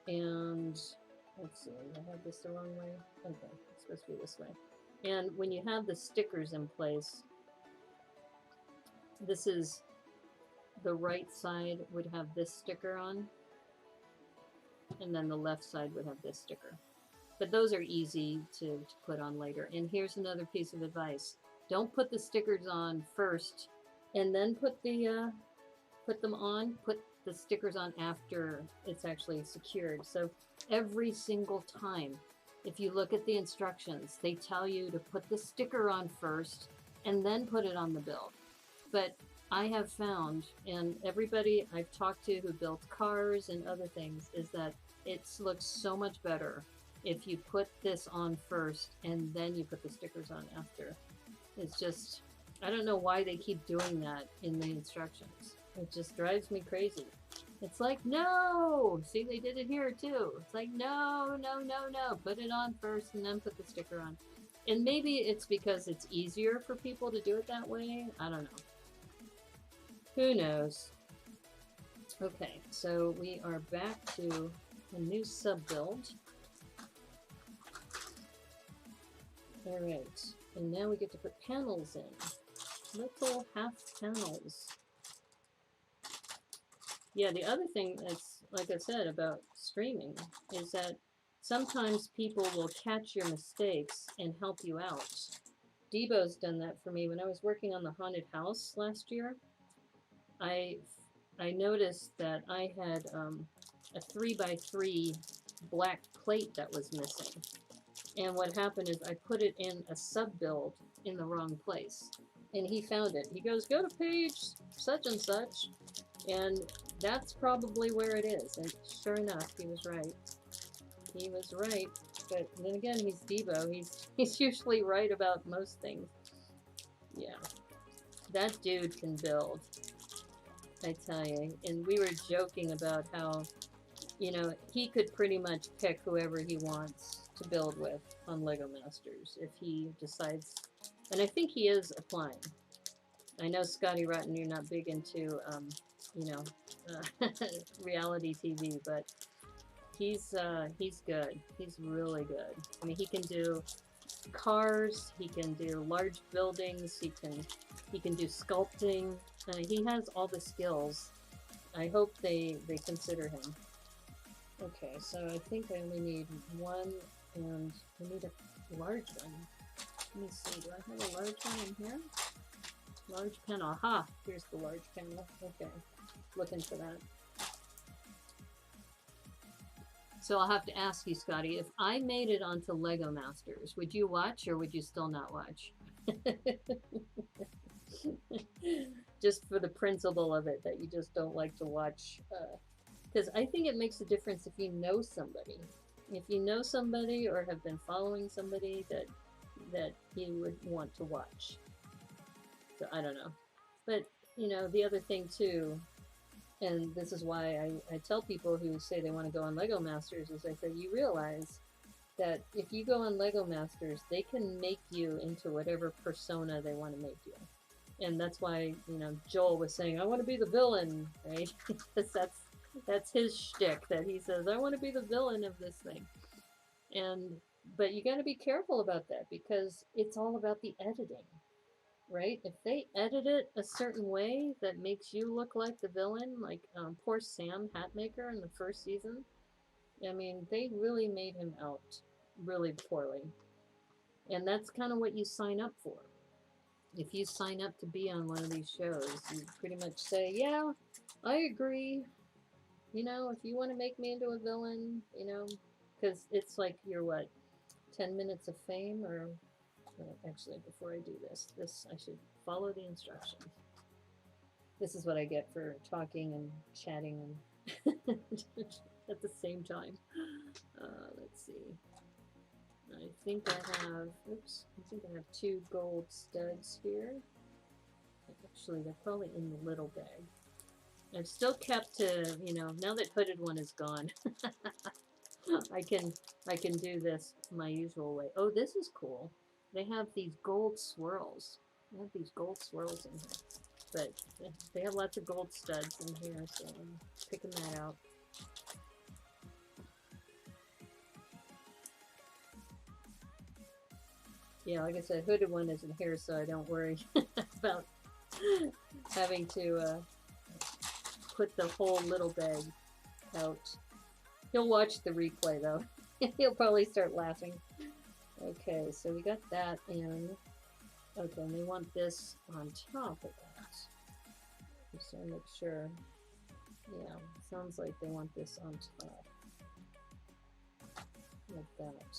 And let's see, I have this the wrong way. Okay, it's supposed to be this way. And when you have the stickers in place, this is the right side would have this sticker on, and then the left side would have this sticker. But those are easy to put on later. And here's another piece of advice. Don't put the stickers on first and then put them on. Put the stickers on after it's actually secured. So every single time, if you look at the instructions, they tell you to put the sticker on first and then put it on the build. But I have found, and everybody I've talked to who built cars and other things, is that it looks so much better if you put this on first and then you put the stickers on after. It's just, I don't know why they keep doing that in the instructions. It just drives me crazy. It's like, no! See, they did it here too. It's like, no, no, no, no. Put it on first and then put the sticker on. And maybe it's because it's easier for people to do it that way. I don't know. Who knows? Okay, so we are back to a new sub build. Alright, and now we get to put panels in. Little half panels. Yeah, the other thing that's, like I said, about streaming is that sometimes people will catch your mistakes and help you out. Debo's done that for me. When I was working on the haunted house last year, I noticed that I had a 3x3 black plate that was missing. And what happened is I put it in a sub-build in the wrong place. And he found it. He goes, go to page such and such. And that's probably where it is. And sure enough, he was right. He was right. But then again, he's Debo. He's usually right about most things. Yeah. That dude can build. I tell you. And we were joking about how, he could pretty much pick whoever he wants to build with on Lego Masters if he decides. And I think he is applying. I know, Scotty Rotten, you're not big into, reality TV, but he's good. He's really good. I mean, he can do cars, he can do large buildings, he can do sculpting. He has all the skills. I hope they consider him. Okay, so I think I only need one, and I need a large one. Let me see, do I have a large one in here? Large panel. Aha! Here's the large panel. Okay. Looking for that. So I'll have to ask you, Scotty, if I made it onto Lego Masters, would you watch or would you still not watch? Just for the principle of it, that you just don't like to watch. Because I think it makes a difference if you know somebody. If you know somebody or have been following somebody that you would want to watch. So I don't know. But, the other thing too, and this is why I tell people who say they want to go on Lego Masters, is I say, you realize that if you go on Lego Masters, they can make you into whatever persona they want to make you. And that's why, you know, Joel was saying, I want to be the villain, right? Because that's his shtick, that he says, I want to be the villain of this thing. And but you got to be careful about that because it's all about the editing, right? If they edit it a certain way that makes you look like the villain, like poor Sam Hatmaker in the first season, I mean, they really made him out really poorly. And that's kind of what you sign up for. If you sign up to be on one of these shows, you pretty much say, yeah, I agree. You know, if you want to make me into a villain, you know, because it's like you're what, 10 minutes of fame or actually before I do this I should follow the instructions. This is what I get for talking and chatting and at the same time. Let's see. I think I have, oops, I think I have 2 gold studs here. Actually, they're probably in the little bag. I've still kept to, you know, now that hooded one is gone, I can do this my usual way. Oh, this is cool. They have these gold swirls. They have these gold swirls in here. But they have lots of gold studs in here, so I'm picking that out. Yeah, like I said, hooded one isn't here, so I don't worry about having to put the whole little bag out. He'll watch the replay, though. He'll probably start laughing. Okay, so we got that in. Okay, and they want this on top of that. Just want to make sure. Yeah, sounds like they want this on top. Like that.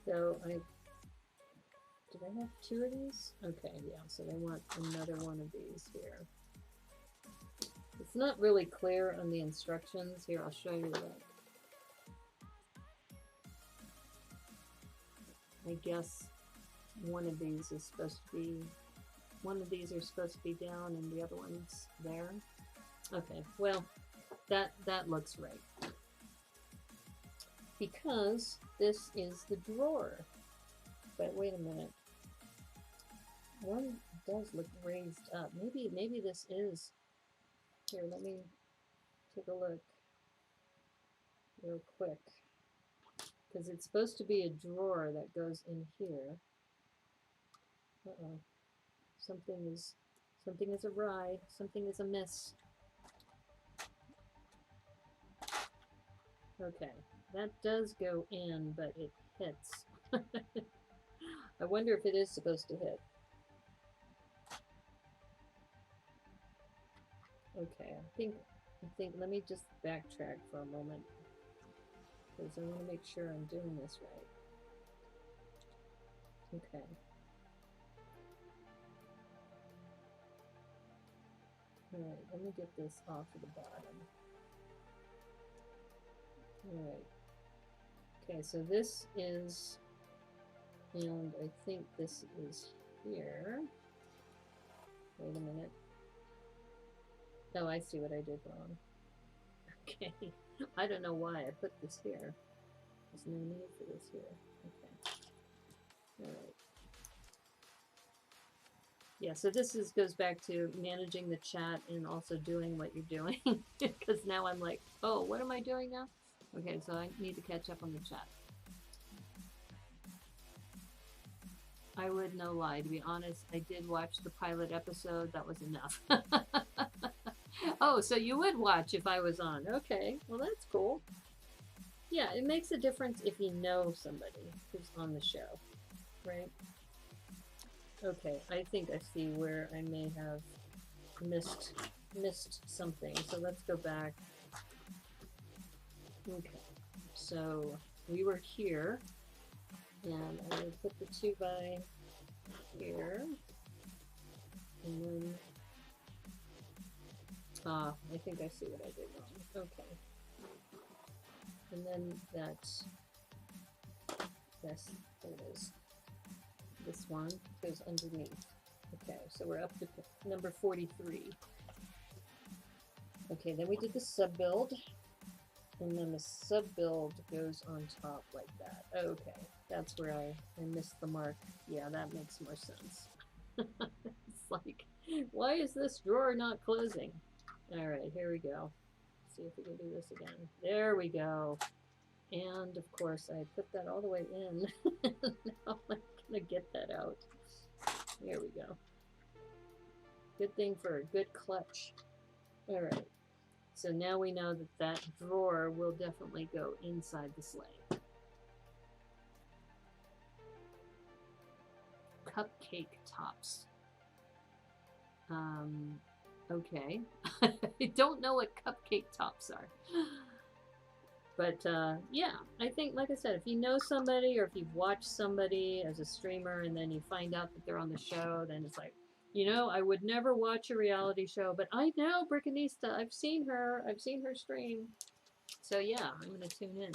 So did I have 2 of these? Okay, yeah, so they want another one of these here. It's not really clear on the instructions. Here, I'll show you that. I guess one of these is supposed to be, one of these are supposed to be down and the other one's there. Okay, well, that looks right. Because this is the drawer. But wait a minute. One does look raised up. Maybe this is, here, let me take a look real quick. Because it's supposed to be a drawer that goes in here. Uh-oh. Something is awry. Something is amiss. Okay, that does go in, but it hits. I wonder if it is supposed to hit. Okay, I think, let me just backtrack for a moment. Because I want to make sure I'm doing this right. Okay. Alright, let me get this off of the bottom. Alright. Okay, so this is, and I think this is here. Wait a minute. Oh, I see what I did wrong. Okay. I don't know why I put this here. There's no need for this here. Okay. Alright. Yeah, so this goes back to managing the chat and also doing what you're doing. Because now I'm like, oh, what am I doing now? Okay, so I need to catch up on the chat. I would no lie, to be honest, I did watch the pilot episode. That was enough. Oh, so you would watch if I was on. Okay, well that's cool. Yeah, it makes a difference if you know somebody who's on the show, right? Okay, I think I see where I may have missed something. So let's go back. Okay, so we were here, and I will put the 2x here, and then, I think I see what I did wrong. Okay, and then that's, there it is. This one goes underneath. Okay, so we're up to number 43. Okay, then we did the sub build. And then the sub-build goes on top like that. Okay, that's where I missed the mark. Yeah, that makes more sense. It's like, why is this drawer not closing? All right, here we go. See if we can do this again. There we go. And of course, I put that all the way in. Now I'm gonna get that out. There we go. Good thing for a good clutch. All right. So now we know that that drawer will definitely go inside the sleigh. Cupcake tops. Okay. I don't know what cupcake tops are. But yeah, I think, like I said, if you know somebody or if you've watched somebody as a streamer and then you find out that they're on the show, then it's like, you know, I would never watch a reality show, but I know Brickanista. I've seen her stream. So yeah, I'm going to tune in.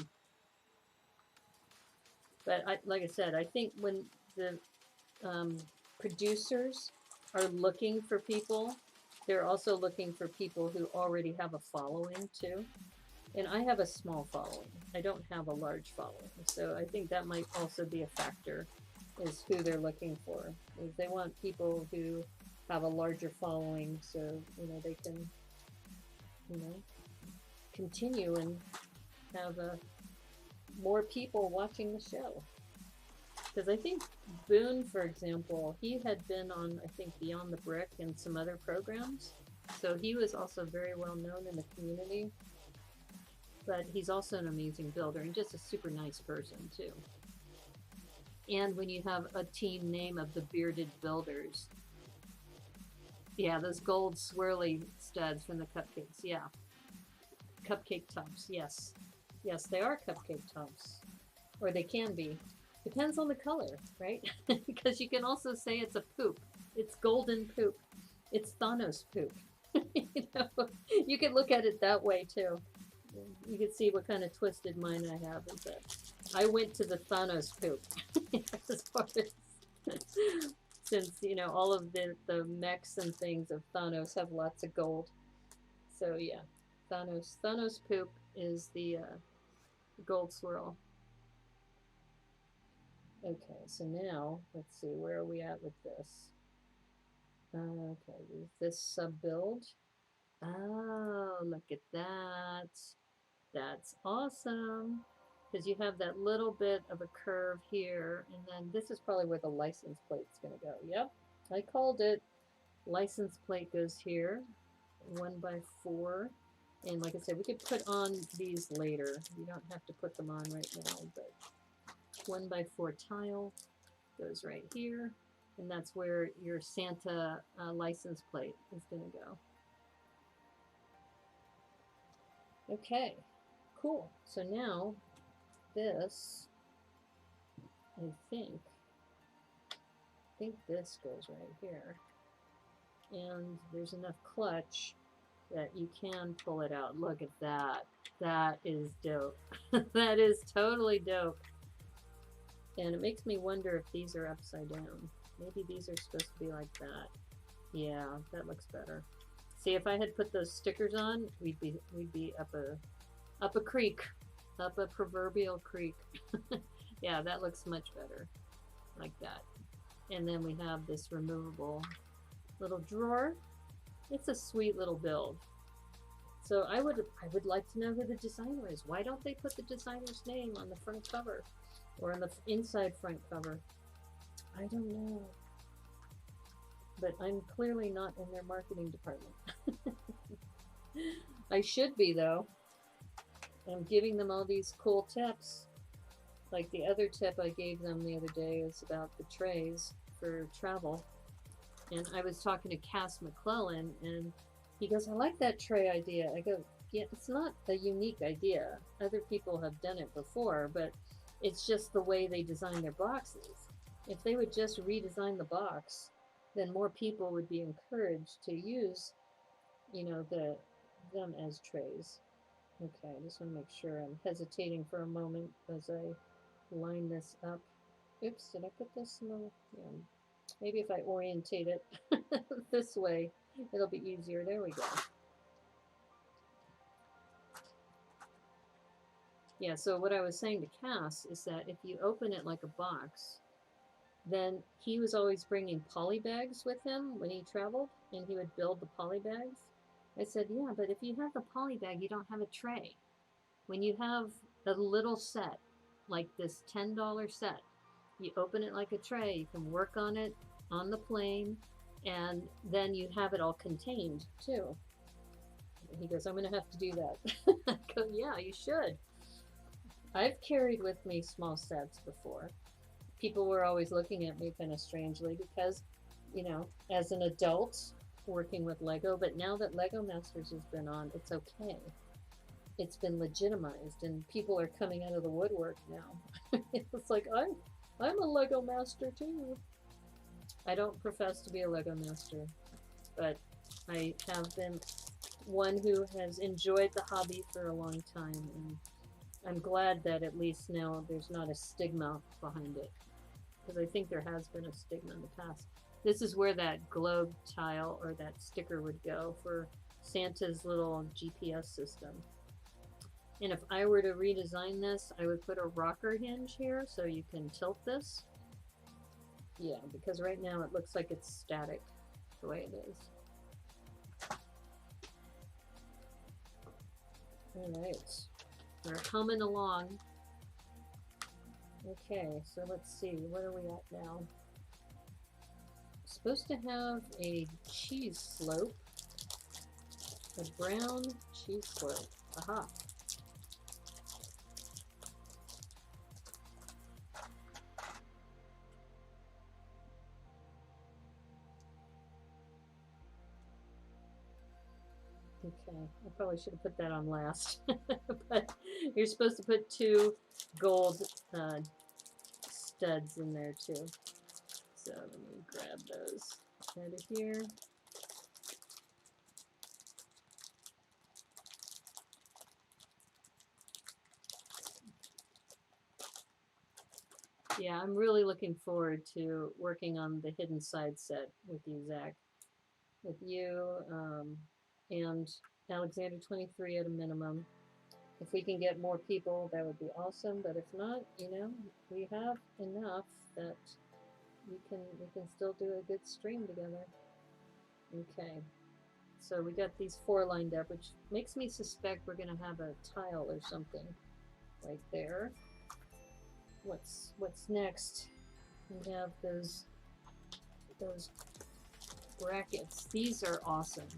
But like I said, I think when the producers are looking for people, they're also looking for people who already have a following too. And I have a small following. I don't have a large following. So I think that might also be a factor, is who they're looking for. Is they want people who have a larger following so, you know, they can, you know, continue and have more people watching the show. Because I think Boone, for example, he had been on, I think, Beyond the Brick and some other programs. So he was also very well known in the community. But he's also an amazing builder and just a super nice person too. And when you have a team name of the Bearded Builders, yeah, those gold swirly studs from the cupcakes, yeah. Cupcake tops, yes. Yes, they are cupcake tops. Or they can be. Depends on the color, right? Because you can also say it's a poop. It's golden poop. It's Thanos poop. You know, you can look at it that way too. You can see what kind of twisted mind I have. Is that I went to the Thanos poop as far as, since, you know, all of the mechs and things of Thanos have lots of gold. So yeah, Thanos poop is the gold swirl. Okay, so now let's see, where are we at with this? Okay, this sub build. Oh, look at that. That's awesome. Because you have that little bit of a curve here, and then this is probably where the license plate's going to go. Yep, I called it. License plate goes here, 1x4. And like I said, we could put on these later. You don't have to put them on right now, but 1x4 tile goes right here. And that's where your Santa license plate is going to go. Okay, cool. So now this, I think this goes right here. And there's enough clutch that you can pull it out. Look at that. That is dope. That is totally dope. And it makes me wonder if these are upside down. Maybe these are supposed to be like that. Yeah, that looks better. See, if I had put those stickers on, we'd be up a creek, up a proverbial creek. Yeah, that looks much better, like that. And then we have this removable little drawer. It's a sweet little build. So I would like to know who the designer is. Why don't they put the designer's name on the front cover or on the inside front cover? I don't know. But I'm clearly not in their marketing department. I should be, though. I'm giving them all these cool tips. Like the other tip I gave them the other day is about the trays for travel. And I was talking to Cass McClellan, and he goes, I like that tray idea. I go, yeah, it's not a unique idea. Other people have done it before, but it's just the way they design their boxes. If they would just redesign the box, then more people would be encouraged to use, you know, them as trays. Okay, I just want to make sure I'm hesitating for a moment as I line this up. Oops, did I put this in the, yeah. Maybe if I orientate it this way, it'll be easier. There we go. Yeah, so what I was saying to Cass is that if you open it like a box, then he was always bringing poly bags with him when he traveled, and he would build the poly bags. I said, yeah, but if you have the poly bag, you don't have a tray. When you have a little set, like this $10 set, you open it like a tray, you can work on it on the plane, and then you have it all contained too. And he goes, I'm gonna have to do that. I go, yeah, you should. I've carried with me small sets before. People were always looking at me kind of strangely because, you know, as an adult working with Lego, but now that Lego Masters has been on, it's okay. It's been legitimized and people are coming out of the woodwork now. It's like, I'm a Lego master too. I don't profess to be a Lego master, but I have been one who has enjoyed the hobby for a long time, and I'm glad that at least now there's not a stigma behind it, because I think there has been a stigma in the past. This is where that globe tile or that sticker would go for Santa's little GPS system. And if I were to redesign this, I would put a rocker hinge here so you can tilt this. Yeah, because right now it looks like it's static the way it is. Alright, we're humming along. Okay, so let's see, what are we at now? Supposed to have a cheese slope, a brown cheese slope. Aha. Okay, I probably should have put that on last, but you're supposed to put 2 gold studs in there too. So let me grab those out of here. Yeah, I'm really looking forward to working on the hidden side set with you, Zach. With you and Alexander 23 at a minimum. If we can get more people, that would be awesome. But if not, you know, we have enough that we can still do a good stream together. Okay. So we got these 4 lined up, which makes me suspect we're gonna have a tile or something right there. What's next? We have those brackets. These are awesome.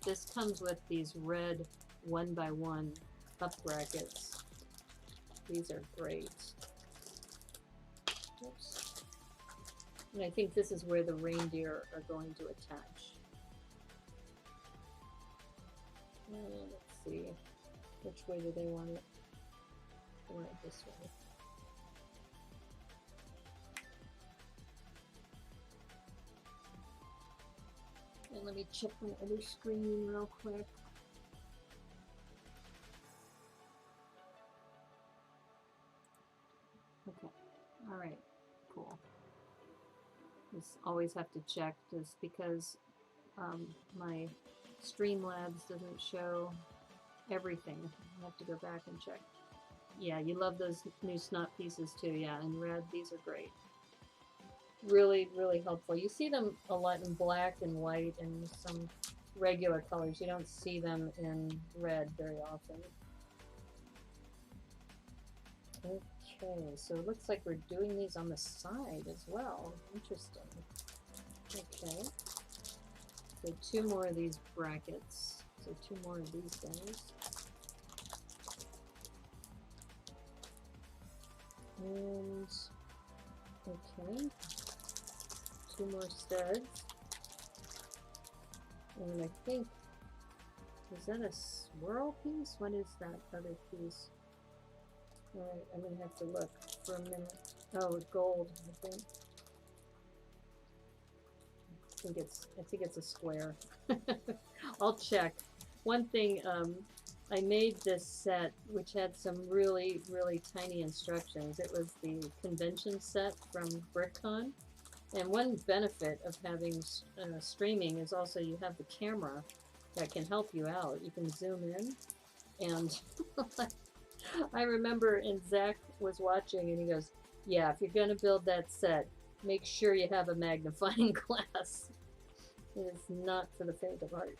This comes with these red 1x1 up brackets. These are great. Oops. And I think this is where the reindeer are going to attach. Let's see. Which way do they want it? They want it this way. And let me check my other screen real quick. Okay. All right. Cool. Just always have to check just because my Streamlabs doesn't show everything. I have to go back and check. Yeah, you love those new snot pieces too. Yeah, in red, these are great. Really, really helpful. You see them a lot in black and white and some regular colors. You don't see them in red very often. Okay, so it looks like we're doing these on the side as well. Interesting. Okay. So 2 more of these brackets. So 2 more of these guys. And okay. 2 more studs. And I think, is that a swirl piece? What is that other piece? Alright, I'm gonna have to look for a minute. Oh, gold, I think. I think it's a square. I'll check. One thing, I made this set which had some really, really tiny instructions. It was the convention set from BrickCon. And one benefit of having streaming is also you have the camera that can help you out. You can zoom in and I remember, and Zach was watching, and he goes, "Yeah, if you're gonna build that set, make sure you have a magnifying glass. It is not for the faint of heart."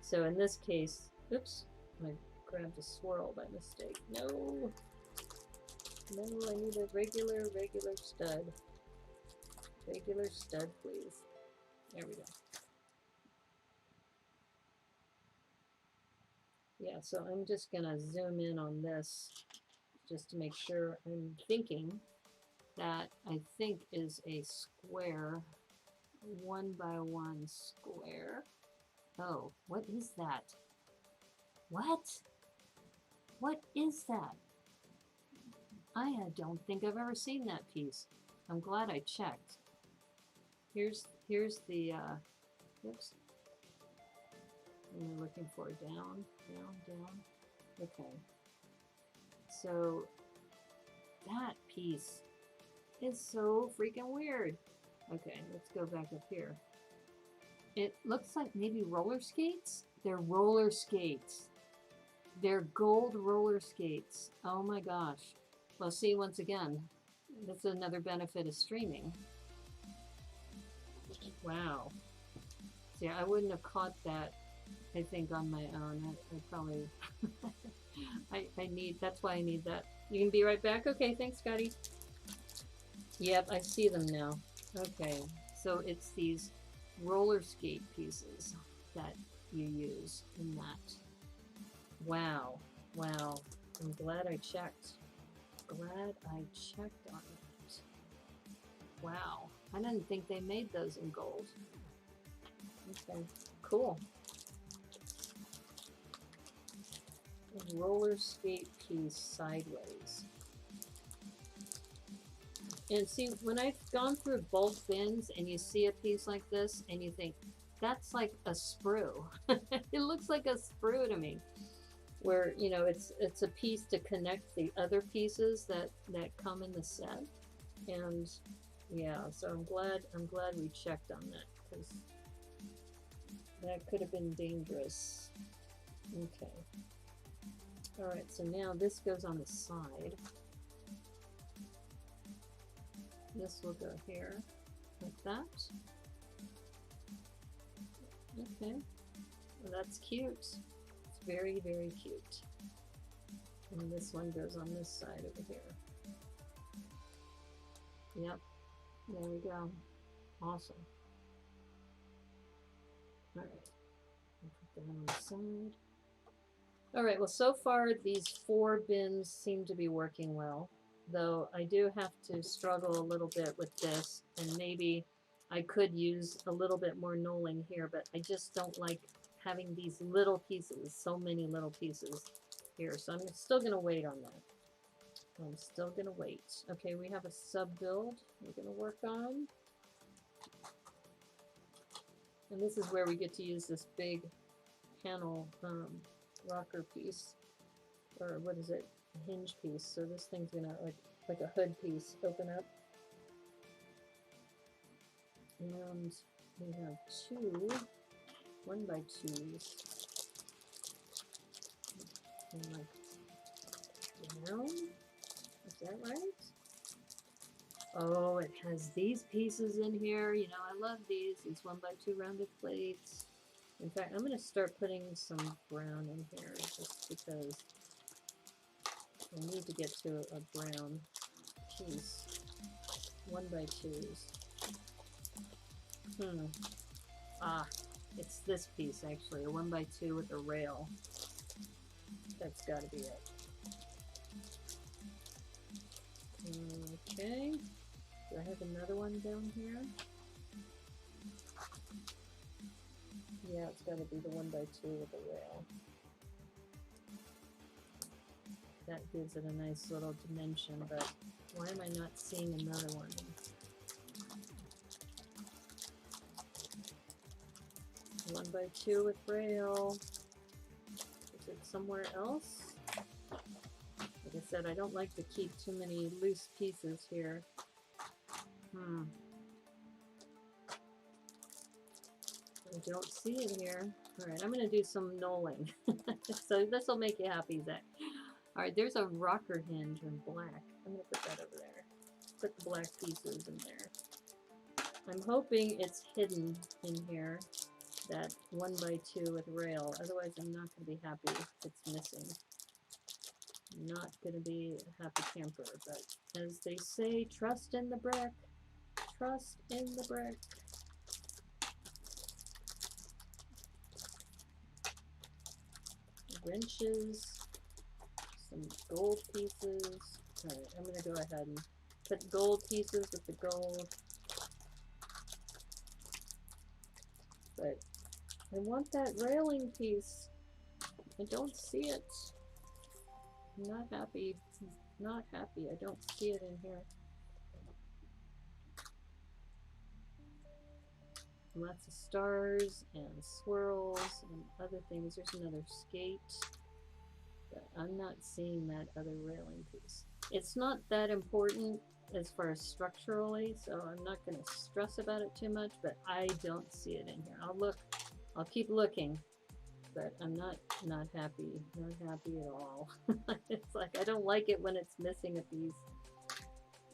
So in this case, oops, I grabbed a swirl by mistake. No, no, I need a regular stud. Regular stud, please. There we go. Yeah, so I'm just gonna zoom in on this just to make sure I'm thinking that I think is a square, 1x1 square. Oh, what is that? What? What is that? I don't think I've ever seen that piece. I'm glad I checked. Here's the, oops. What am I looking for? Down, down, down. Okay. So that piece is so freaking weird. Okay, let's go back up here. It looks like maybe roller skates? They're roller skates. They're gold roller skates. Oh my gosh. Well, see, once again, that's another benefit of streaming. Wow. See, I wouldn't have caught that, I think, on my own. I probably... I need... That's why I need that. You can be right back? Okay, thanks, Scotty. Yep, I see them now. Okay, so it's these roller skate pieces that you use in that. Wow. Wow. I'm glad I checked. Glad I checked on that. Wow. I didn't think they made those in gold. Okay, cool. A roller skate piece sideways. And see, when I've gone through bulk bins and you see a piece like this and you think, that's like a sprue. It looks like a sprue to me. Where, you know, it's a piece to connect the other pieces that come in the set. And yeah, so I'm glad we checked on that, because that could have been dangerous. Okay. Alright, so now this goes on the side. This will go here, like that. Okay, well, that's cute. It's very, very cute. And this one goes on this side over here. Yep, there we go. Awesome. Alright, put that on the side. Alright, well, so far these 4 bins seem to be working well. Though I do have to struggle a little bit with this, and maybe I could use a little bit more knolling here, but I just don't like having these little pieces, so many little pieces here. So I'm still going to wait on that. I'm still going to wait. Okay, we have a sub build we're going to work on. And this is where we get to use this big panel rocker piece, or what is it? Hinge piece. So this thing's gonna like a hood piece open up, and we have 2 1x2s, and like down. Is that right? Oh, it has these pieces in here. You know, I love these 1x2 rounded plates. In fact, I'm gonna start putting some brown in here just because I need to get to a brown piece. 1x2s. Ah, it's this piece actually, a 1x2 with a rail. That's gotta be it. Okay. Do I have another one down here? Yeah, it's gotta be the 1x2 with a rail. That gives it a nice little dimension, but why am I not seeing another one? One by two with rail. Is it somewhere else? Like I said, I don't like to keep too many loose pieces here. I don't see it here. All right, I'm going to do some knolling. So this will make you happy, Zach. All right, there's a rocker hinge in black. I'm going to put that over there. Put the black pieces in there. I'm hoping it's hidden in here, that 1x2 with rail. Otherwise, I'm not going to be happy if it's missing. I'm not going to be a happy camper, but as they say, trust in the brick. Trust in the brick. Wrenches, some gold pieces. Alright, I'm going to go ahead and put gold pieces with the gold. But I want that railing piece. I don't see it. I'm not happy. Not happy. I don't see it in here. Lots of stars and swirls and other things. There's another skate. But I'm not seeing that other railing piece. It's not that important as far as structurally, so I'm not going to stress about it too much, but I don't see it in here. I'll keep looking, but I'm not happy. Not happy at all. It's like I don't like it when it's missing a piece.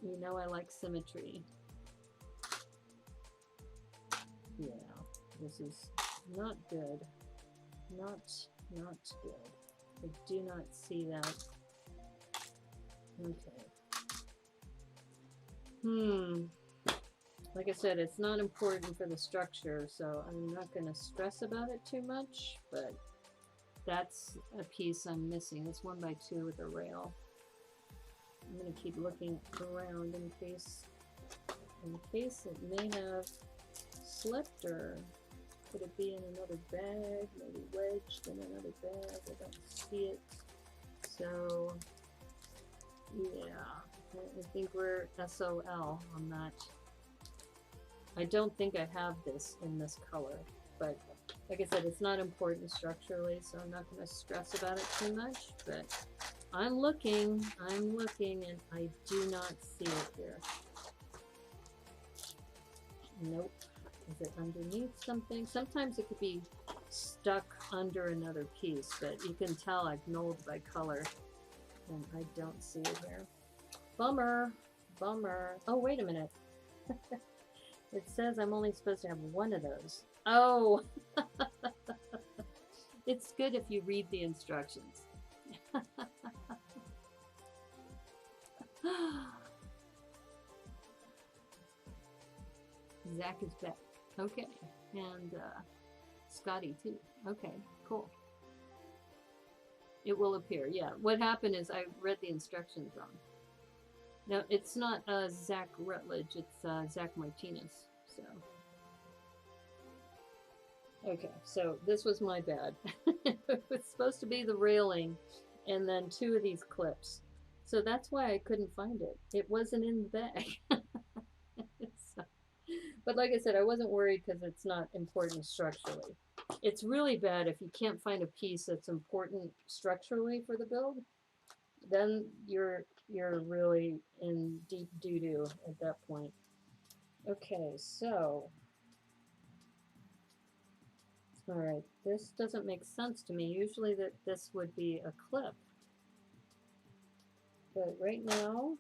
You know I like symmetry. Yeah, this is not good. Not good. I do not see that. Okay. Like I said, it's not important for the structure, so I'm not going to stress about it too much, but that's a piece I'm missing. It's 1x2 with a rail. I'm going to keep looking around in case it may have slipped, or could it be in another bag, maybe wedged in another bag. I don't see it. So yeah, I think we're SOL on that. I don't think I have this in this color, but like I said, it's not important structurally, so I'm not going to stress about it too much, but I'm looking, and I do not see it here. Nope. Is it underneath something? Sometimes it could be stuck under another piece, but you can tell I've knolled by color, and I don't see it here. Bummer. Bummer. Oh, wait a minute. It says I'm only supposed to have one of those. Oh! It's good if you read the instructions. Zach is back. Okay. And Scotty too. Okay, cool. It will appear. Yeah. What happened is I read the instructions wrong. No, it's not Zach Rutledge. It's Zach Martinez. So. Okay, so this was my bad. It was supposed to be the railing and then two of these clips. So that's why I couldn't find it. It wasn't in the bag. So, but like I said, I wasn't worried because it's not important structurally. It's really bad if you can't find a piece that's important structurally for the build. Then you're really in deep doo-doo at that point. Okay, so all right, this doesn't make sense to me. Usually that this would be a clip. But right now,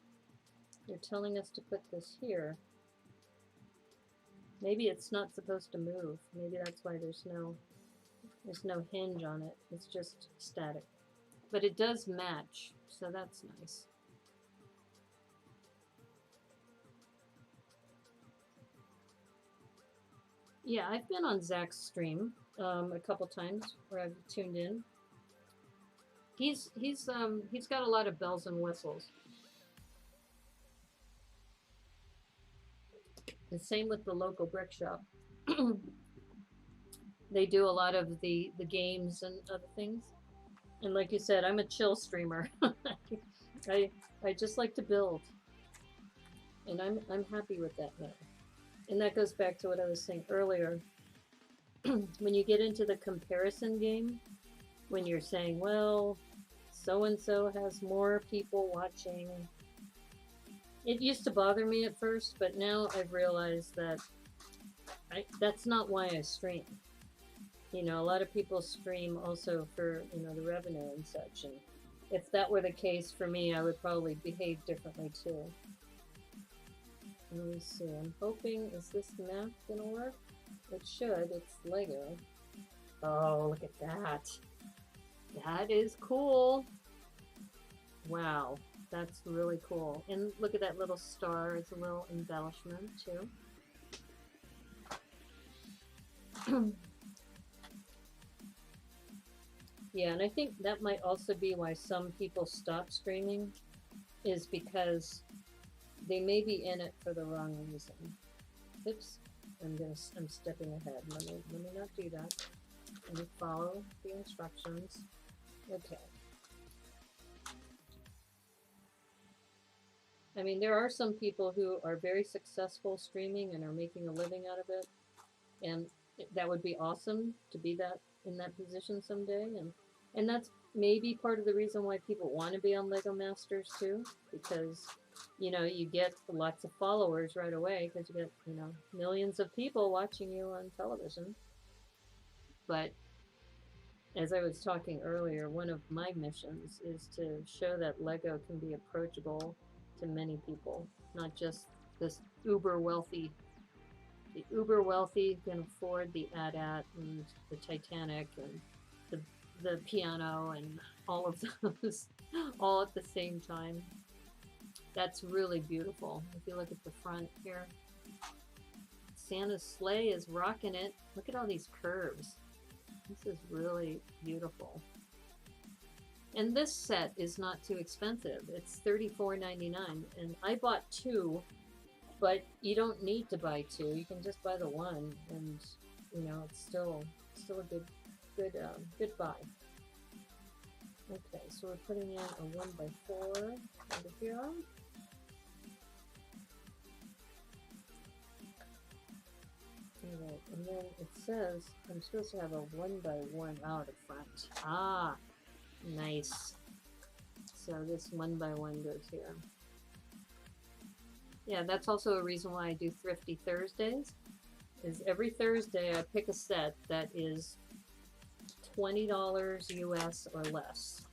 they're telling us to put this here. Maybe it's not supposed to move. Maybe that's why there's no hinge on it. It's just static. But it does match, so that's nice. Yeah, I've been on Zach's stream a couple times where I've tuned in. He's got a lot of bells and whistles. The same with the local brick shop. They do a lot of the games and other things. And like you said, I'm a chill streamer. I just like to build. And I'm happy with that now. And that goes back to what I was saying earlier. When you get into the comparison game, when you're saying, well, so-and-so has more people watching. It used to bother me at first, but now I've realized that that's not why I stream. You know, a lot of people stream also for, you know, the revenue and such. And if that were the case for me, I would probably behave differently too. Let me see. I'm hoping, is this math gonna work? It should. It's Lego. Oh, look at that. That is cool. Wow, that's really cool. And look at that little star. It's a little embellishment too. Yeah, and I think that might also be why some people stop streaming, is because they may be in it for the wrong reason. Oops, I'm stepping ahead. Let me not do that. Let me follow the instructions. Okay. I mean, there are some people who are very successful streaming and are making a living out of it, and that would be awesome to be in that position someday. And that's maybe part of the reason why people want to be on Lego Masters too, because you know you get lots of followers right away because you get, you know, millions of people watching you on television. But as I was talking earlier, one of my missions is to show that Lego can be approachable to many people, not just this uber wealthy. The uber wealthy can afford the AT-AT and the Titanic and the piano and all of those all at the same time. That's really beautiful. If you look at the front here, Santa's sleigh is rocking it. Look at all these curves. This is really beautiful. And this set is not too expensive. It's $34.99, and I bought two, but you don't need to buy two. You can just buy the one, and you know it's still a good buy. Okay, so we're putting in a 1x4 over here. Alright, and then it says I'm supposed to have a 1x1 out of front. Ah, nice. So this 1x1 goes here. Yeah, that's also a reason why I do Thrifty Thursdays. Is every Thursday I pick a set that is $20 US or less,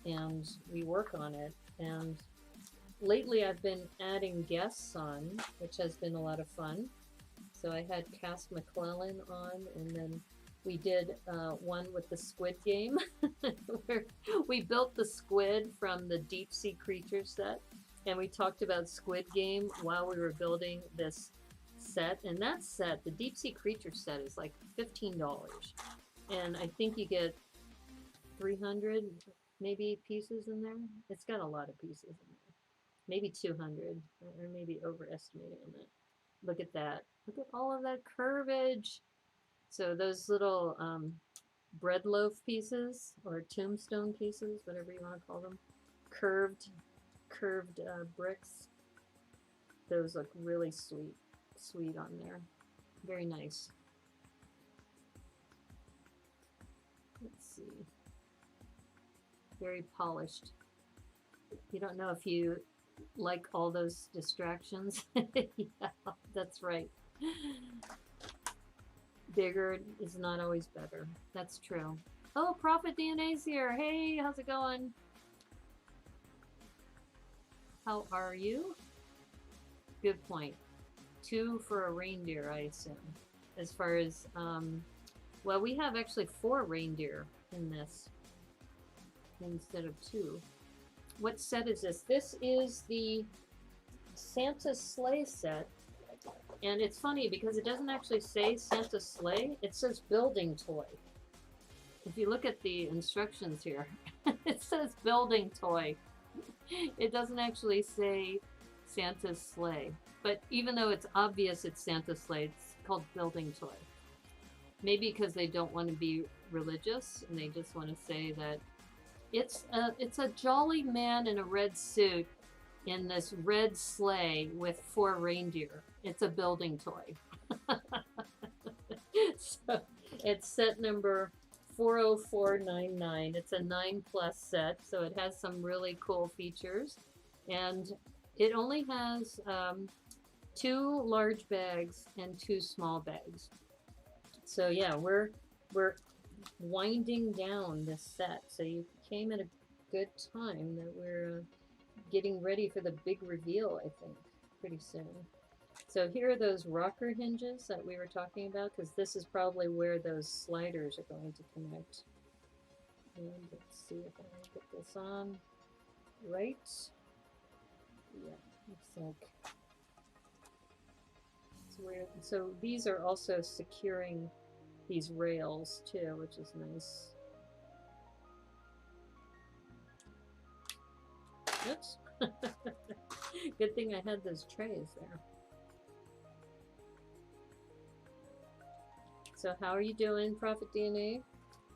and we work on it. And lately I've been adding guests on, which has been a lot of fun. So I had Cass McClellan on, and then we did one with the Squid Game, where we built the squid from the Deep Sea Creature set, and we talked about Squid Game while we were building this set. And that set, the Deep Sea Creature set, is like $15. And I think you get 300 maybe pieces in there. It's got a lot of pieces in there. Maybe 200, or maybe overestimating on that. Look at that. Look at all of that curvage. So those little bread loaf pieces, or tombstone pieces, whatever you want to call them, curved bricks. Those look really sweet on there. Very nice. Let's see. Very polished. You don't know if you like all those distractions. Yeah, that's right. Bigger is not always better. That's true. Oh, Prophet DNA's here. Hey, how's it going? How are you? Good point. 2 for a reindeer, I assume. As far as, well, we have actually 4 reindeer in this instead of 2. What set is this? This is the Santa Sleigh set. And it's funny because it doesn't actually say Santa Sleigh. It says building toy. If you look at the instructions here, it says building toy. It doesn't actually say Santa's sleigh. But even though it's obvious it's Santa's sleigh, it's called building toy. Maybe because they don't want to be religious and they just want to say that it's a jolly man in a red suit in this red sleigh with 4 reindeer. It's a building toy. So it's set number 40499. It's a 9+ set, so it has some really cool features. And it only has 2 large bags and 2 small bags. So yeah, we're we're winding down this set, so you came at a good time that we're getting ready for the big reveal, I think, pretty soon. So here are those rocker hinges that we were talking about, because this is probably where those sliders are going to connect. And let's see if I can put this on right. Yeah, looks like it's weird. So these are also securing these rails too, which is nice. Oops. Good thing I had those trays there. So how are you doing, Prophet DNA?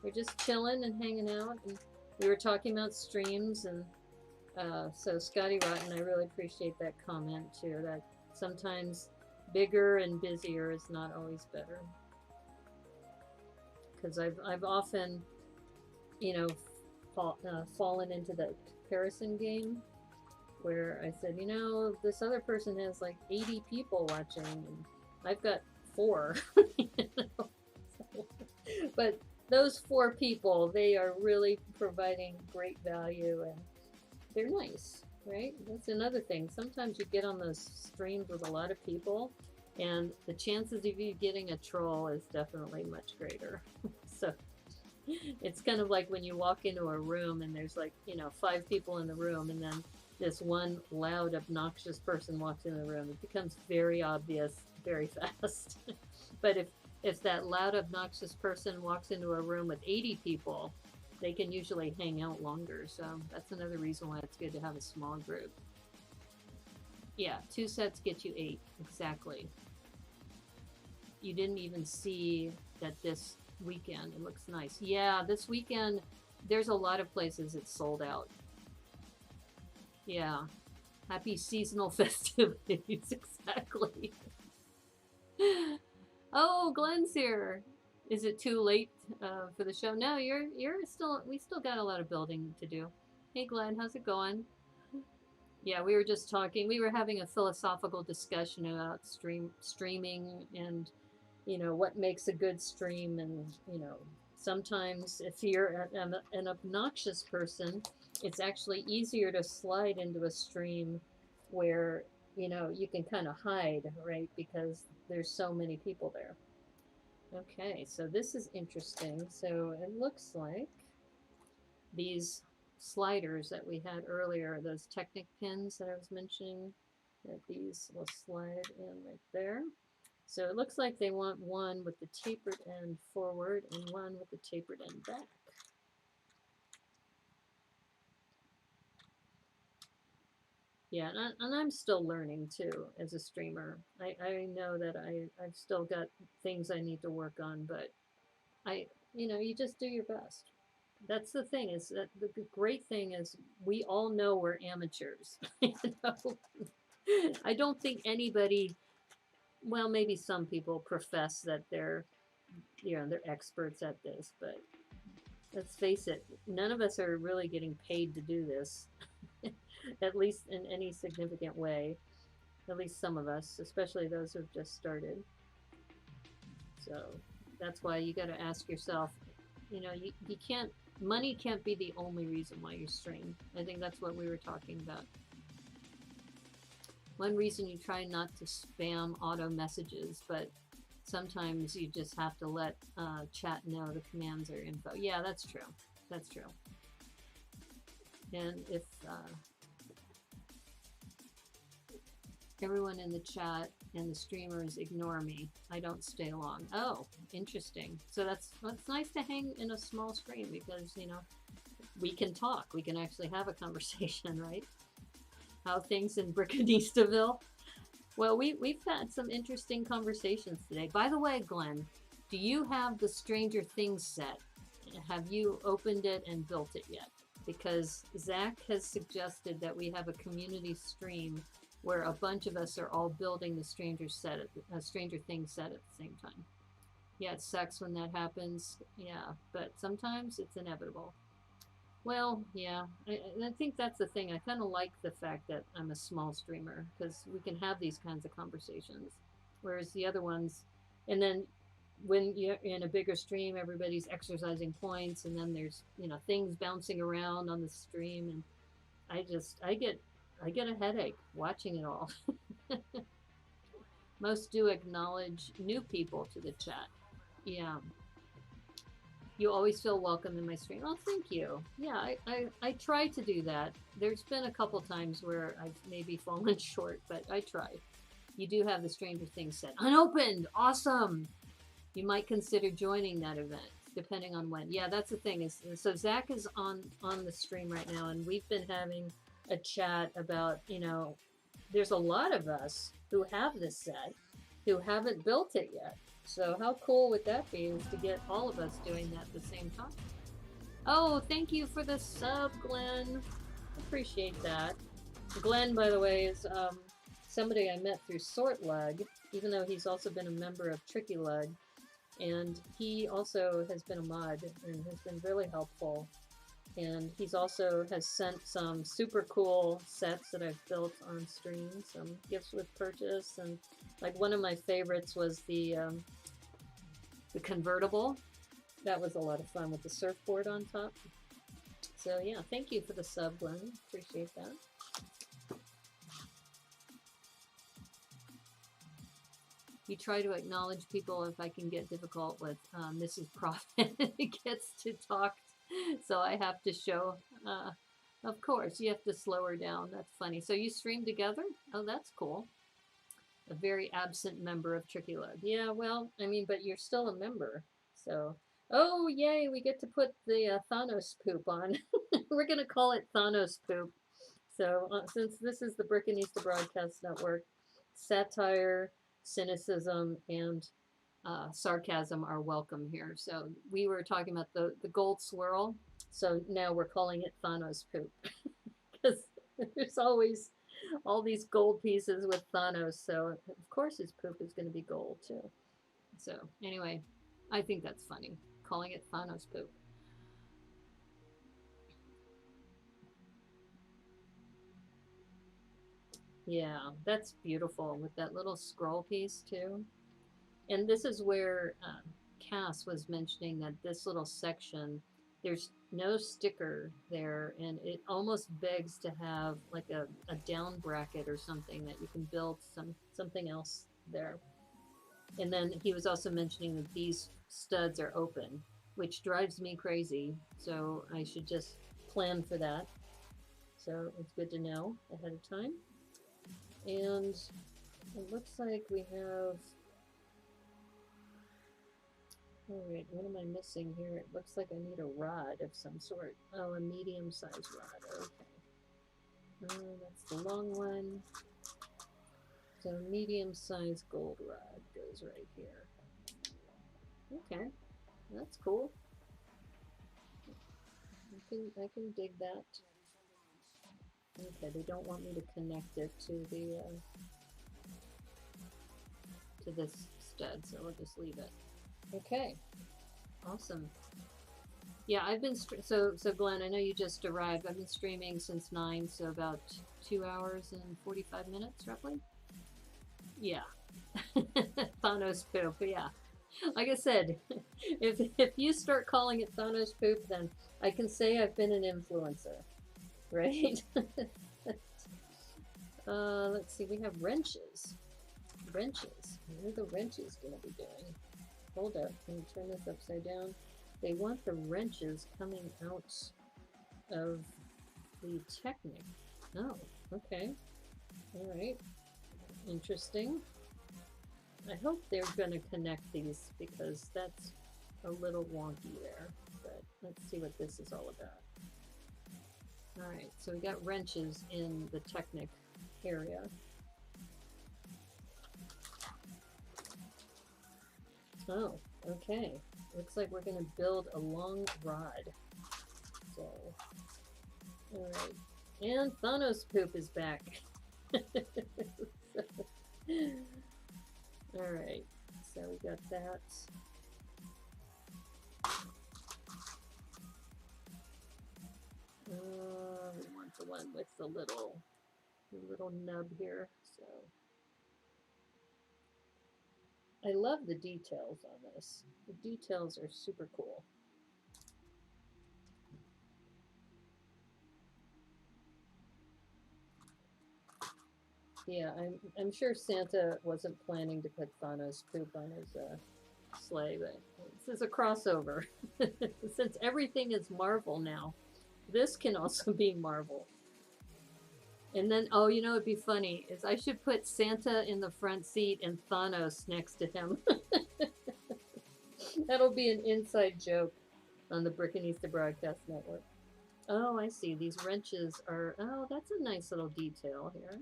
We're just chilling and hanging out, and we were talking about streams, and so Scotty Rotten, I really appreciate that comment too, that sometimes bigger and busier is not always better. Because I've often, you know, fallen into the comparison game where I said, you know, this other person has like 80 people watching, and I've got 4. You know? So, but those 4 people, they are really providing great value, and they're nice, right? That's another thing. Sometimes you get on those streams with a lot of people, and the chances of you getting a troll is definitely much greater. So it's kind of like when you walk into a room and there's like, you know, 5 people in the room, and then this one loud, obnoxious person walks in the room. It becomes very obvious very fast. But if that loud, obnoxious person walks into a room with 80 people, they can usually hang out longer. So that's another reason why it's good to have a small group. Yeah, 2 sets get you 8. Exactly. You didn't even see that this weekend. It looks nice. Yeah, this weekend, there's a lot of places it's sold out. Yeah. Happy seasonal festivities. Exactly. Oh, Glenn's here. Is it too late for the show? No, you're still. We still got a lot of building to do. Hey, Glenn, how's it going? Yeah, we were just talking. We were having a philosophical discussion about streaming, and you know what makes a good stream, and you know sometimes if you're an obnoxious person, it's actually easier to slide into a stream where you know you can kind of hide, right? Because there's so many people there. Okay, so this is interesting. So it looks like these sliders that we had earlier, those Technic pins that I was mentioning, that these will slide in right there. So it looks like they want one with the tapered end forward and one with the tapered end back. Yeah, and I'm still learning too as a streamer. I know that I've still got things I need to work on, but you know, you just do your best. That's the thing, is that the great thing is we all know we're amateurs. You know? I don't think anybody, well, maybe some people profess that they're, you know, they're experts at this, but let's face it, none of us are really getting paid to do this, at least in any significant way. At least some of us, especially those who've just started. So that's why you got to ask yourself, you know, you can't, money can't be the only reason why you stream. I think that's what we were talking about. One reason you try not to spam auto messages, but sometimes you just have to let chat know the commands are info. Yeah, that's true. That's true. And if everyone in the chat and the streamers ignore me, I don't stay long. Oh, interesting. So that's nice to hang in a small screen, because you know we can talk. We can actually have a conversation, right? How things in Brickanistabville. Well, we've had some interesting conversations today. By the way, Glenn, do you have the Stranger Things set? Have you opened it and built it yet? Because Zach has suggested that we have a community stream where a bunch of us are all building the Stranger Things set at the same time. Yeah, it sucks when that happens. Yeah, but sometimes it's inevitable. Well, yeah, I think that's the thing. I kind of like the fact that I'm a small streamer, because we can have these kinds of conversations, whereas the other ones, and then when you're in a bigger stream, everybody's exercising points, and then there's, you know, things bouncing around on the stream, and I get a headache watching it all. Most do acknowledge new people to the chat. Yeah. You always feel welcome in my stream. Oh, thank you. Yeah, I try to do that. There's been a couple times where I've maybe fallen short, but I try. You do have the Stranger Things set unopened. Awesome. You might consider joining that event depending on when. Yeah, that's the thing. Is so Zach is on the stream right now, and we've been having a chat about, you know, there's a lot of us who have this set who haven't built it yet. So how cool would that be, is to get all of us doing that at the same time? Oh, thank you for the sub, Glenn. Appreciate that. Glenn, by the way, is somebody I met through Sort Lug, even though he's also been a member of Tricky Lug. And he also has been a mod and has been really helpful. And he's also has sent some super cool sets that I've built on stream, some gifts with purchase, and like one of my favorites was the convertible. That was a lot of fun with the surfboard on top. So yeah, thank you for the sub, Glenn. Appreciate that. You try to acknowledge people if I can get difficult with Mrs. Profit. It gets to talk, so I have to show. Of course, you have to slow her down. That's funny. So you stream together? Oh, that's cool. A very absent member of Tricky Lug. Yeah, well, I mean, but you're still a member. So, oh, yay, we get to put the Thanos poop on. We're going to call it Thanos poop. So, since this is the Brickanista Broadcast Network, satire, cynicism, and sarcasm are welcome here. So we were talking about the gold swirl. So now we're calling it Thanos poop because there's always all these gold pieces with Thanos. So of course his poop is going to be gold too. So anyway, I think that's funny, calling it Thanos poop. Yeah, that's beautiful with that little scroll piece too. And this is where Cass was mentioning that this little section, there's no sticker there, and it almost begs to have like a down bracket or something that you can build something else there. And then he was also mentioning that these studs are open, which drives me crazy. So I should just plan for that. So it's good to know ahead of time. And it looks like we have... All right, what am I missing here? It looks like I need a rod of some sort. Oh, a medium-sized rod. Okay. That's the long one. So medium-sized gold rod goes right here. Okay, that's cool. I can dig that. Okay, they don't want me to connect it to the to this stud, so we'll just leave it. Okay, awesome. Yeah, I've been so Glenn, I know you just arrived. I've been streaming since 9, so about 2 hours and 45 minutes roughly. Yeah. Thanos poop, yeah. Like I said, if you start calling it Thanos poop, then I can say I've been an influencer, right? Let's see, we have wrenches. Wrenches. What are the wrenches gonna be doing? Hold up, can you turn this upside down? They want the wrenches coming out of the Technic. Oh, okay. Alright. Interesting. I hope they're going to connect these because that's a little wonky there. But let's see what this is all about. Alright, so we got wrenches in the Technic area. Oh, okay. Looks like we're going to build a long rod. So, alright. And Thanos poop is back. Alright, so we got that. We want the one with the little nub here, so. I love the details on this. The details are super cool. Yeah, I'm sure Santa wasn't planning to put Thanos poop on his sleigh, but this is a crossover. Since everything is Marvel now, this can also be Marvel. And then, oh, you know, it'd be funny is I should put Santa in the front seat and Thanos next to him. That'll be an inside joke on the Brickanista Broadcast Network. Oh, I see. These wrenches are, oh, that's a nice little detail here.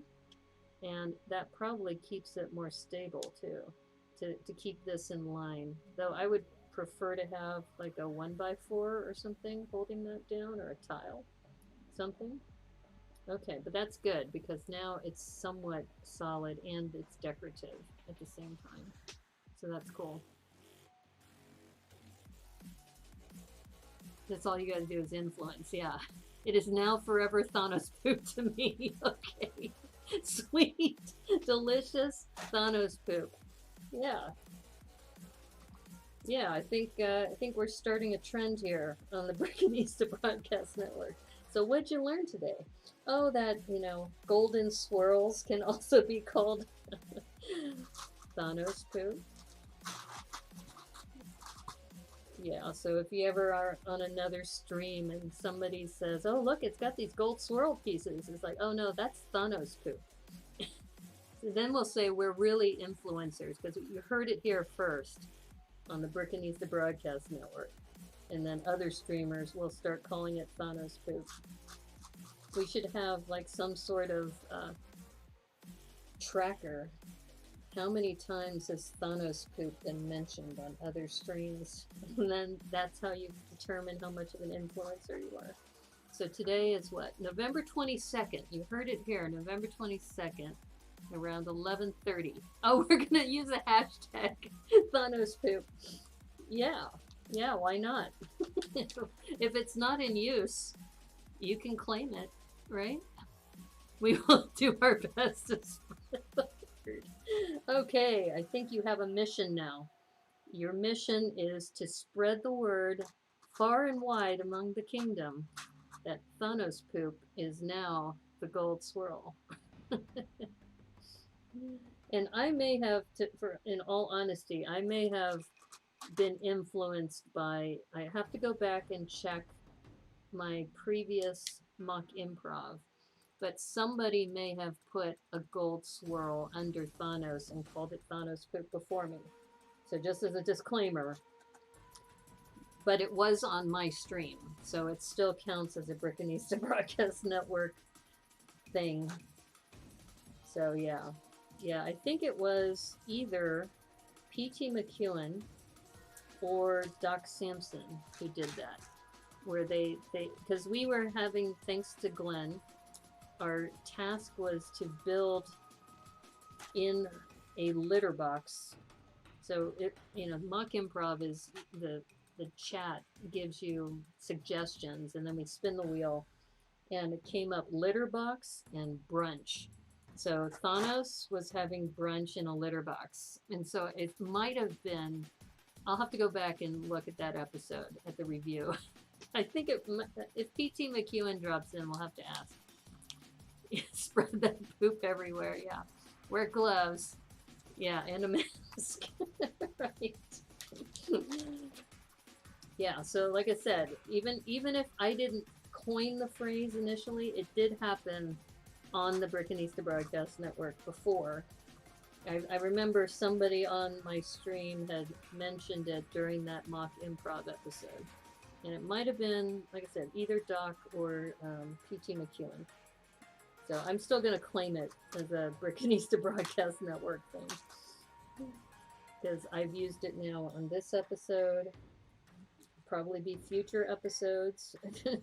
And that probably keeps it more stable too, to keep this in line. Though I would prefer to have like a 1x4 or something holding that down, or a tile, something. Okay, but that's good because now it's somewhat solid and it's decorative at the same time. So that's cool. That's all you gotta do is influence, yeah. It is now forever Thanos poop to me. Okay. Sweet, delicious Thanos poop. Yeah. Yeah, I think we're starting a trend here on the Brickanista Broadcast Network. So what'd you learn today? Oh, that, you know, golden swirls can also be called Thanos poop. Yeah, so if you ever are on another stream and somebody says, oh, look, it's got these gold swirl pieces, it's like, oh no, that's Thanos poop. So then we'll say we're really influencers because you heard it here first on the Brickanista Broadcast Network. And then other streamers will start calling it Thanos poop. We should have like some sort of tracker. How many times has Thanos poop been mentioned on other streams? And then that's how you determine how much of an influencer you are. So today is what? November 22nd. You heard it here, November 22nd, around 11:30. Oh, we're gonna use a hashtag Thanos poop. Yeah, yeah, why not? If it's not in use, you can claim it, right? We will do our best to spread the word. Okay, I think you have a mission now. Your mission is to spread the word far and wide among the kingdom that Thanos poop is now the gold swirl. And I may have, in all honesty, I may have been influenced by, I have to go back and check my previous mock improv, but somebody may have put a gold swirl under Thanos and called it Thanos poop before me. So just as a disclaimer, but it was on my stream, so it still counts as a Brickanista Broadcast Network thing. So yeah, I think it was either P.T. McEwen or Doc Sampson who did that, where they because we were having, thanks to Glenn, our task was to build in a litter box. So it, you know, mock improv is the chat gives you suggestions, and then we spin the wheel, and it came up litter box and brunch. So Thanos was having brunch in a litter box, and so it might have been. I'll have to go back and look at that episode at the review. I think if P.T. McEwen drops in, we'll have to ask. Spread that poop everywhere, yeah. Wear gloves. Yeah, and a mask. Right. Yeah, so like I said, even if I didn't coin the phrase initially, it did happen on the Brickanista Broadcast Network before. I remember somebody on my stream had mentioned it during that mock improv episode. And it might have been, like I said, either Doc or P.T. McEwen. So I'm still going to claim it as a Brickanista Broadcast Network thing. Because I've used it now on this episode. Probably be future episodes.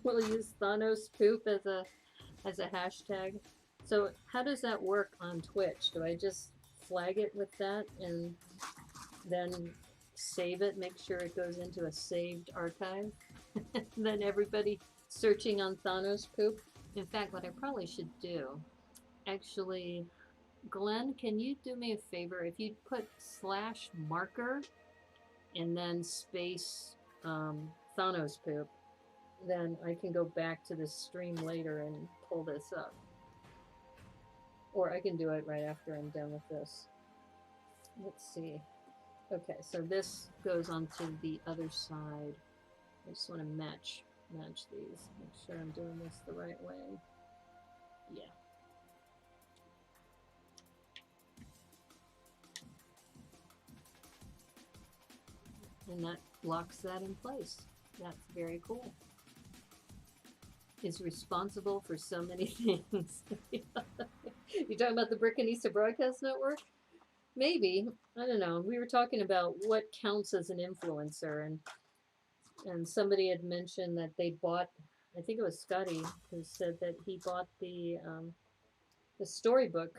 We'll use Thanos poop as a hashtag. So how does that work on Twitch? Do I just flag it with that and then save it, make sure it goes into a saved archive? Then everybody searching on Thanos poop. In fact, what I probably should do, actually, Glenn, can you do me a favor? If you put /marker and then space Thanos poop, then I can go back to this stream later and pull this up. Or I can do it right after I'm done with this. Let's see. Okay, so this goes onto the other side. I just want to match these. Make sure I'm doing this the right way. Yeah. And that locks that in place. That's very cool. Is responsible for so many things. You talking about the Brickanista Broadcast Network? Maybe. I don't know. We were talking about what counts as an influencer, and somebody had mentioned that they bought, I think it was Scotty who said that he bought the storybook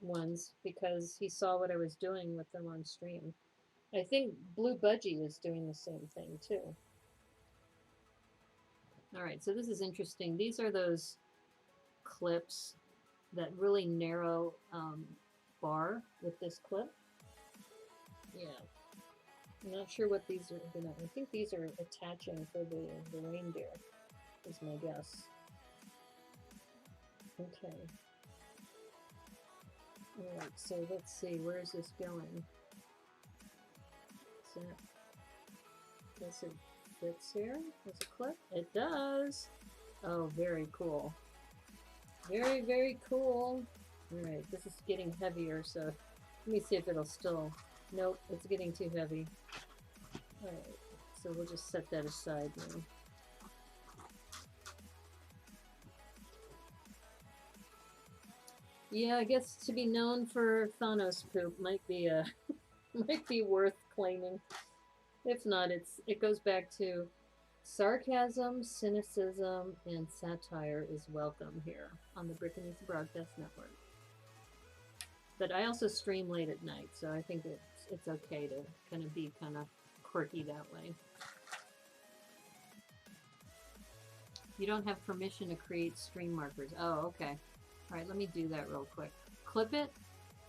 ones because he saw what I was doing with them on stream. I think Blue Budgie is doing the same thing too. All right, so this is interesting. These are those clips, that really narrow bar with this clip. Yeah. I'm not sure what these are gonna, I think these are attaching for the reindeer, is my guess. Okay. Alright, so let's see, where is this going? So, guess it fits here as a clip? It does! Oh, very cool. Very, very cool. Alright, this is getting heavier, so let me see if it'll still... Nope, it's getting too heavy. Alright, so we'll just set that aside now. Yeah, I guess to be known for Thanos poop might be might be worth claiming. If not, it goes back to sarcasm, cynicism, and satire is welcome here on the Brickanista Broadcast Network. But I also stream late at night, so I think it's okay to kind of be kind of quirky that way. You don't have permission to create stream markers. Oh, okay. All right, let me do that real quick. Clip it,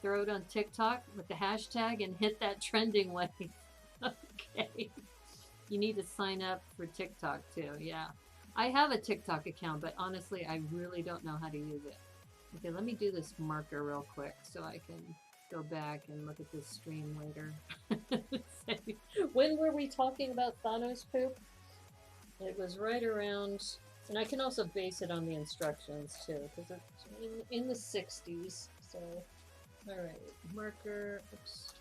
throw it on TikTok with the hashtag, and hit that trending wave. Okay. You need to sign up for TikTok too, yeah. I have a TikTok account, but honestly, I really don't know how to use it. Okay, let me do this marker real quick so I can go back and look at this stream later. When were we talking about Thanos poop? It was right around, and I can also base it on the instructions too, because it's in the 60s. So, all right, marker, oops,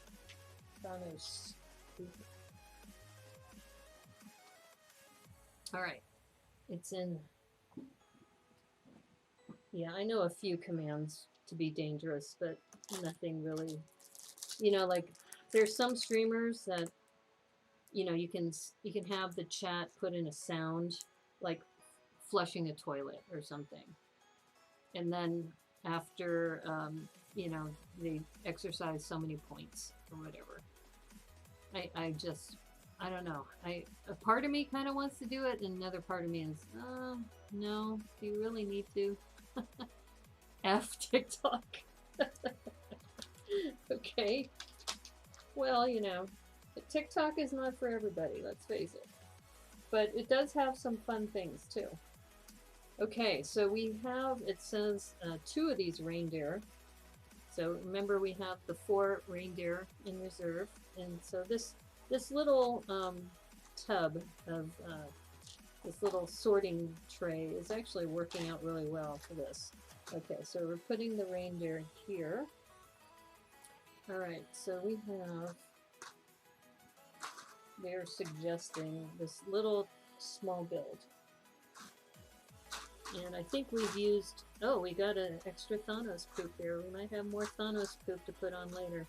Thanos poop. All right, it's in. Yeah, I know a few commands to be dangerous, but nothing really. You know, like there's some streamers that, you know, you can have the chat put in a sound, like flushing a toilet or something, and then after, you know, they exercise so many points or whatever. I don't know. A part of me kind of wants to do it, and another part of me is, no, do you really need to? F TikTok. Okay. Well, you know, TikTok is not for everybody, let's face it. But it does have some fun things, too. Okay, so we have, it says, 2 of these reindeer. So remember, we have the 4 reindeer in reserve. And so this little tub of this little sorting tray is actually working out really well for this. Okay, so we're putting the reindeer here. All right, so we have, they're suggesting this little small build. And I think we've used, oh, we got an extra Thanos poop there. We might have more Thanos poop to put on later.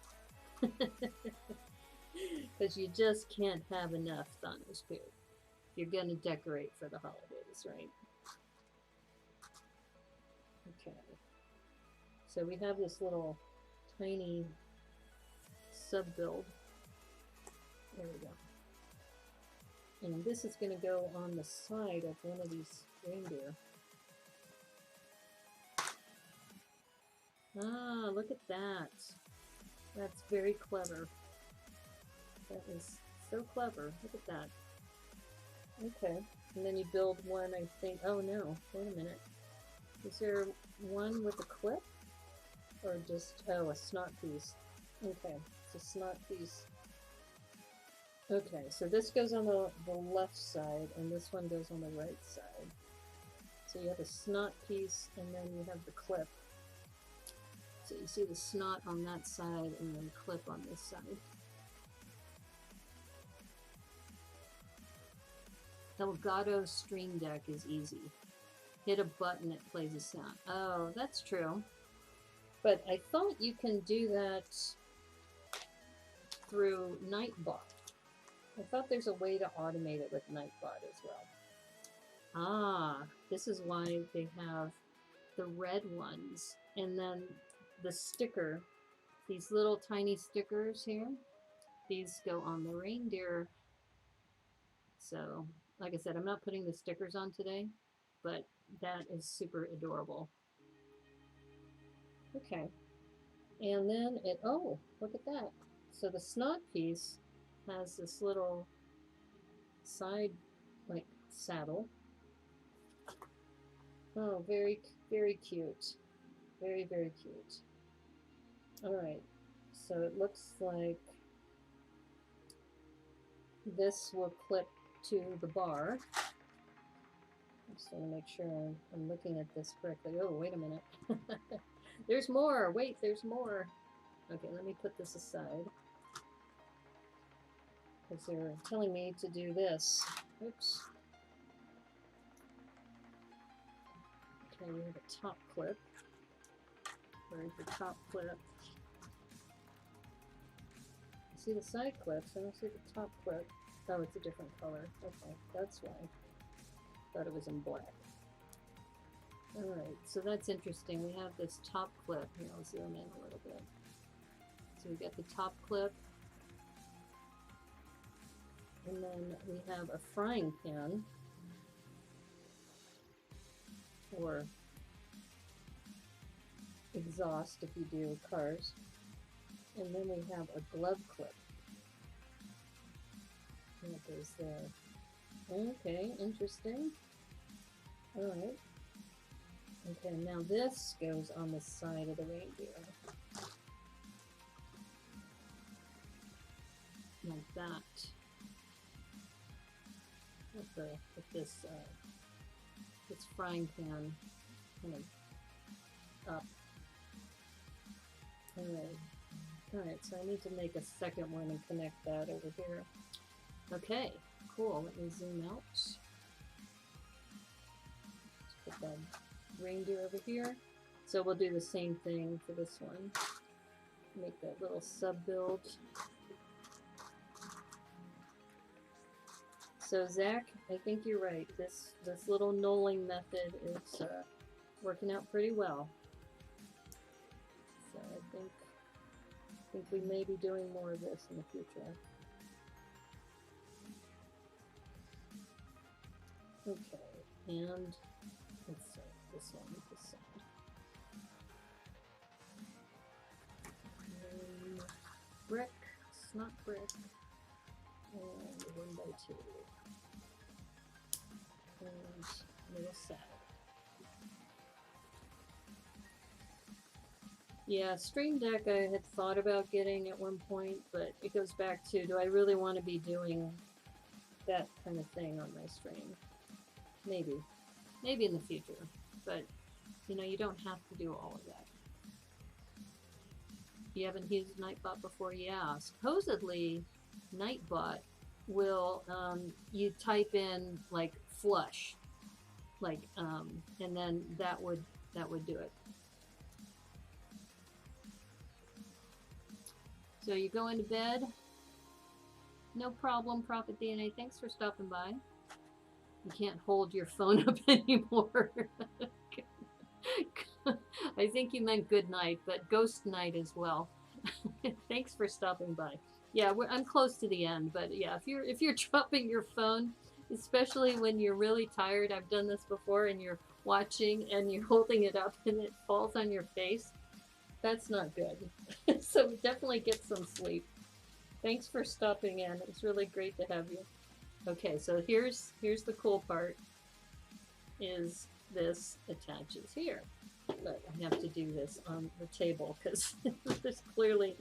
Because you just can't have enough Thanos poop. You're going to decorate for the holidays, right? Okay. So we have this little tiny sub-build. There we go. And this is going to go on the side of one of these reindeer. Ah, look at that. That's very clever. That is so clever. Look at that. Okay. And then you build one, I think. Oh no, wait a minute. Is there one with a clip? Or just, oh, a snot piece. Okay, it's a snot piece. Okay, so this goes on the left side, and this one goes on the right side. So you have a snot piece, and then you have the clip. So you see the snot on that side, and then clip on this side. Elgato Stream Deck is easy. Hit a button, it plays a sound. Oh, that's true. But I thought you can do that through Nightbot. I thought there's a way to automate it with Nightbot as well. Ah, this is why they have the red ones. And then the sticker, these little tiny stickers here, these go on the reindeer. So, like I said, I'm not putting the stickers on today, but that is super adorable. Okay. And then it, oh, look at that. So the snot piece has this little side, like, saddle. Oh, very, very cute. Very, very cute. Alright, so it looks like this will clip to the bar. I just want to make sure I'm looking at this correctly. Oh, wait a minute. There's more! Wait, there's more! Okay, let me put this aside, because they're telling me to do this. Oops. Okay, we have a top clip. Where's the top clip? I see the side clips, I don't see the top clip. Oh, it's a different color. Okay, that's why. Thought it was in black. Alright, so that's interesting. We have this top clip. Here, I'll zoom in a little bit. So we got the top clip. And then we have a frying pan. Or exhaust if you do cars. And then we have a glove clip. And it goes there. Okay, interesting. Alright. Okay, now this goes on the side of the reindeer. Like that. With this frying pan kind of up. Alright, so I need to make a second one and connect that over here. Okay, cool. Let me zoom out. Let's put that reindeer over here. So we'll do the same thing for this one. Make that little sub build. So Zach, I think you're right. This little knolling method is working out pretty well. So I think we may be doing more of this in the future. Okay, and let's see, this one, this side. Brick, snot brick, and 1x2. And little saddle. Yeah, Stream Deck I had thought about getting at one point, but it goes back to, do I really want to be doing that kind of thing on my stream? Maybe. Maybe in the future. But, you know, you don't have to do all of that. You haven't used Nightbot before? Yeah. Supposedly, Nightbot will, you type in, like, flush. Like, and then that would do it. So you go into bed. No problem, Prophet DNA. Thanks for stopping by. You can't hold your phone up anymore. I think you meant good night, but ghost night as well. Thanks for stopping by. Yeah, I'm close to the end, but yeah, if you're dropping your phone, especially when you're really tired, I've done this before, and you're watching and you're holding it up and it falls on your face. That's not good. So definitely get some sleep. Thanks for stopping in. It's really great to have you. Okay, so here's the cool part is this attaches here. But I have to do this on the table because there's clearly,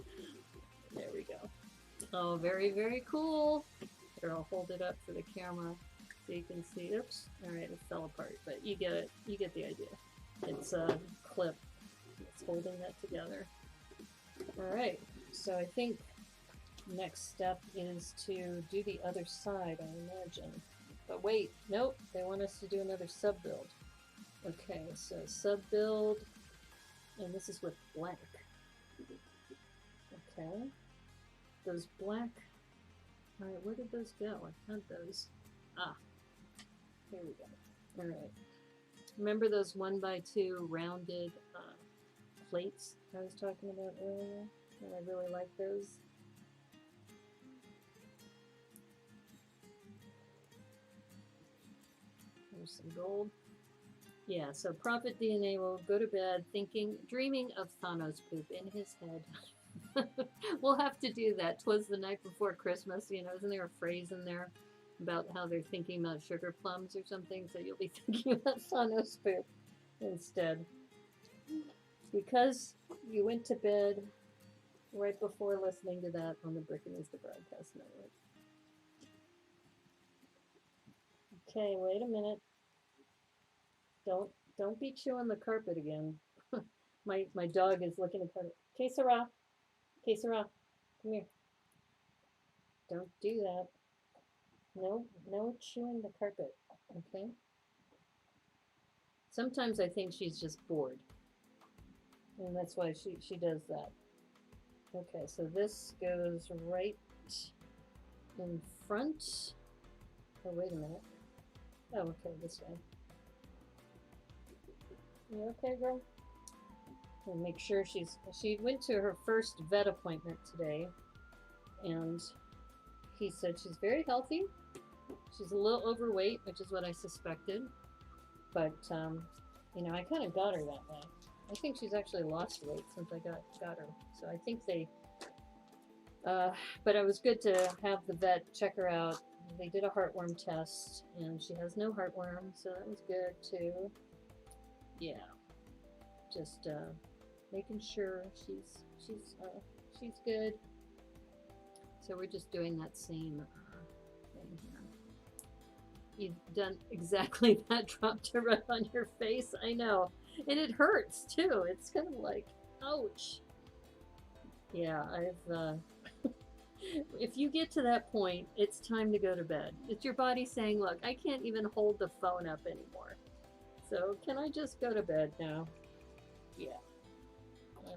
there we go. Oh, very, very cool. Here, I'll hold it up for the camera so you can see. Oops, all right, it fell apart, but you get it. You get the idea. It's a clip. It's holding that together. All right, so I think next step is to do the other side, I imagine. But wait, nope, they want us to do another sub build. Okay, so sub build, and this is with black. Okay, those black, all right, where did those go? I had those. Ah, here we go. All right, remember those 1x2 rounded plates I was talking about earlier? And I really like those. There's some gold. Yeah, so Prophet DNA will go to bed dreaming of Thanos poop in his head. We'll have to do that. 'Twas the night before Christmas, you know, isn't there a phrase in there about how they're thinking about sugar plums or something? So you'll be thinking about Thanos poop instead. Because you went to bed right before listening to that on the Brickanista Broadcast Network. Okay, wait a minute. Don't be chewing the carpet again. my dog is looking at carpet. Que sera? Que sera? Come here. Don't do that. No chewing the carpet. Okay? Sometimes I think she's just bored. And that's why she does that. Okay, so this goes right in front. Oh, wait a minute. Oh, okay, this way. You okay, girl? And make sure she went to her first vet appointment today, and he said she's very healthy. She's a little overweight, which is what I suspected, but you know, I kind of got her that way. I think she's actually lost weight since I got her. So I think they, but it was good to have the vet check her out. They did a heartworm test, and she has no heartworm, so that was good too. Yeah, just making sure she's good. So we're just doing that same thing here. You've done exactly that. Dropped it right on your face. I know, and it hurts too. It's kind of like, ouch. Yeah, I've. If you get to that point, it's time to go to bed. It's your body saying, "Look, I can't even hold the phone up anymore. So can I just go to bed now?" Yeah. All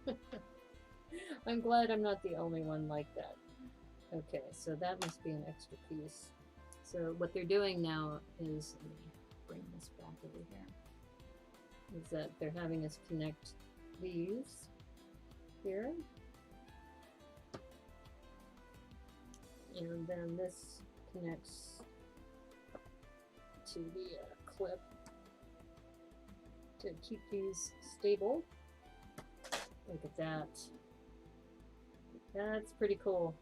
right. I'm glad I'm not the only one like that. Okay, so that must be an extra piece. So what they're doing now is, let me bring this back over here, is that they're having us connect these here. And then this connects to the clip to keep these stable. Look at that. That's pretty cool.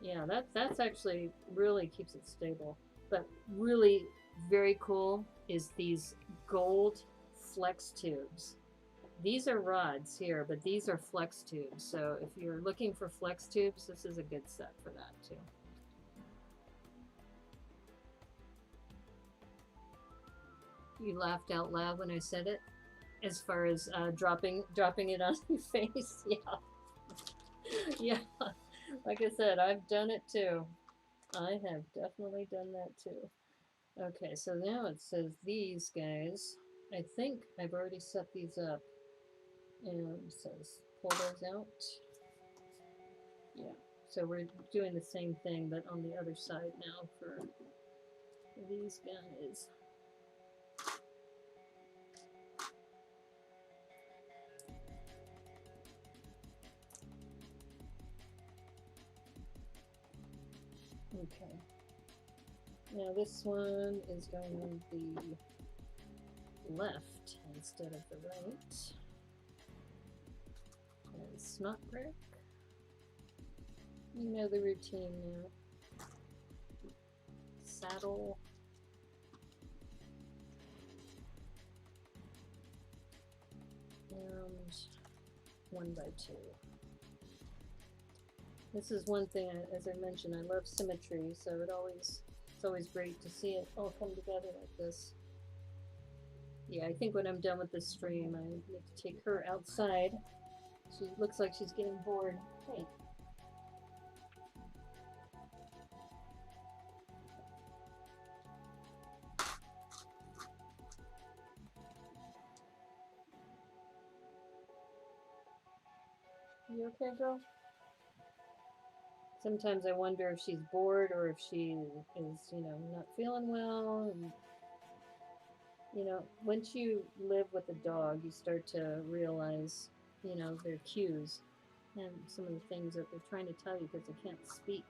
Yeah, that's actually really keeps it stable. But really very cool is these gold flex tubes. These are rods here, but these are flex tubes. So if you're looking for flex tubes, this is a good set for that too. You laughed out loud when I said it, as far as dropping it on your face. Yeah. Yeah. Like I said, I've done it too. I have definitely done that too. Okay, so now it says these guys. I think I've already set these up. And it says pull those out. Yeah, so we're doing the same thing, but on the other side now for these guys. Okay. Now this one is going on the left instead of the right. not brick. You know the routine now. Saddle. And 1x2. This is one thing, as I mentioned, I love symmetry, so it's always great to see it all come together like this. Yeah, I think when I'm done with this stream, I need to take her outside. She looks like she's getting bored. Hey. You okay, girl? Sometimes I wonder if she's bored or if she is, not feeling well. And, once you live with a dog, you start to realize, their cues and some of the things that they're trying to tell you because they can't speak.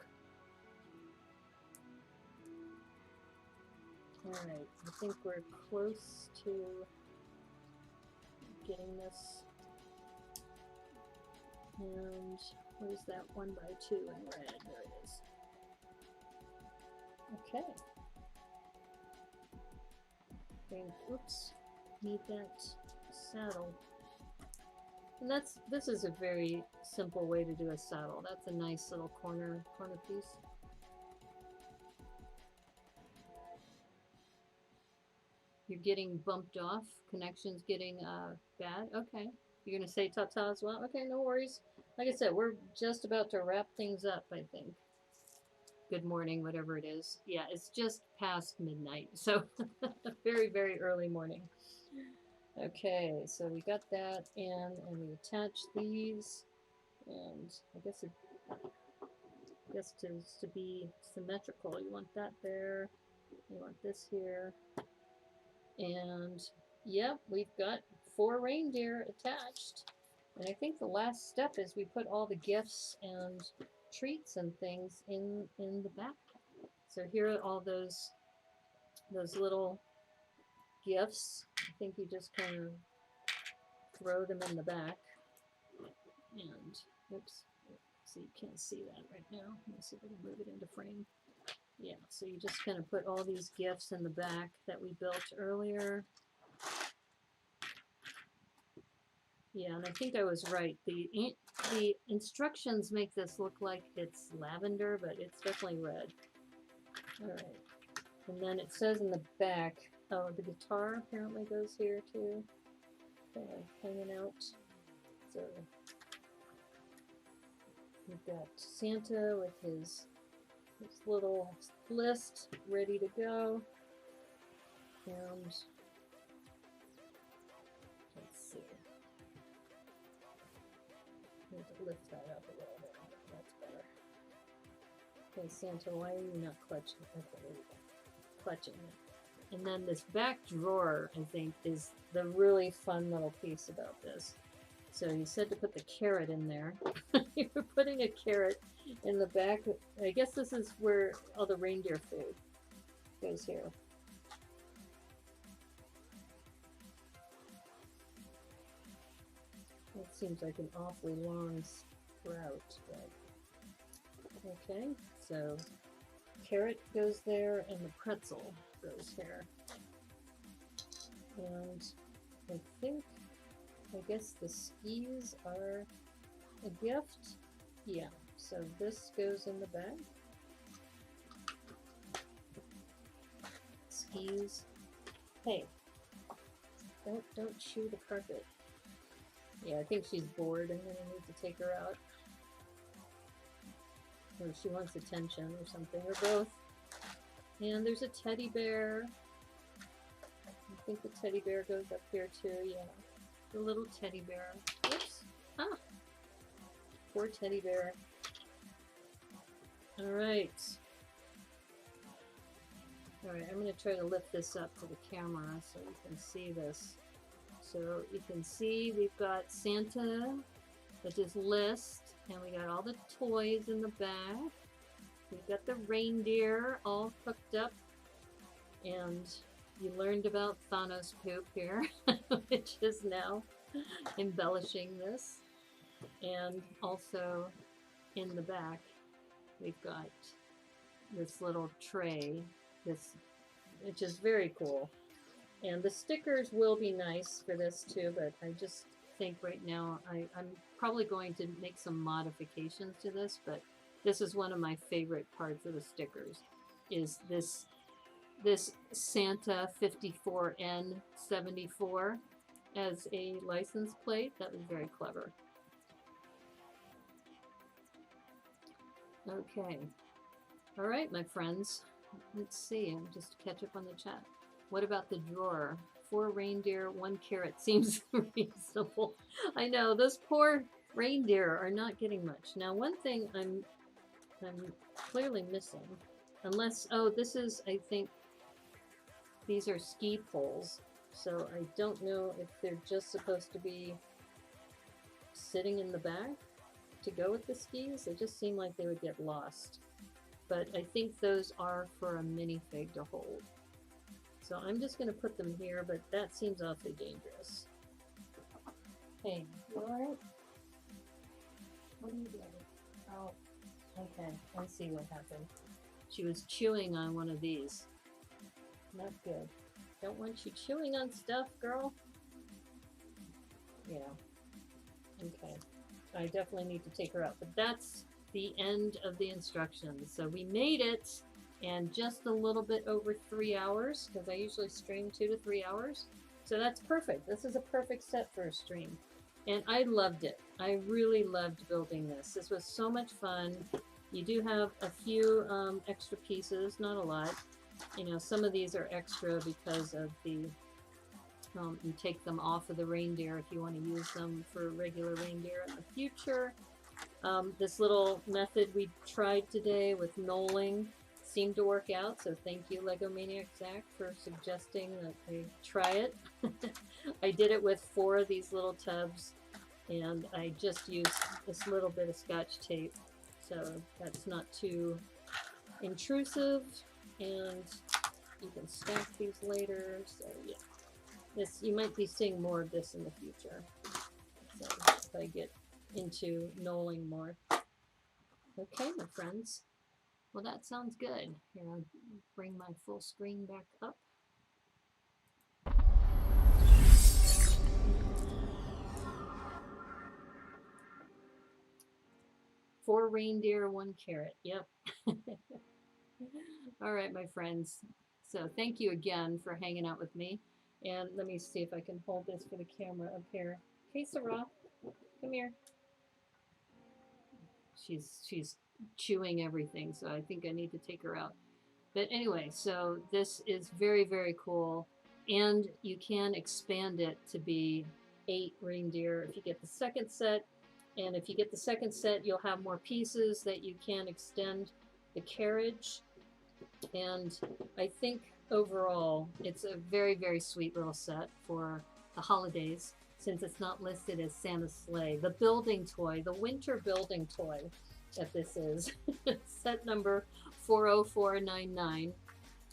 All right, I think we're close to getting this. And where's that 1x2 in red? There it is. Okay. And oops, need that saddle. And this is a very simple way to do a saddle. That's a nice little corner piece. You're getting bumped off. Connection's getting bad. Okay. You're gonna say ta-ta as well? Okay, no worries. Like I said, we're just about to wrap things up, I think. Good morning, whatever it is. Yeah, it's just past midnight, so very, very early morning. Okay, so we got that, and we attach these, and I guess to be symmetrical, you want that there, you want this here, and yep, we've got 4 reindeer attached. And I think the last step is we put all the gifts and treats and things in the back. So here are all those little gifts. I think you just kind of throw them in the back. And oops, so you can't see that right now. Let me see if I can move it into frame. Yeah, so you just kind of put all these gifts in the back that we built earlier. Yeah, and I think I was right. The instructions make this look like it's lavender, but it's definitely red. All right. And then it says in the back, oh, the guitar apparently goes here too. Hanging out. So we've got Santa with his little list ready to go. And let's see. I need to lift that up a little bit. That's better. Okay, Santa, why are you not clutching? Okay, there we go. Clutching it. And then this back drawer, I think, is the really fun little piece about this. So you said to put the carrot in there. You're putting a carrot in the back. I guess this is where all the reindeer food goes here. That seems like an awfully long sprout, but okay, so carrot goes there and the pretzel goes here. And I guess the skis are a gift. Yeah, so this goes in the bag. Skis. Hey, don't chew the carpet. Yeah, I think she's bored and then I need to take her out. Or she wants attention or something, or both. And there's a teddy bear. I think the teddy bear goes up here too, yeah. The little teddy bear. Oops. Ah! Poor teddy bear. Alright. Alright, I'm going to try to lift this up to the camera so you can see this. So you can see we've got Santa with his list, and we got all the toys in the back. We've got the reindeer all hooked up, and you learned about Thanos poop here, which is now embellishing this. And also in the back, we've got this little tray, which is very cool. And the stickers will be nice for this too, but I just think right now I'm probably going to make some modifications to this, but this is one of my favorite parts of the stickers, is this Santa 54N74 as a license plate. That was very clever. Okay. All right, my friends. Let's see. I'm just catch up on the chat. What about the drawer? 4 reindeer, 1 carrot seems reasonable. I know, those poor reindeer are not getting much. Now, one thing I'm clearly missing, unless, oh, this is, I think, these are ski poles. So I don't know if they're just supposed to be sitting in the back to go with the skis. They just seem like they would get lost. But I think those are for a minifig to hold. So I'm just going to put them here, but that seems awfully dangerous. Hey, you alright? What are you doing? Oh, okay. I see what happened. She was chewing on one of these. Not good. Don't want you chewing on stuff, girl. Yeah. Okay. I definitely need to take her out. But that's the end of the instructions. So we made it in just a little bit over 3 hours, because I usually stream 2 to 3 hours. So that's perfect. This is a perfect set for a stream. And I loved it. I really loved building this. This was so much fun. You do have a few extra pieces, not a lot. You know, some of these are extra because of the, you take them off of the reindeer if you want to use them for regular reindeer in the future. This little method we tried today with knolling seemed to work out, so thank you, Lego Maniac Zach, for suggesting that I try it. I did it with 4 of these little tubs, and I just used this little bit of Scotch tape, so that's not too intrusive, and you can stack these later. So yeah, this, you might be seeing more of this in the future, so if I get into knolling more. Okay, my friends. Well, that sounds good. Here, I'll bring my full screen back up. 4 reindeer, 1 carrot. Yep. All right, my friends. So thank you again for hanging out with me. And let me see if I can hold this for the camera up here. Hey, Sarah, come here. She's chewing everything, so I think I need to take her out. But anyway, so this is very, very cool. And you can expand it to be 8 reindeer if you get the second set. And if you get the second set, you'll have more pieces that you can extend the carriage. And I think overall, it's a very, very sweet little set for the holidays, since it's not listed as Santa's sleigh. The building toy, the winter building toy that this is, set number 40499.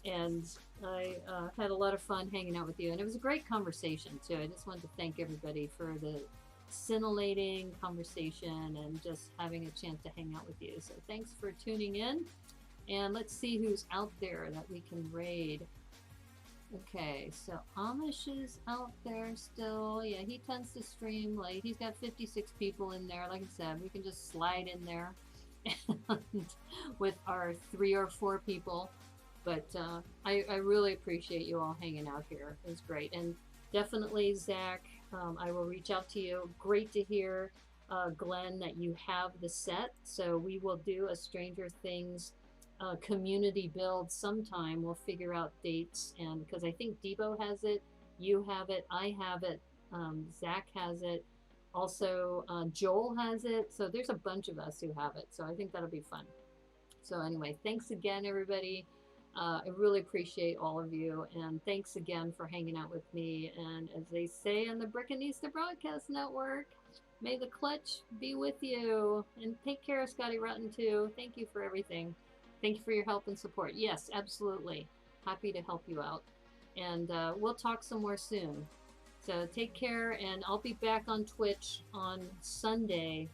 And I had a lot of fun hanging out with you. And it was a great conversation, too. I just wanted to thank everybody for the scintillating conversation and just having a chance to hang out with you. So thanks for tuning in. And let's see who's out there that we can raid. Okay, so Amish is out there still. Yeah, he tends to stream late. He's got 56 people in there. Like I said, we can just slide in there and with our 3 or 4 people. But I really appreciate you all hanging out here. It was great. And definitely, Zach, I will reach out to you. Great to hear, Glenn, that you have the set. So we will do a Stranger Things community build sometime. We'll figure out dates, and because I think Debo has it, you have it, I have it, Zach has it, also Joel has it. So there's a bunch of us who have it. So I think that'll be fun. So anyway, thanks again, everybody. I really appreciate all of you, and thanks again for hanging out with me. And as they say on the Brickanista Broadcast Network, may the clutch be with you. And take care of Scotty Rotten too. Thank you for everything. Thank you for your help and support. Yes, absolutely. Happy to help you out. And we'll talk some more soon. So take care, and I'll be back on Twitch on Sunday,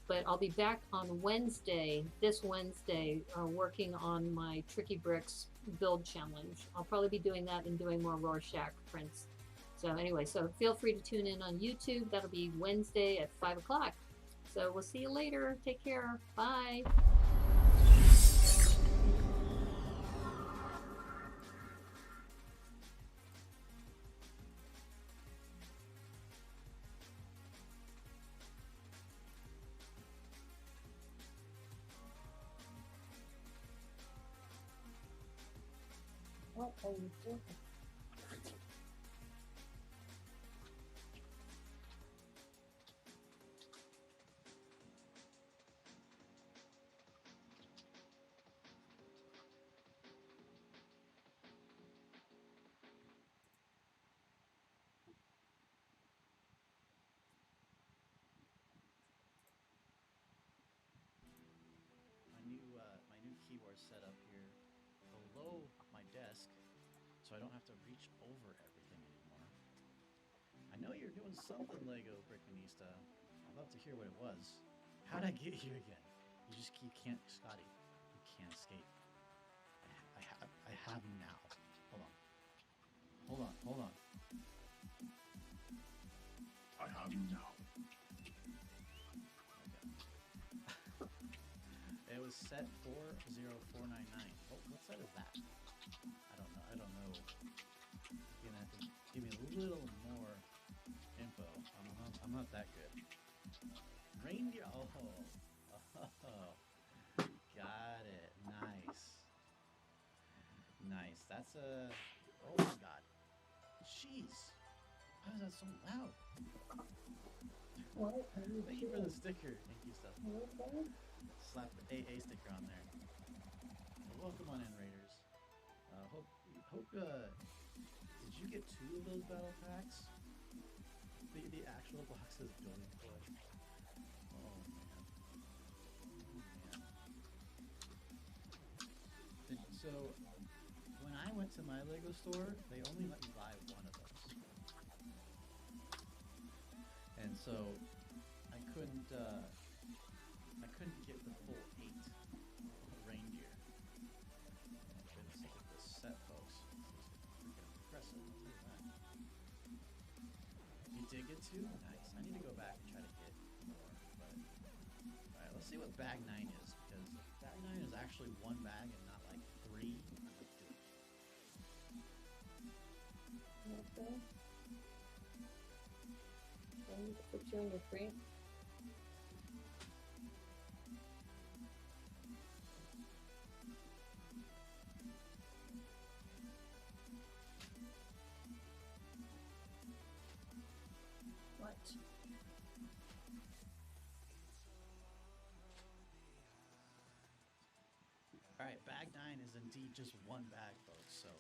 but I'll be back on Wednesday, this Wednesday, working on my Tricky Bricks build challenge. I'll probably be doing that and doing more Rorschach prints. So anyway, so feel free to tune in on YouTube. That'll be Wednesday at 5 o'clock. So we'll see you later. Take care. Bye. What are you doing? My new keyboard set up here below my desk, so I don't have to reach over everything anymore. I know you're doing something, Lego Brickanista. I'd love to hear what it was. How'd I get here again? You can't, Scotty. You can't escape. I have you now. Hold on. I have you now. It was set 40499. What set is that? I don't know. You're gonna have to give me a little more info. I'm not that good. Reindeer. Oh, got it. Nice. That's a. Oh my God. Jeez. Why is that so loud? What? Thank you for the sticker. Thank you, stuff. Okay. Slap the AA sticker on there. Well, welcome on in, Raiders. Did you get 2 of those battle packs? The actual box is building toys. Oh man. So when I went to my Lego store, they only let you buy 1 of those, and so I couldn't get the full 8 reindeer. Goodness, look at this set, folks. This is freaking impressive, I'll tell you that. You did get 2? Nice. I need to go back and try to get more, but alright, let's see what bag 9 is, because if bag 9 is actually 1 bag and not like 3, let's do it. Okay. I need to put you in your frame. What? Alright, bag 9 is indeed just 1 bag, folks, so